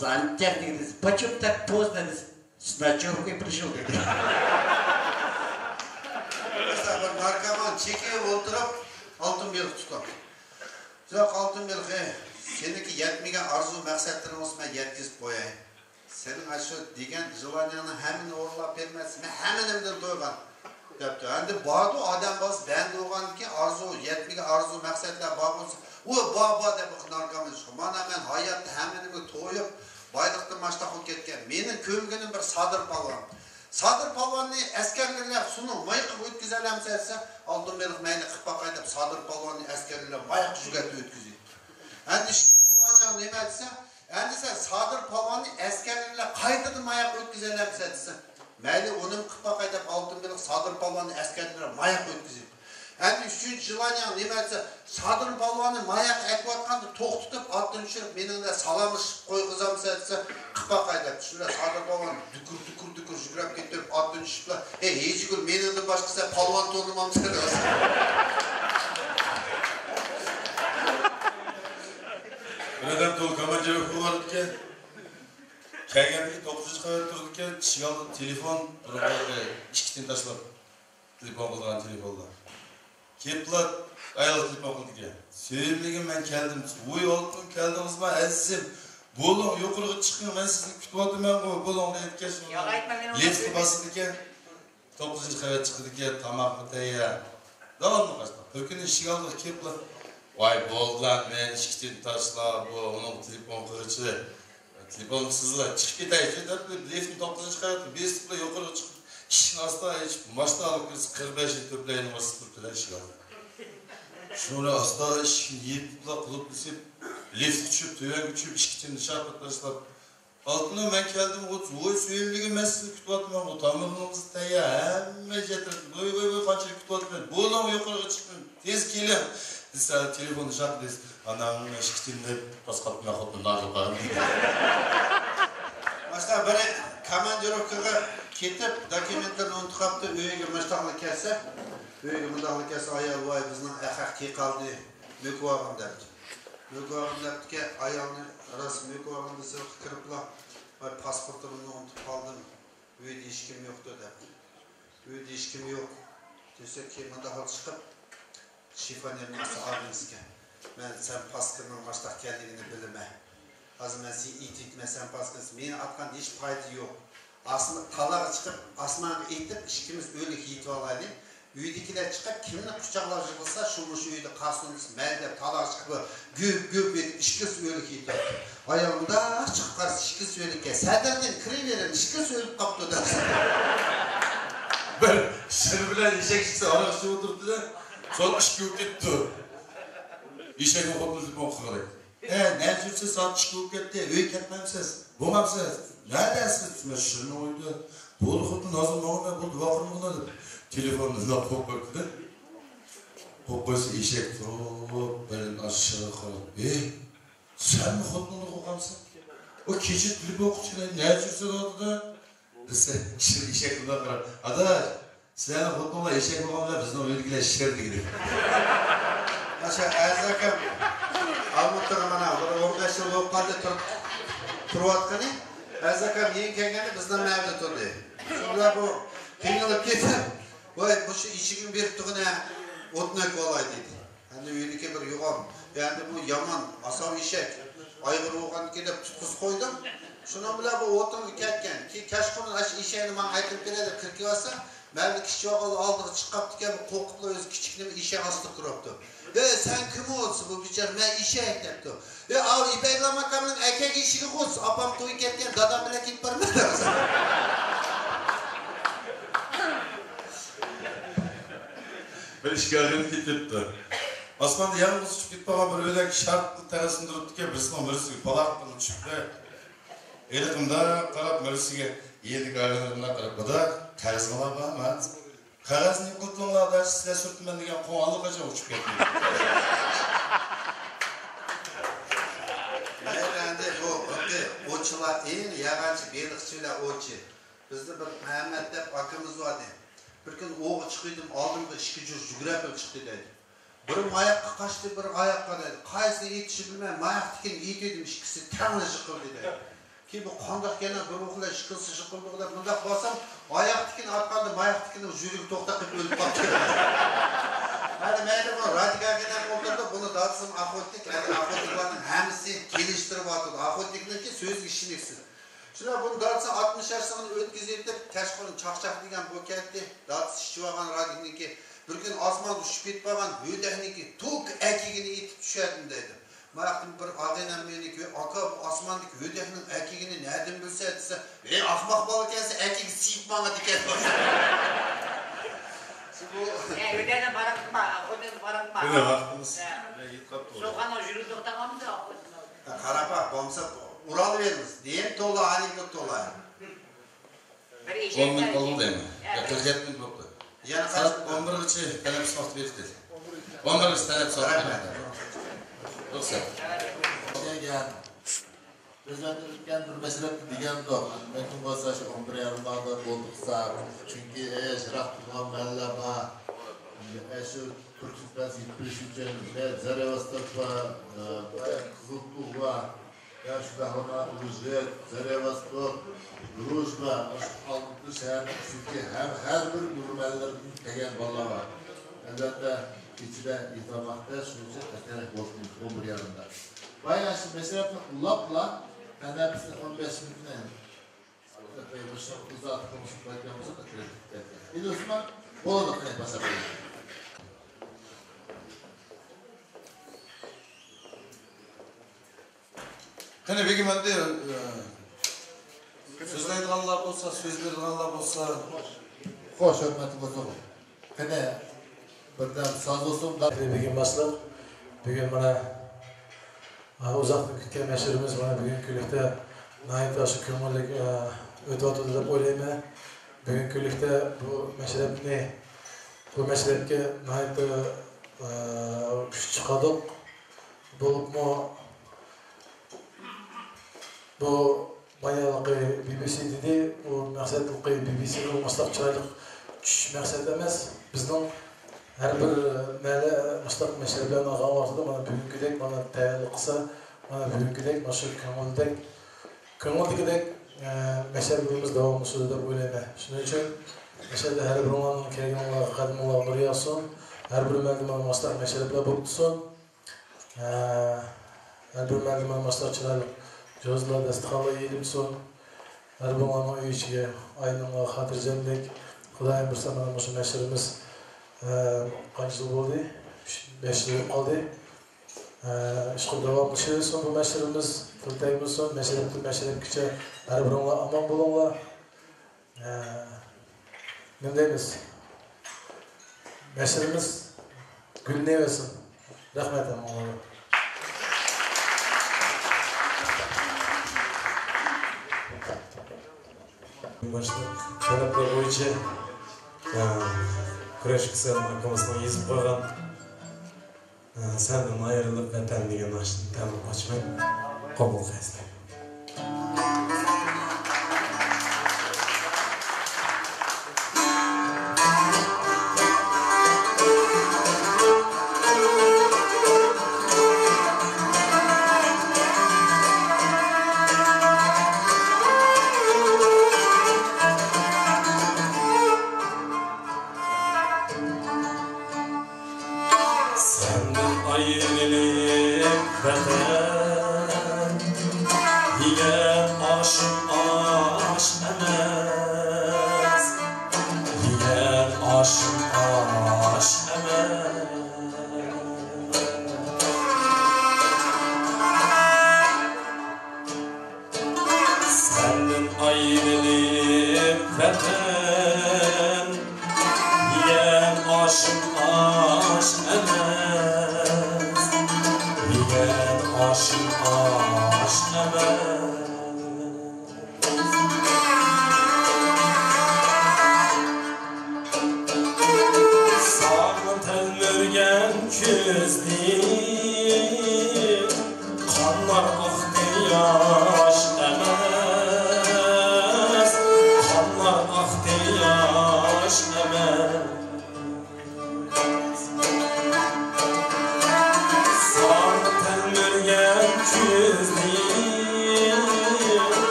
santerdiniz. Почему так поздно? Сначала и пришел. Mesela bir narkoman çekeye oturup altın belik tutar. Yok altın belik, seniki yetmegen arzu maksatların olsun ben yetkizip koyayım. Senin aşı degen желанияны hemen orlap vermezsin. Ben hemenimden doygan. Depti. Endi bardı adam baz ben doygan ki arzu yetmegen arzu maksatlar bağ olsun. O baba dep narkoman çıkıyor. Bana ben hayatta hemenimden toyup baylıqdan maçta qolib ketgan. Mening ko'mginim bir Sadir palvon. Sadir palvonni askarlar suni mayqib o'tkazalamsa desa, oldin berib mayni qilib baqay deb Sadir palvonni askarlar mayq jugatib o'tkazdi. Endi shu nima desa, endi sen Sadir palvonni askarlar qaytadan mayq o'tkazalamsa desa, mayli uni qilib baqay deb oldin berib Sadir palvonni askarlar mayq o'tkazdi. Endi üçüncü желание nima desa, Sadir palvonni mayaq aytayotganda to'xtatib otdan tushirib meningda salamish qo'yg'izamsa desa, qilpa qaydab shular Sadir palvon dukur jugrab ketib otdan tushiblar. Hechgul meningdan boshqasi palvon to'nimamsa dedi. Buradan to'lqaman javob qo'yib ekan. Kelgandagi 9-qavat turdi ekan, tishiga oldi telefon, ikkitini tashlab telefon qilgan telefonlar. Keplat ayol telefon qildi ekan. Sevimligim men keldim. Voy oldim keldingizmi azizim? Bo'lin yuqoriga chiqing, men sizni kutyapman ku. Bo'lin aytgan. Yo'q aytma men. Lift bosdi ekan. 9-qavat chiqdi ekan, tomoqni tayyor. Davomli qasdi. Bir kun ishga oldi keplat. Voy bo'ldilar, men ikkitini tashlab, bu uning telefon qilichi. Telefon sizlar chiqib ketaychi deb liftni 9-qavat besibla yuqoriga chiqib ishni asta hech boshda olib 45 yil to'playni bosib turibdilar ishga. Shuni asta ishni yetibla qilib desib, lift tushib, tuyaga tushib, ikkitini sharqib tashlab, altına men keldim, voy suyimligim men sizni kutyapman, bu tamirimiz tayyor, hamma jetir. Voy qanchalik kutyapman. Bo'ldim yuqoriga chiqdim, tez keling. Desa telefonni sharq des. Anamni ikkitini deb pasqatma xotni narxi. Mesela biri komandirovkaga ketib, dokumentlarni unutib qolibdi, uyiga mustaqillik kelsa, uyiga mustaqillik kelsa, ayol voy bizning ahaq kelqaldi, mukvog'im debdi. Mukvog'im debdiki, ayolni rasm mukvog'im desa kiriblar, voy pasportimni unutib qoldim, uyda hech kim yo'q debdi. Uyda hech kim yo'q. Desa ki mustaqil chiqib, shifonerni abingizga. Men sen pasportning mustaq keldigini bilmayman. Hazır ben seni ititmesem paskası, beni atkan hiç fayda yok. Aslında talağa çıkıp asmana itip, işkimiz öyle yitip alaydı. Uydakiler çıkıp kimini kucaklar çıkılsa şu uyda kasınız, melde, talak çıkıp güp edip işki söyledik yiydi. Ayağımda çıkıp karşı işki söyledik. Senden kire veren işki söyleyip kaptı dersin. Ben seni bilen işek çıksa arası oturdu da sonra işki gitti. İşekin kodunu okudu. Ne sürse saat işki gitti. Öy ketmemsiz. Bulmamsiz. Neredesiniz? Ben şunu oydu. Bolu kodunu nasıl mağına buldu. Bakırım buna da. Telefonundan kopuktu. Kopuksu işek turup ben aşağı kalıp. Sen mi kodunu kokamsın? O keçi tülüp okutuyla ne sürse oldu da. Biz işek buna karar. Adaş, senin kodunla işek kokamlar bizden öylükle şişerdi gidiyor. Aşağı Erzak'ım. Almutluğum bana. Orada yıl olup kaldı turup atkanı. Erzak'ım yiyin kelgeni bizden mevcut oldu. Sonra bu kıyılıp gittim. Vay bu şu işigin beriptigine otnak olay dedi. Hani öyleke bir yuğam. Yani bu yaman asav işek. Aygır oğan gelip tutkus koydum. Şuna bile bu otun ketken. Ki kaşkunun işeğini bana aytып beredi 40 yılsa. Ben bir kişi aldığı çıkıp diken bu kokutlu öz küçükliğimi işe astık kuroptu. Sen kim olsun bu biçar? Ben işe depti. Al İpekla makamının erkek işini koysun. Apam toyu ketken dadam bile git barmadı. Ben işgalini ketipti. Osmanda yalnız uçup gitpagan bir öylek şartlı terasında duruptike birisinin birisi palak kılıp çıktı. Elikimda qarab birisiga yedik aylanlarına qarab bu da qarzg'alar bormi? Qog'ozni qultumlarda sizlar surtman degan qo'ng'onliqgacha uchib ketdi. Endi bu o'chilar eng yag'anchi beliqchilar o'chi. Bizda bir Muhammad deb akamiz bor edi. Bir kun o'g'i chiqdim, oldimga ishga yugurib chiqdi dedi. Biri mayoqqa qochdi, biri oyoqqa dedi. Qaysi yetishib bilmay, mayoq tikin it edim ikkisi tangli yiqildi dedi. Ki bu qandoq yana bir o'qlar yiqilsa yiqildi deb bundaq bo'lsam, oyoq tikin arqanda mayoq tikini yuragi to'xtab qilib o'lib qoldi. Hadi mayli bu radikaga o'tirdi, buni datsam axotlik, axotliklarning hammasi kelishtirib atdi. Axotlikniki so'z ishiniksiz. Şuna bunu dartsa 60 yaşlarını ötkizip de Kaşkon'un çakçak degen bu ketti. Dartsa şişivagan radikniki bir gün asman düşüp gitpagan ödehniki tuk ekigini itip düşerdim dedi. Mayaqtım bir ağayla meniki aka asmandaki ödehnin ekigini nereden bilse etse ahmak balı kelse ekigi siyip bana diker başladı. Ödehne barakma, ödehne barakma. Öyle vaktimiz. Soğan o jürüdük tamam da. Karapa, bomsa Ural veririz. Diyen tola, halikot tola. 10 min oldu değil mi? Ya 47 min oldu. Yani saat 11'ci talep sınavı verdi. 11'ci talep sınavı verdi. Yoksa. Bizden ülken bir mesele diyen de, mümkün olsa şu 11 yarımlarda olduksa, çünkü şirah tutan mellama, şu Türkistan zitpişiken, Zarevastok'ta, Kızıltuğ'la, ya şu dahına Ulujet, Zarevastok, Druzhba, Altı şehir, çünkü her bir yürümellerin tegen valla var. Elbette içinde itamakta şunca tekerek olsun 11 yarımda. Bayağı şimdi mesela ulapla benden bizde 15 miline başına uzattık konuşup bakmamıza da kredi. Bir de Osman ola da kredi basabilir. Hani peki ben de söz aytganlar olsa, söz berganlar olsa hoş hürmetli bozulur. Hani birden saz olsun da Bugün başlıq. Bugün bana uzaqdan kütken meşhurimiz bana bugün külükte nayet aşı kömürlük ötü atıdı dep oylayman. Bugün külükte bu meşrebke nayet küç çıqadık. Bolupmu bu bayalıqı BBC dedi, o məqsədliqi BBC-nin maslaq çıraylıq çüş məqsəd emas. Bizden her bir mələ maslaq meşreblerini ağa vardı da bana bugünküdek, bana təyərli qısa, bana bugünküdek, maşır köngüldek meşreblerimiz devamlı sözü de böyleyme. Şunun için meşrebde her bir olanın kergen olarak, qadim olarak nuri yazsın, her bir məldimən maslaq meşrebler bulutsun, her bir məldimən maslaq çıraylıq Gözler destikalı eğilimsin. Her bir anı içiye, aynına hatırcamlık. Kudayım bir zaman şu meşrimiz Kaç yıl oldu? 5 yıl oldu. İşte devamlı şeylersin bu meşlerimiz, kurtayımızın, meşlerim küçük, her birine aman bulunla. Ne deyimiz? Meşlerimiz gülüne versin. Rahmet aman. Başta talaplar boyunca Kurash Kısam akımızdan yazıp koygan senden ayrılıp vatan degan açtım tamam açmay kabul qilsin.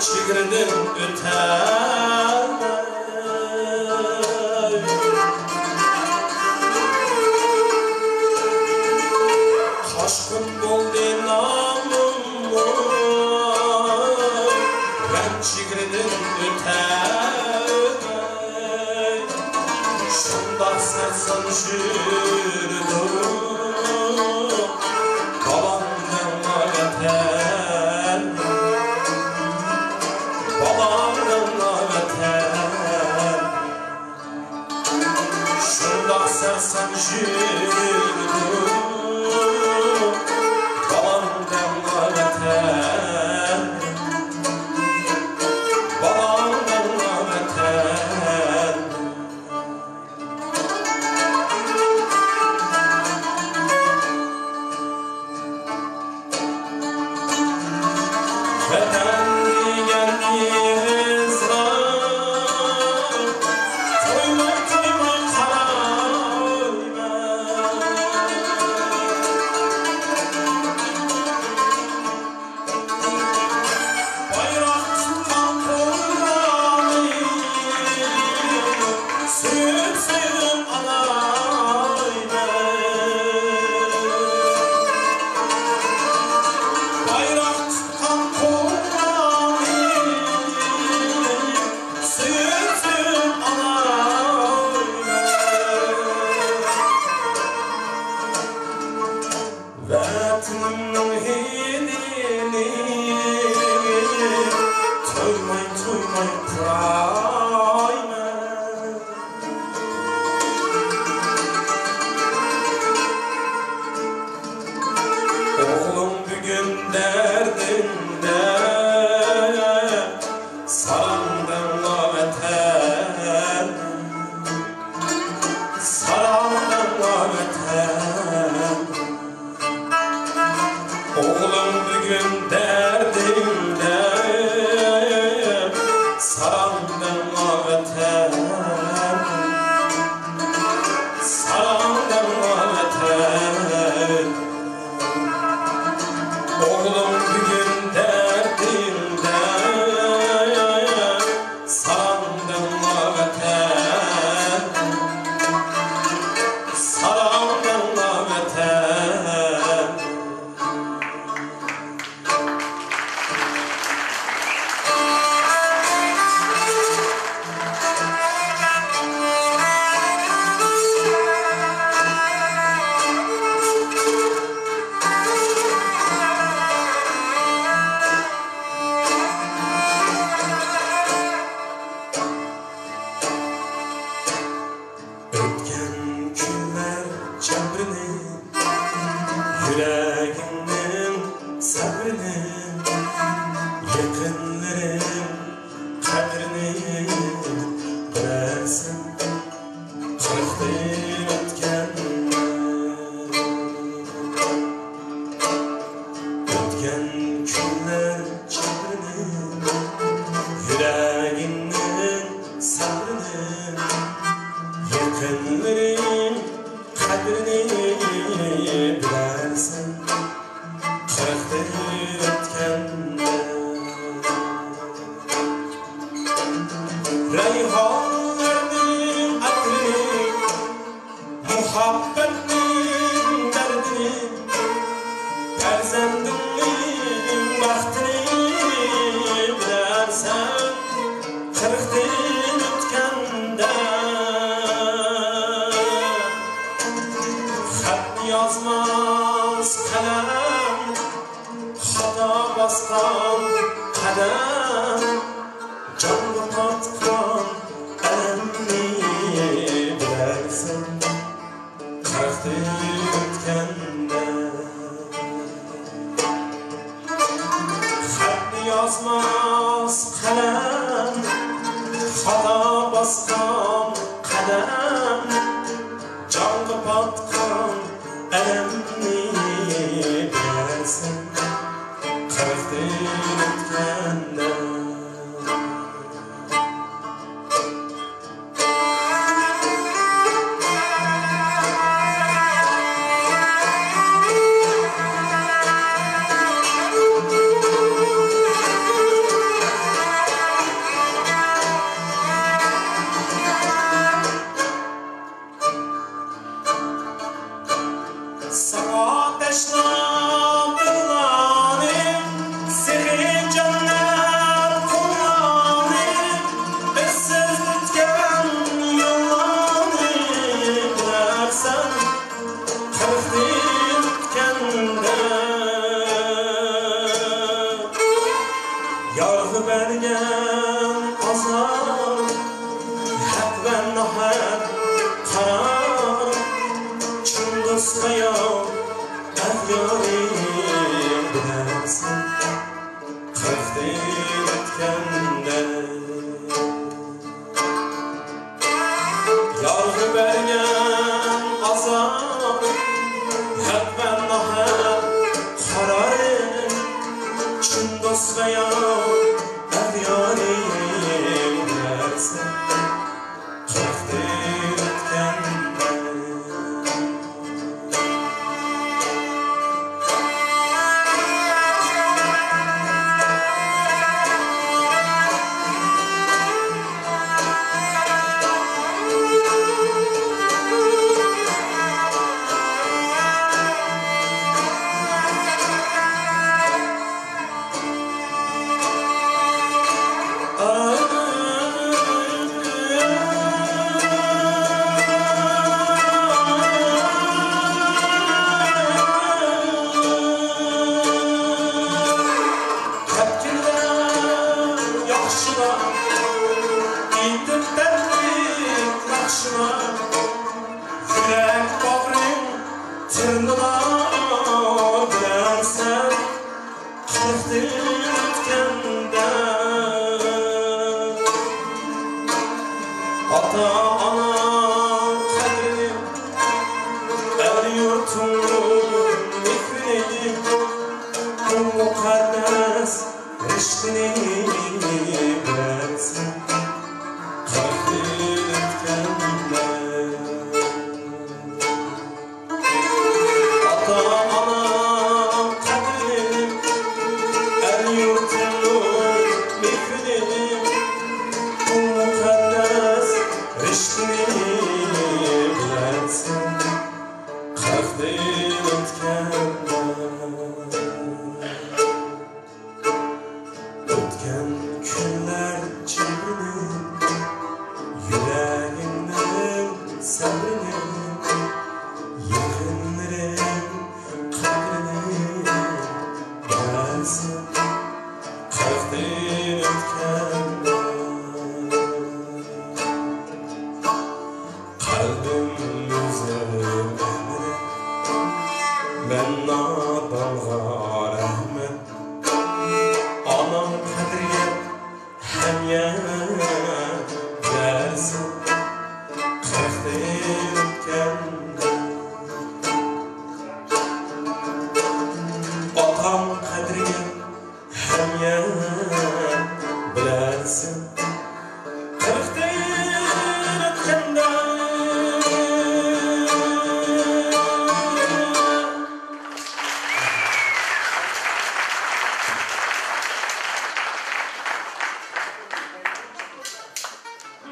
çigirdim öter Kaşkın boldu namım Ben çigirdim öter Şundak sersan jürdüm Babamdan vatan Babamdan vatan Şundak sersan jürdüm Babamdan vatan Babamdan vatan Vatan diyen izran Toymay toymay qarayman Bayrak tutqan qo'llarni Suyib suyib alayman Bayrak tutqan qo'llarni Suyib suyib alayman Vatanimning hidini To'ymay to'ymay purayman O'g'lim bugun dardimda Salomdan vatan Salomdan vatan Oğlum bugün derdimde Saramdan vatan Saramdan vatan Oğlum bugün derdimde Saramdan vatan Saramdan vatan Ötken günler cemrini Yüreğimden sabrini Yakınlarım kadrini Bilersin Kırıktır ötken Ötken günler cemrini Yüreğimden sabrini Yakınların kadrini bilersin Kırıktır ötkende Reyhanlarının adını Muhabbetin derdini Perzendinin vaktini bilersen Kırıktır ötkende Yazmaz kalem Hata baskan kadem Canlı patkan elemni bilersin Kırıktır ötkende Xatni yazmaz kalem Hata baskan kadem Canlı patkan elemni bilersin Kırıktır ötkende Yargı bergen azar hak ve nahat karar Çındıs kayan Eryarim bilersin Kırkdil etkende Yargı bergen azar hak ve nahat karar Çındıs kayan Eryarim bilersin Kırkdil etkende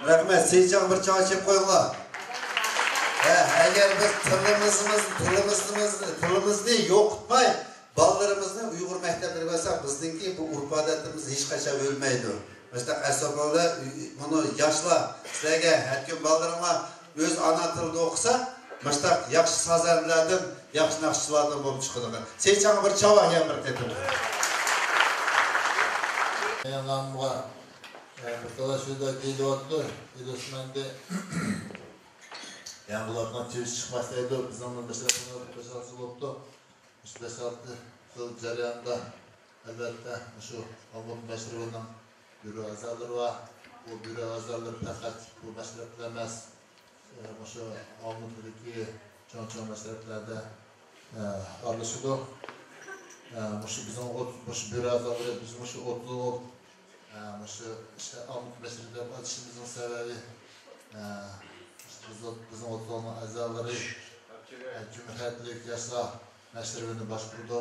Rahmet, Seycan bir çağışıp koyunlar. Eğer biz tılımızı yoğutmay, ballarımızı Uygur mektepleri olsa bizdeki bu urf adetimiz hiç kaça ölmeydi. Mesela Esoboğlu bunu yaşla, sizlerge her gün ballarına öz ana tılda okusa, mesela yakşı sazarlardan, yakşı nakşılardan bulup çıkıyorlar. Seycan bir çava yemir dedim. Yanlarımda Mustafa şurada değil oldu. Osman'da yanlardan çeviş çıkmasaydı biz onun mesela bunu 5-6 yıl oldu. 5-6 yıl jarayonida albatta şu Almut Meşrubining büro a'zolari va bu büro a'zolari faqat bu mashrablar emas, o'sha Almutdagi chon-chon mashrablarda aralashadi. O'sha bizning o'sha büro a'zolari biz o'sha 30 yil o'sha işte Almut Meşrubida o'tishimizning sababi bizning 30 yil a'zolari Cumhuriyetlik Yaşlar Meşrubini boshqardi.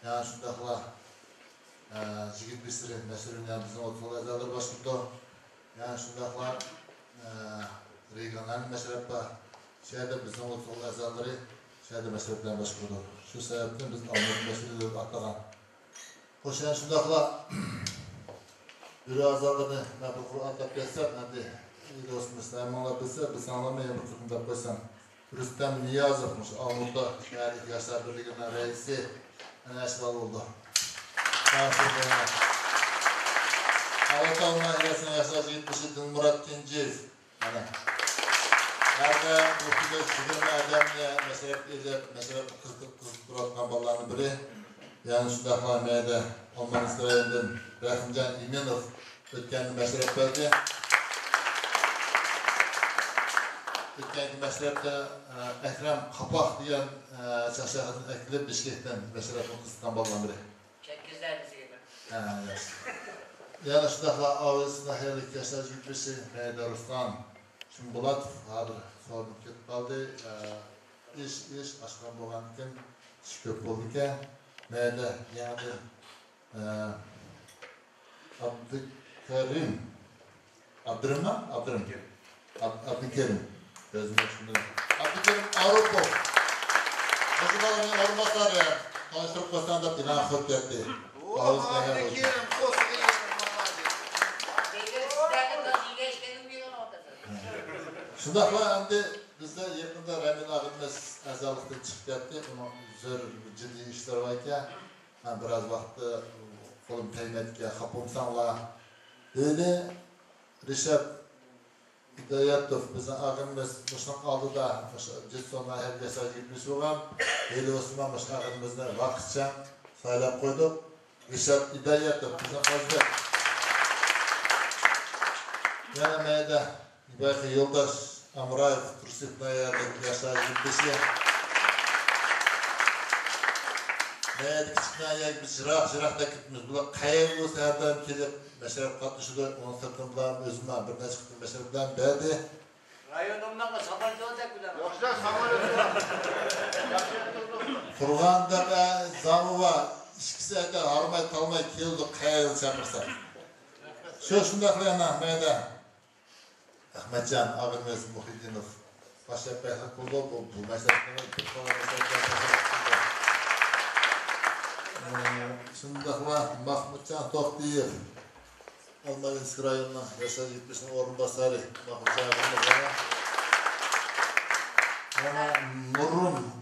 Yani shundaqla Jigit Bisri Meşrubini bizning 30 yil a'zolari boshqardi. Yani shundaqla regional meşrabda şehirde bizning 30 yil a'zolari şehirde meşrablarni boshqardi. Shu sababdan biz Almut Meşrubi deb atagan. Qo'shimcha shundaqla büro a'zolarini men bu Qur'on deb bersam, endi do'stimiz Saymonlar bilsa, biz anglamayman bu Qur'on deb qo'ysam. Rüstem Niyazovmuş, Almut'ta Şehirlik Yaşlar Birliği'nin reisi, ana şıval oldu. Ortalığına eresine yaşaşı 70'i Dilmurat Kincev. Nerede bu kızı sigirme adamla meşrep kızdıratkan ballarını biri. Yani şu dağlamaya Alman İsrail'den Rahimcan İmenov ötkenli meşrep verdi. Ötkenki meşrepte Ekrem Kapak diyen şahşahını ekleyip Bişkek'ten meşrepin kızdıratkan ballarını biri. Çekizler bizi gibi. Yani şu dağla ağzında hayırlık yaşar gitmesi Meyda Ruslan. Şimdi Bulat hazır sorunum ketip kaldı. İş aşkın boğan iken, iş köp oldu iken. Meyda yani Abdülkerim. Abdülkerim. Abdülkerim Avrupov. Muzikaların ormasları ya. Konuşturup koştan da bilen hırt etti. Abdülkerim koşuyor. Şundaqla endi bizde yakında Ramin ağabeyimiz azalıktan çıkıp yattı. Onun zor ciddi işler var ekan. Ben biraz vaxtı qo'lim tegmaydigan xapomsanlar. Dedi Rishab Hidoyatov bizning ağabeyimiz mushunaq oldida Jetsonlar herkese gitmiş bo'lgan. Eli Osman mushunaq ağabeyimizni vaqtcha saylab qo'ydik. Rishab Hidoyatov bizning hozir yana mayda İbayka Yoldaş Amrayev Tursipnaya'daki yaşlar gitmesi. Mayda Kichiknaya gibi jıraq-jıraqda gitmiş. Bular qayerga olsa herdan kelib meşrep qatnashida onun sırtın bilan o'zimdan bir necha qitim meşrep bilan berdi. Rayonumdan samolyot olacak bilan. Yo'qsa samolyot. Qurg'ondaqa Zamova ikkisi aka harmay talmay keldi qayerga chaqirsa. Shundaqlarni mayda Ahmetcan ağabeyimiz Muhyiddinov başlayıp kurdu bu meselelerini Şundaqla Mahmutcan Toqtiyev Almavinsk rayonuna yaşar gitmişin orunbasarı Mahmutcan ağabeyimiz Nurun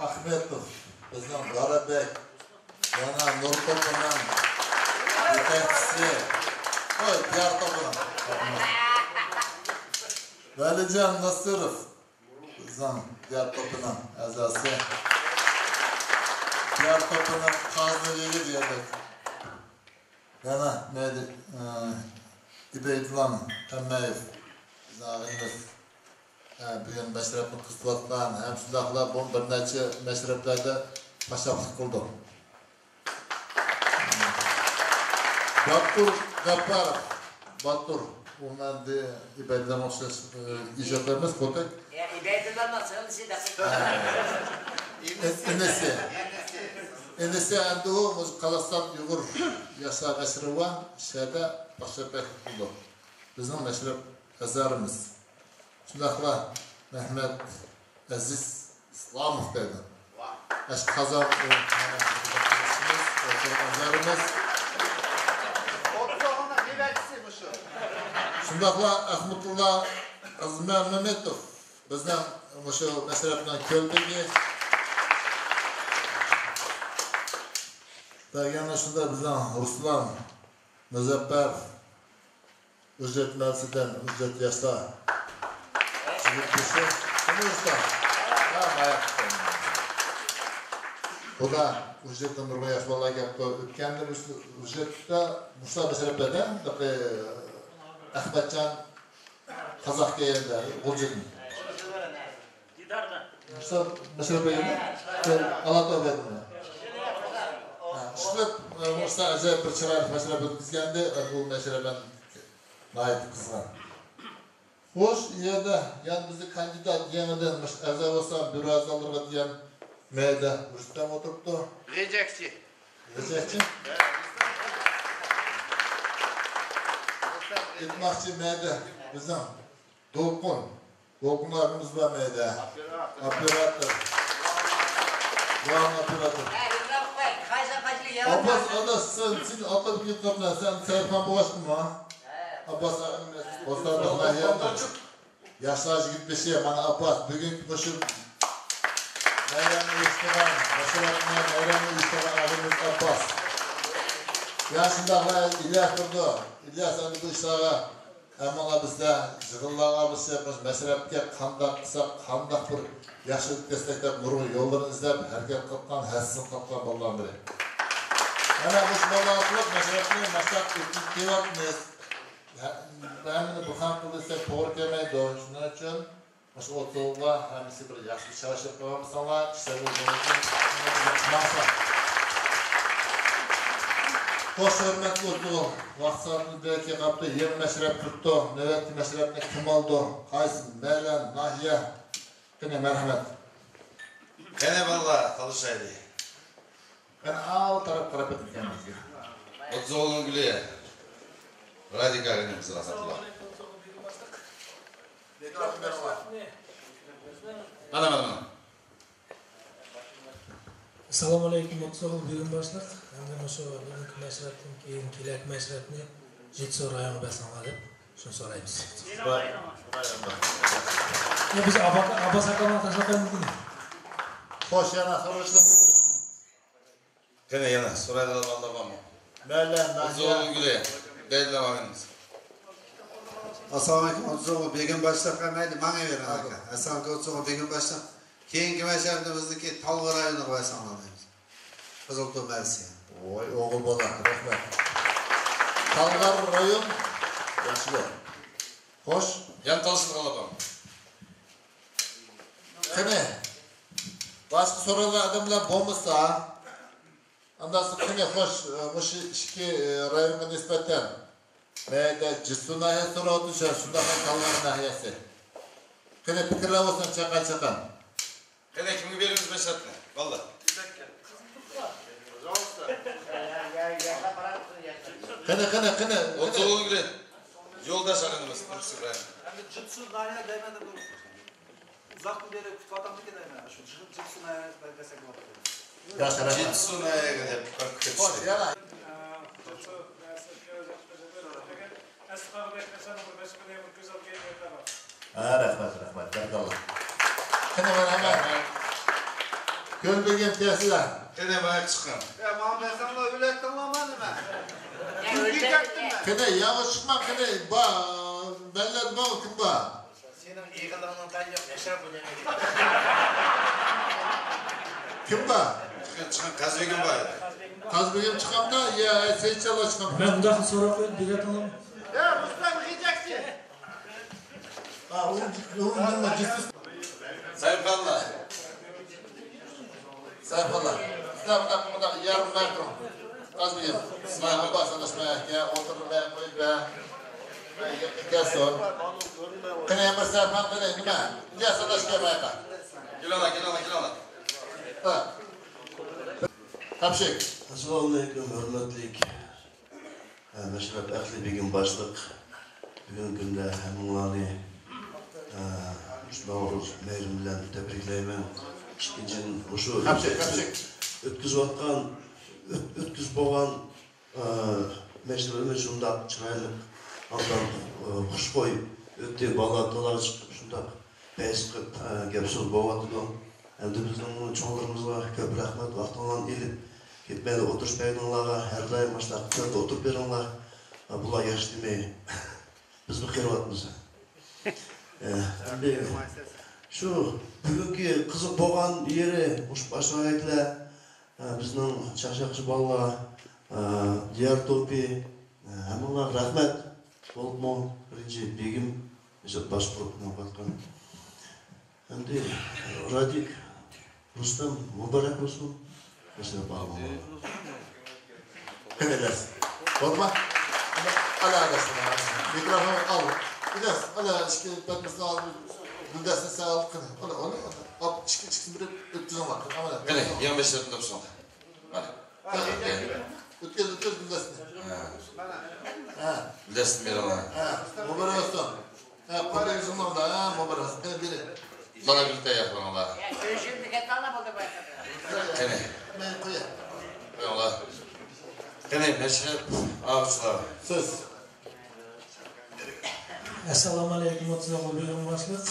Ahmetov bizden Qarabek yana Nurtopundan yetakçisi diğer topundan Valican Nasırov bizden diğer topundan azası diğer topundan Kazlı'yı diyerek yana neydi İbeydullah Emmeyev bizden ağabeyimiz bugün meşrepini kısıtlatlan hem şundaqla bu bir neçe meşreplerde paşaplık kıldı. Batur Gapparov Batur ondan da İbeydullah okşaş icatlarımız kotak. İbeydullah nasıl? Endisi endi o Kalastan Uyghur yaşar meşrebi var. Şeyde paşaplık kıldı. Bizim meşrep yazarımız. Şundaqla Mehmet Aziz İslamov dedi. Kazan yazarımız. Şundaqla Ahmetullah Azmer Mehmetov bizden şu meseleden köldüğü. Dagana şunda bizden Ruslan Muzaffer ücret mevsiden ücret yaşta. Bu da ücretten durma yaşmalar yaptı. Kendi ücrette Musa meselelerde Ahmetcan Kazak yerinde Gulcuk'un. Musa meselelerde Alatov edin. İşte Musa acayip bir çırar meselelerde dizgendi. Bu meseleden layık kızgan. Hoş yerde yani bizi kandidat yeniden azal olsa bir azalırga diyen meyde Rüstem oturttu. Rejekçi. Rejekçi? Etmakçı meyde bizim Dolkunlarımız var meyde. Operatör. Doğan operatör. Abbas ada sen atla bir kapına sen Serkan boğaçtın mı ha? Abbas Osmanlı'na yandı. Yaşlar gitmesi bana Abbas bugün koşup Meyran'ı isteyen, başarılarına Meyran'ı isteyen abimiz Abbas. Yaşındaklar İlyas durdu. İlyas endi bu işlara hammalar bizde yig'inlarimiz yapmış, meşrepke qandaq qilsak, qandaq bir yaxshilik destek deb nurg'un yo'llarni izlab harakat qilgan, hassin qilgan bolalar biri. Mana bu bolalar qilib meşrepni maqsad etib kelyapmiz. Ben bu ham qilsak to'g'ri kelmaydi. Shuning uchun shu o'tuvga hammasi bir yaxshi çalışib qo'yamizlar, maqsad. Hoş hürmetli oldu. Vaxtlarını belki kaptı. Yem meşrep tuttu. Nöbetli meşrepine kim oldu? Kaysın, Meylen, Nahiye. Yine merhamet. Gene valla çalışaydı. Ben al taraf taraf ettim kendisi. Otzoğlu'nun gülüye. Radikal elimizi rasatlar. Bana. Assalomu alaykum, Otsoğlu bugun boshliq. Hamda shu bugungi mashg'ulotdan keyin kelak mashg'ulotni Jetsoy rayoni basanlar deb shuni so'raymiz. Biz Abbas akaman tashaqqurimiz. Xo'sh, yana so'rashlar. Gene yana so'raydigan valda bormi? Meylen, Nahiye. Otzoğlu'nun gülüye. Deydiler bakınız. Assalomu alaykum, Otsoğlu begim boshliqqa mayli menga berin aka. Assalomu alaykum, Otsoğlu begim boshliq. Keyingi mashg'ulotimizniki Talg'or rayoni qo'yasanlar deymiz. Qizilto'p Marsiya. Oy, oğul bola, rahmet. Talgar rayon, yaşlı. Hoş. Yan talsın kalalım. Kene, başka sorular adamlar bombası. Ondan sonra kene hoş, hoş iki rayonga nispeten. Meyde Cissu nahiyesi soruyordu, şunda Talgar nahiyesi. Kene fikirler olsun çakan. Kene kimi veririz meşatını? Valla. Kene. Otzoğlu'nun gülüye. Yoldaş akınımız. Hem de Cıtsu Naya değmeden dur. Uzak bir yere kutu adam bir değme. Şu Cıtsu Naya desek olur. Cıtsu Naya gidip kalkıp Hoş, yana. Rahmet. Berkallah. Kene ben hemen. Gölbegen tesirler. Kene bayak çıkan. Ya Muhammed senle öyle ettin lan ben mi? Kene yağı çıkma kene. Belli bak kim bak. Senin yığılığının ben yok. Yaşar bu demek. Kim bak? Çıkan Kazbegin var. Kazbegin çıkan da ya Seyitçal'a çıkan. Ben bundan sonra koyup bilet alalım. Ya Ruslan yiyeceksin. Onun cissi. Sayfanlar. Burada yarım metro. Kazbegin. İsmail Abbas anlaşmaya ya oturup ben koyup ben. Gel son. Kene yapar sayfan kene nime? Gel sadaş gel bayaka. Gilana. Ha. Kapşık. Assalamu alaykum, hurmatli meşrep ahli begim boshliq. Bugungi kunda hammalarni Navruz bayram bilan tabriklayman. Ikkinchidan o'sha o'tkazib bo'lgan meşrepimiz shundoq chiroyli, ondan xushbo'y o'tdi bolalar chiqib shundoq bas qilib gap so'z bo'lyapti. Endi bizning cho'ng'irimizga ko'p rahmat, vaqtlarni elib ketmaydi, o'tirishmaydilarga har doim mashqlarda o'tirib beringlar. Bular yaxshi demay bizni qiryapmiz. Endi shu bugungi qiziq bo'lgan yeri boshqa bizning chaqchaqchi bolalar, diğer to'pi hammalar rahmat. Bo'libmi birinchi begim boshqarib navbatgan. Endi Radik Rustam muborak bo'lsin. Mesela bağlı. Kıneler. Olma. Ala arasına. Mikrofonu al. Biraz ala işte batmasını al. Güldesini sağ al. Onu. Al çıksın bir öptüğün var. Ama ne? Kene 25 lira tutsun. Hadi. Ötkez güldesini. Güldesini bir ona. Mübarek olsun. Kolay yüzünden de mübarek olsun. Kene biri. Bana birlikte yapın Allah. Şimdi kettalla buldu başladı. Kene. Ben koyayım. Allah. Kene meşrep avcılar. Söz. Assalomu alaykum, Otsoğlu begim boshliq.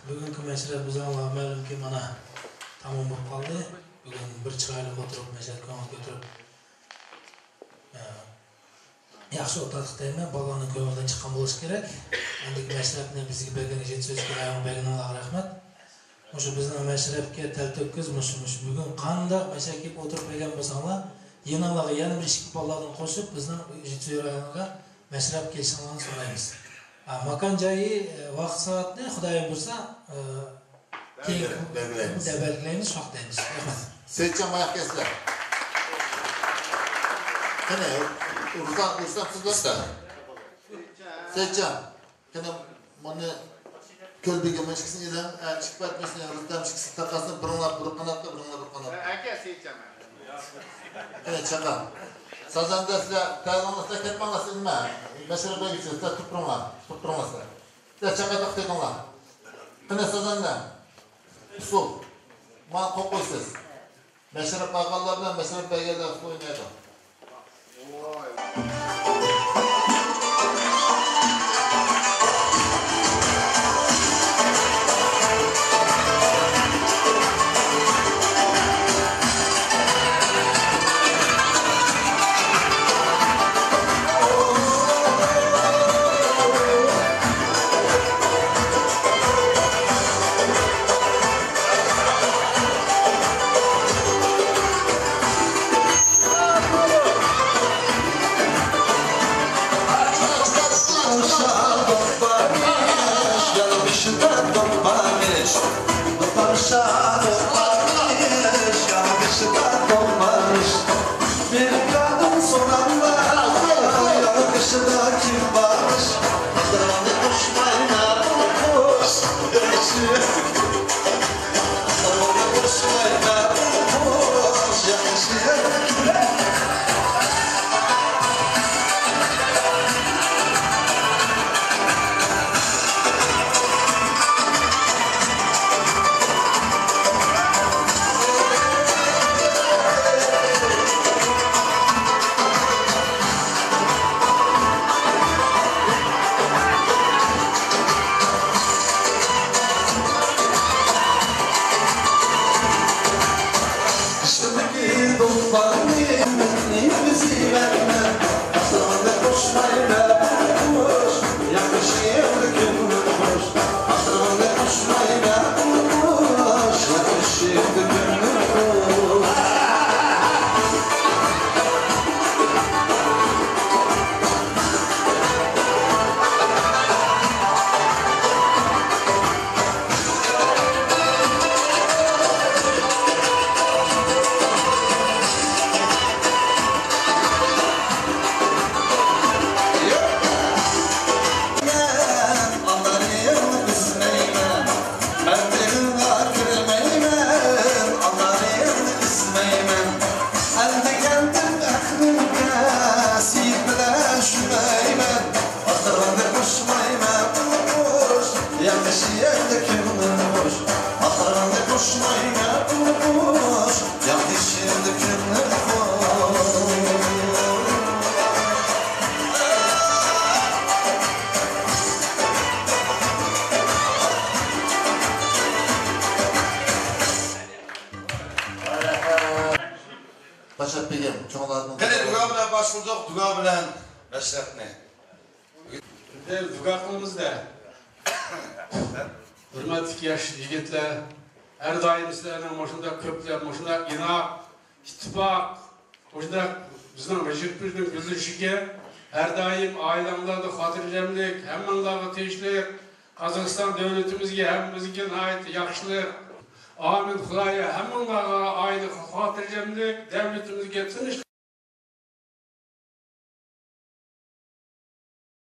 Bugungi mashg'ulotimiz ma'lumki mana tamom bo'lib qoldi. Bugun bir chiroyli o'tirib mashg'ulotga o'tirib yaxshi o'rtoqlik deyman, baloni ko'ngildan chiqqan bo'lishi kerak. Endi mashrabni bizga bergan jet so'zga ayom berganlarga rahmat. O'sha bizning mashrabga talto'kkiz bugun qanday mashakib o'tirib bergan bo'lsanglar, yinalarga yana bir ishki bolalarni qo'shib bizning jet so'zga mashrab kelishinglarni so'raymiz. Makon joyi, vaqt soatni Xudoyim bo'lsa, keyin belgilaymiz, vaqtlaymiz. Rahmat. Seyitcan Mayak Kesler. Kene, Ruslan Sızlasta. Seyitcan, kene bana kölbege meşkisini ilan, çıkıp etmesine, Ruslan çıkısı takasını bırınlar, bir kanatla. Eke Seyitcan. Kene çaka. Sazanda size, taylanlasına ketmanlasın inme. Meşere bey geçiyor, size tutturmasın. Size çaka taktıkınlar. Kene sazanda. Usul. Man kokuysuz. Meşrep ağalarla meşrep beygeler oynaydı. Duga bilen meşrepni. Duga kılımızda. Hürmetli yaş yigitler, her daim sizlerden başında köpler, başında inak, ittifak, başında bizden mecburiyetin gözüşüge, her daim ailemlerde hatırlamlık, hemenlerde teşlik, Kazakistan devletimizge, hemimizge ait yaxşılık, amin Xudaya, hemenlerde aile hatırlamlık, devletimizge tinçlik.